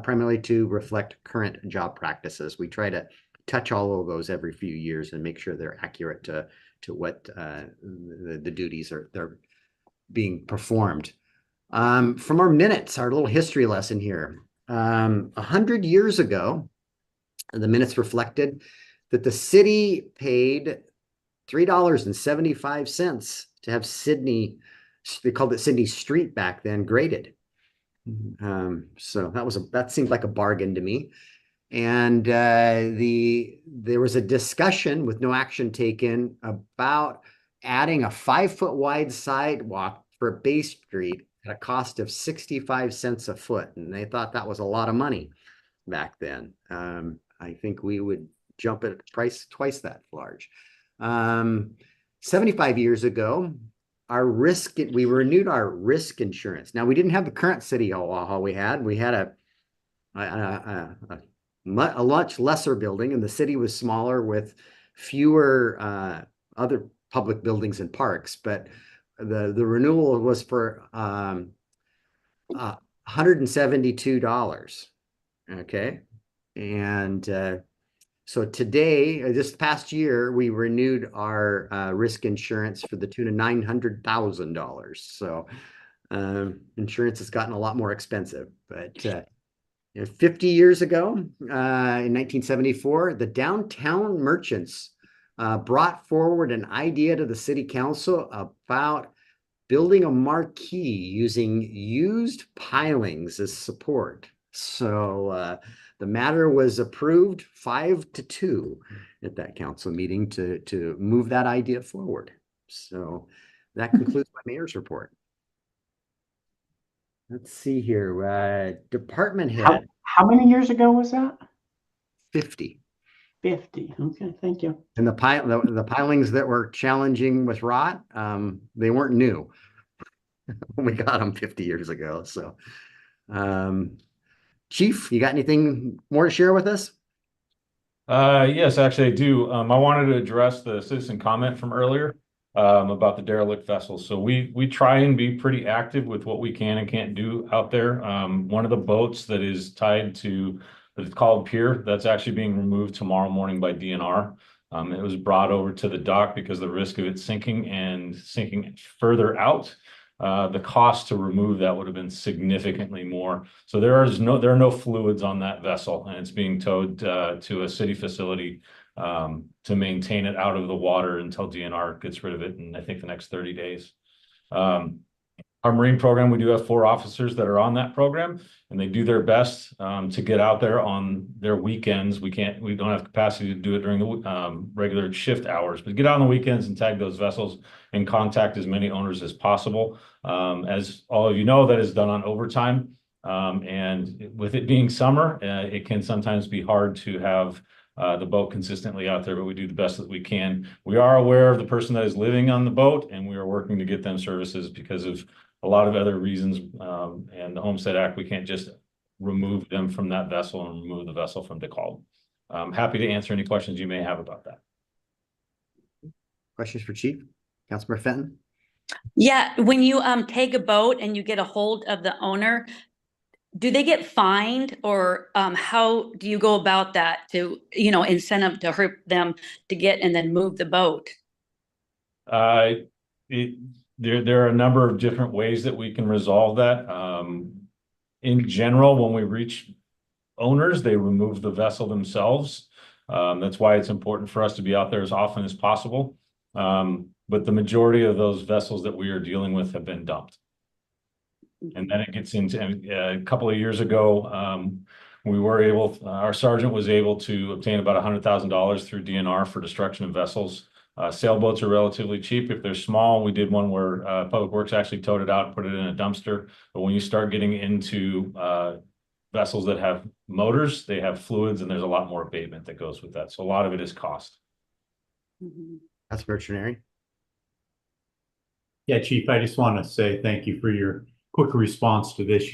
primarily to reflect current job practices. We try to touch all of those every few years and make sure they're accurate to what the duties they're being performed. From our minutes, our little history lesson here. 100 years ago, the minutes reflected that the city paid $3.75 to have Sydney, they called it Sydney Street back then, graded. So that seemed like a bargain to me. And there was a discussion with no action taken about adding a 5-foot wide sidewalk for Bay Street at a cost of 65 cents a foot. And they thought that was a lot of money back then. I think we would jump at a price twice that large. 75 years ago, we renewed our risk insurance. Now, we didn't have the current city hall we had. We had a much lesser building, and the city was smaller with fewer other public buildings and parks. But the renewal was for $172. Okay. And so today, this past year, we renewed our risk insurance for the tune of $900,000. So insurance has gotten a lot more expensive. But 50 years ago, in 1974, the downtown merchants brought forward an idea to the city council about building a marquee using used pilings as support. So the matter was approved 5-2 at that council meeting to move that idea forward. So that concludes my mayor's report. Let's see here. Department head. How many years ago was that? 50. 50. Okay, thank you. And the pilings that were challenging with rot, they weren't new when we got them 50 years ago. So, Chief, you got anything more to share with us? Yes, actually I do. I wanted to address the citizen comment from earlier about the derelict vessels. So we try and be pretty active with what we can and can't do out there. One of the boats that is tied to, it's called Pier, that's actually being removed tomorrow morning by DNR. It was brought over to the dock because the risk of it sinking further out. The cost to remove that would have been significantly more. So there are no fluids on that vessel, and it's being towed to a city facility to maintain it out of the water until DNR gets rid of it in, I think, the next 30 days. Our Marine program, we do have 4 officers that are on that program, and they do their best to get out there on their weekends. We don't have capacity to do it during the regular shift hours, but get out on the weekends and tag those vessels and contact as many owners as possible. As all of you know, that is done on overtime. And with it being summer, it can sometimes be hard to have the boat consistently out there, but we do the best that we can. We are aware of the person that is living on the boat, and we are working to get them services because of a lot of other reasons. And the Homestead Act, we can't just remove them from that vessel and remove the vessel from DeKalb. I'm happy to answer any questions you may have about that. Questions for Chief? Councilmember Fenton? Yeah, when you take a boat and you get a hold of the owner, do they get fined, or how do you go about that to, incentive to hurt them to get and then move the boat? There are a number of different ways that we can resolve that. In general, when we reach owners, they remove the vessel themselves. That's why it's important for us to be out there as often as possible. But the majority of those vessels that we are dealing with have been dumped. And then it gets into, a couple of years ago, our sergeant was able to obtain about $100,000 through DNR for destruction of vessels. Sailboats are relatively cheap. If they're small, we did one where Public Works actually towed it out and put it in a dumpster. But when you start getting into vessels that have motors, they have fluids, and there's a lot more abatement that goes with that. So a lot of it is cost. That's Bertrand. Yeah, Chief, I just want to say thank you for your quick response to this.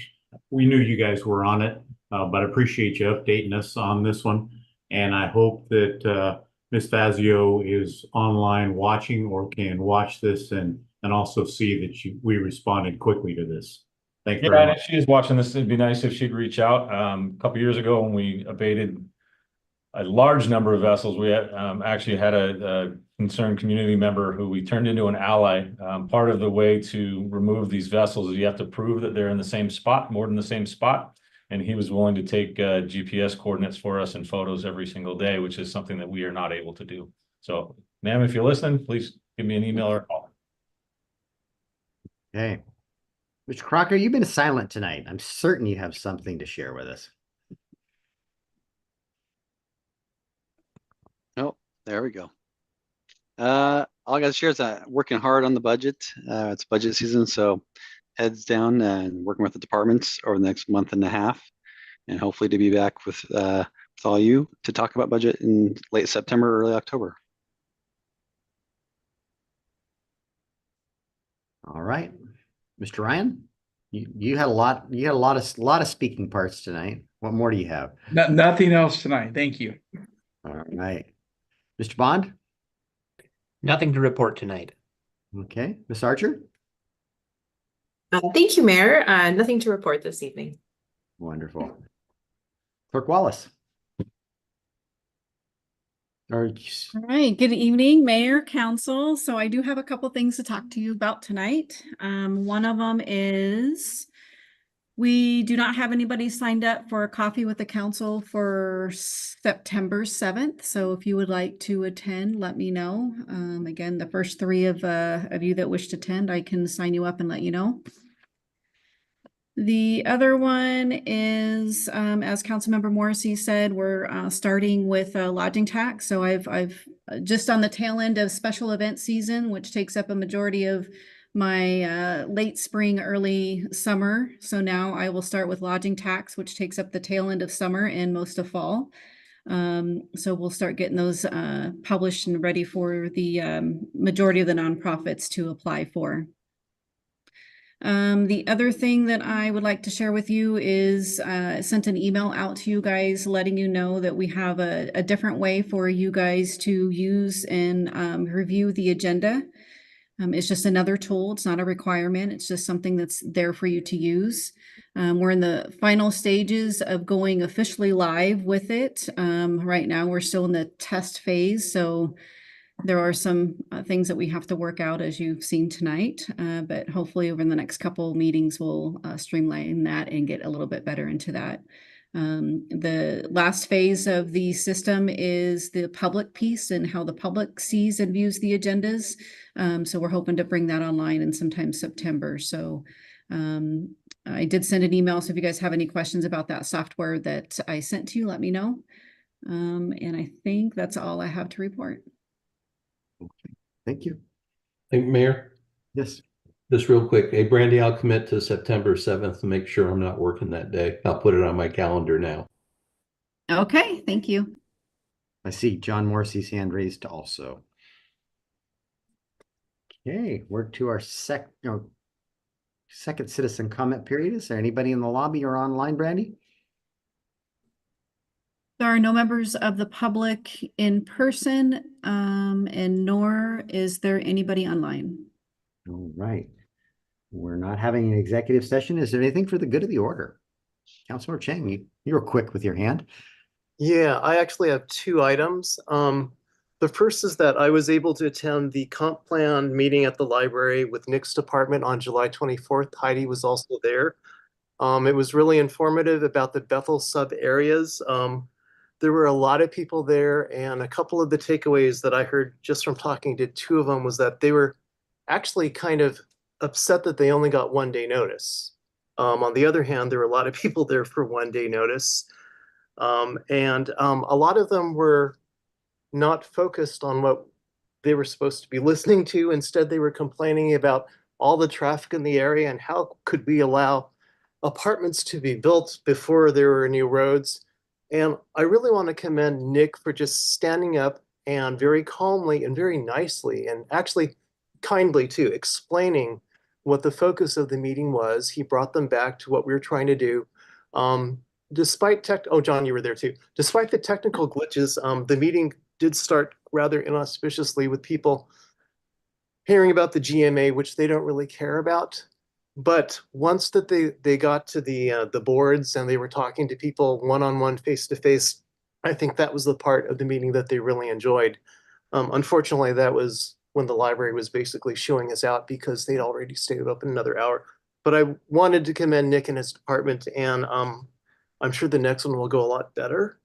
We knew you guys were on it, but I appreciate you updating us on this one. And I hope that Ms. Fazio is online watching or can watch this and also see that we responded quickly to this. Thank you Yeah, very and much. if she is watching this, it'd be nice if she'd reach out. A couple years ago when we abated a large number of vessels, we had, actually had a concerned community member who we turned into an ally. Part of the way to remove these vessels is you have to prove that they're in the same spot, more than the same spot. And he was willing to take GPS coordinates for us and photos every single day, which is something that we are not able to do. So, ma'am, if you're listening, please give me an email or a call. Okay. Mr. Crocker, you've been silent tonight. I'm certain you have something to share with us. Oh, there we go. All I got to share is that working hard on the budget. It's budget season, so heads down and working with the departments over the next month and a half, and hopefully to be back with all you to talk about budget in late September, early October. All right, Mr. Ryan, you had a lot of speaking parts tonight. What more do you have? Nothing else tonight. Thank you. All right, Mr. Bond. Nothing to report tonight. Okay, Ms. Archer. Thank you, Mayor. Nothing to report this evening. Wonderful. Clerk Wallace. All right, good evening, Mayor, Council. So I do have a couple things to talk to you about tonight. One of them is we do not have anybody signed up for a coffee with the council for September 7th. So if you would like to attend, let me know. Again, the first three of you that wish to attend, I can sign you up and let you know. The other one is, as Councilmember Morrissey said, we're starting with a lodging tax. So I've just on the tail end of special event season, which takes up a majority of my late spring, early summer. So now I will start with lodging tax, which takes up the tail end of summer and most of fall. So we'll start getting those published and ready for the majority of the nonprofits to apply for. The other thing that I would like to share with you is I sent an email out to you guys letting you know that we have a different way for you guys to use and review the agenda. It's just another tool. It's not a requirement. It's just something that's there for you to use. We're in the final stages of going officially live with it. Right now, we're still in the test phase. So there are some things that we have to work out, as you've seen tonight, but hopefully over the next couple of meetings, we'll streamline that and get a little bit better into that. The last phase of the system is the public piece and how the public sees and views the agendas. So we're hoping to bring that online in sometime September. So I did send an email. So if you guys have any questions about that software that I sent to you, let me know. And I think that's all I have to report. Okay, thank you. Hey, Mayor. Yes. Just real quick. Hey, Brandy, I'll commit to September 7th to make sure I'm not working that day. I'll put it on my calendar now. Okay, thank you. I see John Morrissey's hand raised also. Okay, we're to our second citizen comment period. Is there anybody in the lobby or online, Brandy? There are no members of the public in person, and nor is there anybody online. All right. We're not having an executive session. Is there anything for the good of the order? Councilor Chang, you were quick with your hand. Yeah, I actually have two items. The first is that I was able to attend the comp plan meeting at the library with Nick's department on July 24th. Heidi was also there. It was really informative about the Bethel sub areas. There were a lot of people there, and a couple of the takeaways that I heard just from talking to two of them was that they were actually kind of upset that they only got 1 day notice. On the other hand, there were a lot of people there for 1 day notice. And a lot of them were not focused on what they were supposed to be listening to. Instead, they were complaining about all the traffic in the area and how could we allow apartments to be built before there were new roads. And I really want to commend Nick for just standing up and very calmly and very nicely, and actually kindly too, explaining what the focus of the meeting was. He brought them back to what we were trying to do. Despite oh, John, you were there too. Despite the technical glitches, the meeting did start rather inauspiciously with people hearing about the GMA, which they don't really care about. But once that they got to the boards and they were talking to people one-on-one, face-to-face, I think that was the part of the meeting that they really enjoyed. Unfortunately, that was when the library was basically showing us out because they'd already stayed open another hour. But I wanted to commend Nick and his department, and I'm sure the next one will go a lot better.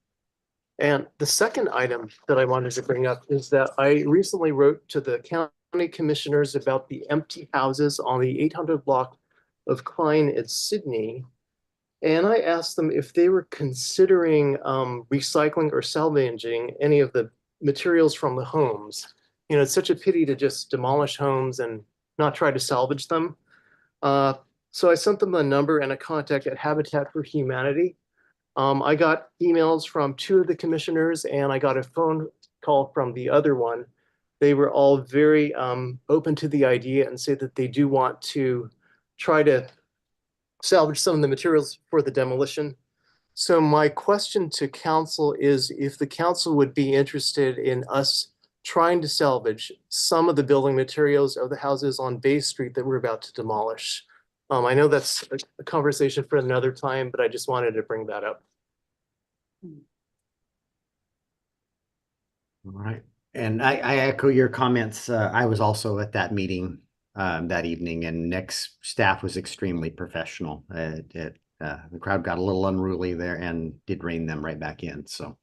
And the second item that I wanted to bring up is that I recently wrote to the county commissioners about the empty houses on the 800 block of Klein at Sydney. And I asked them if they were considering recycling or salvaging any of the materials from the homes. You know, it's such a pity to just demolish homes and not try to salvage them. So I sent them a number and a contact at Habitat for Humanity. I got emails from 2 of the commissioners and I got a phone call from the other one. They were all very open to the idea and say that they do want to try to salvage some of the materials for the demolition. So my question to council is if the council would be interested in us trying to salvage some of the building materials of the houses on Bay Street that we're about to demolish. I know that's a conversation for another time, but I just wanted to bring that up. All right. And I echo your comments. I was also at that meeting that evening, and Nick's staff was extremely professional. The crowd got a little unruly there and did rein them right back in. So,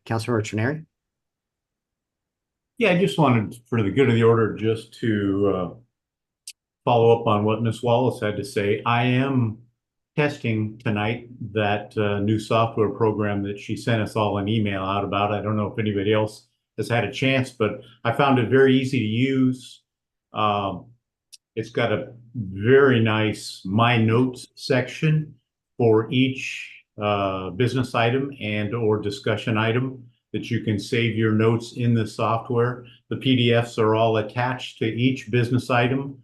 Councilor Trenary? Yeah, I just wanted, for the good of the order, just to follow up on what Ms. Wallace had to say. I am testing tonight that new software program that she sent us all an email out about. I don't know if anybody else has had a chance, but I found it very easy to use. It's got a very nice My Notes section for each business item and or discussion item that you can save your notes in the software. The PDFs are all attached to each business item.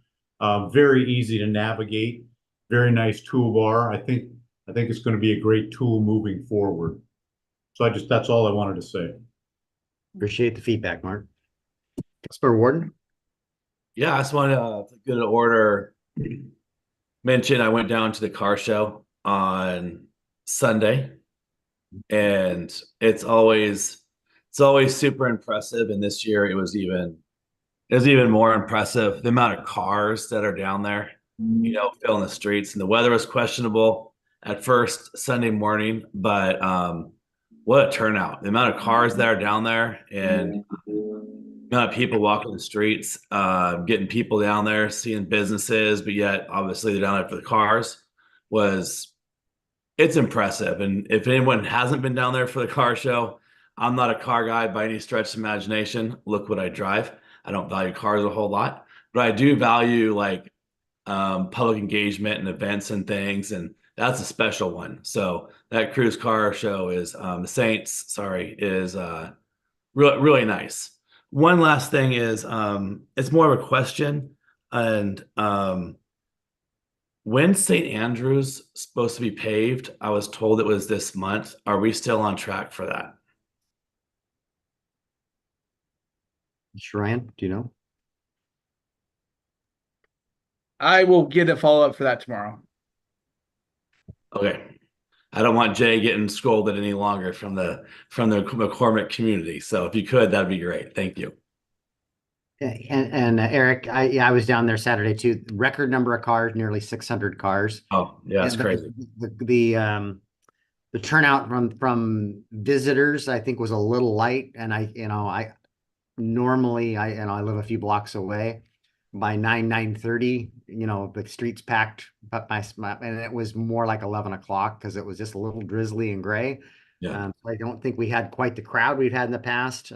Very easy to navigate. Very nice toolbar. I think it's going to be a great tool moving forward. So that's all I wanted to say. Appreciate the feedback, Mark. Councilor Warden? Yeah, I just want to get an order. Mention I went down to the car show on Sunday, and it's always super impressive. And this year it was even more impressive. The amount of cars that are down there, you know, filling the streets, and the weather was questionable at first Sunday morning, but what a turnout. The amount of cars that are down there and the amount of people walking the streets, getting people down there, seeing businesses, but yet obviously they're down there for the cars, it's impressive. And if anyone hasn't been down there for the car show, I'm not a car guy by any stretch of imagination. Look what I drive. I don't value cars a whole lot, but I do value like public engagement and events and things, and that's a special one. So that Cruise Car Show is the Saints, is really nice. One last thing is it's more of a question, and when St. Andrews supposed to be paved? I was told it was this month. Are we still on track for that? Ryan, do you know? I will get a follow-up for that tomorrow. Okay. I don't want Jay getting scolded any longer from the McCormick community. So if you could, that'd be great. Thank you. And Eric, I was down there Saturday too. Record number of cars, nearly 600 cars. Oh, yeah, that's crazy. the turnout from visitors, I think, was a little light, and I normally I live a few blocks away. By 9:30, the streets packed, but and it was more like 11 o'clock because it was just a little drizzly and gray. Yeah. I don't think we had quite the crowd we've had in the past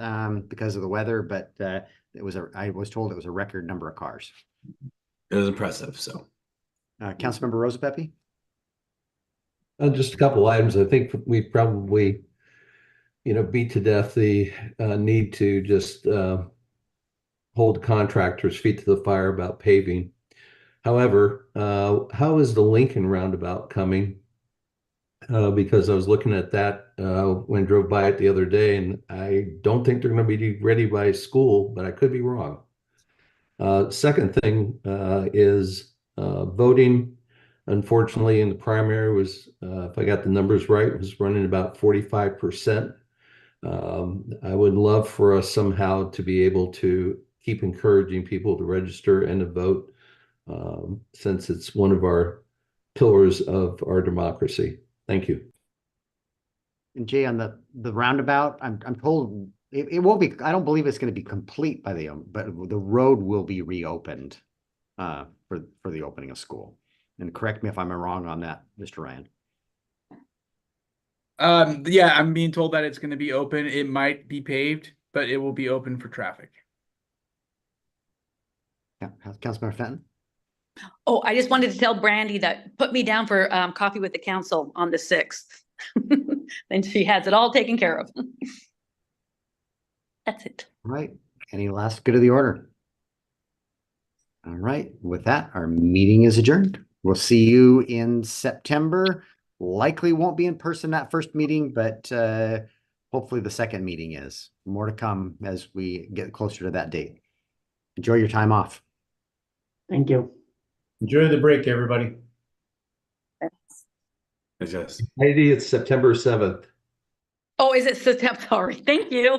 because of the weather, but I was told it was a record number of cars. It was impressive. So, Councilmember Rosa Pepe? Just a couple items. I think we probably, beat to death the need to just hold contractors' feet to the fire about paving. However, how is the Lincoln roundabout coming? Because I was looking at that when I drove by it the other day, and I don't think they're going to be ready by school, but I could be wrong. Second thing is voting. Unfortunately, in the primary was, if I got the numbers right, was running about 45%. I would love for us somehow to be able to keep encouraging people to register and to vote, since it's one of our pillars of our democracy. Thank you. And Jay, on the roundabout, I'm told it won't be. I don't believe it's going to be complete by but the road will be reopened for the opening of school. And correct me if I'm wrong on that, Mr. Ryan. Yeah, I'm being told that it's going to be open. It might be paved, but it will be open for traffic. Yeah, Councilmember Fenton. Oh, I just wanted to tell Brandy that put me down for coffee with the council on the 6th. And she has it all taken care of. That's it. All right. Any last good of the order? All right. With that, our meeting is adjourned. We'll see you in September. Likely won't be in person that first meeting, but hopefully the second meeting is. More to come as we get closer to that date. Enjoy your time off. Thank you. Enjoy the break, everybody. yes. Maybe it's September 7th. Oh, is it September? Sorry. Thank you.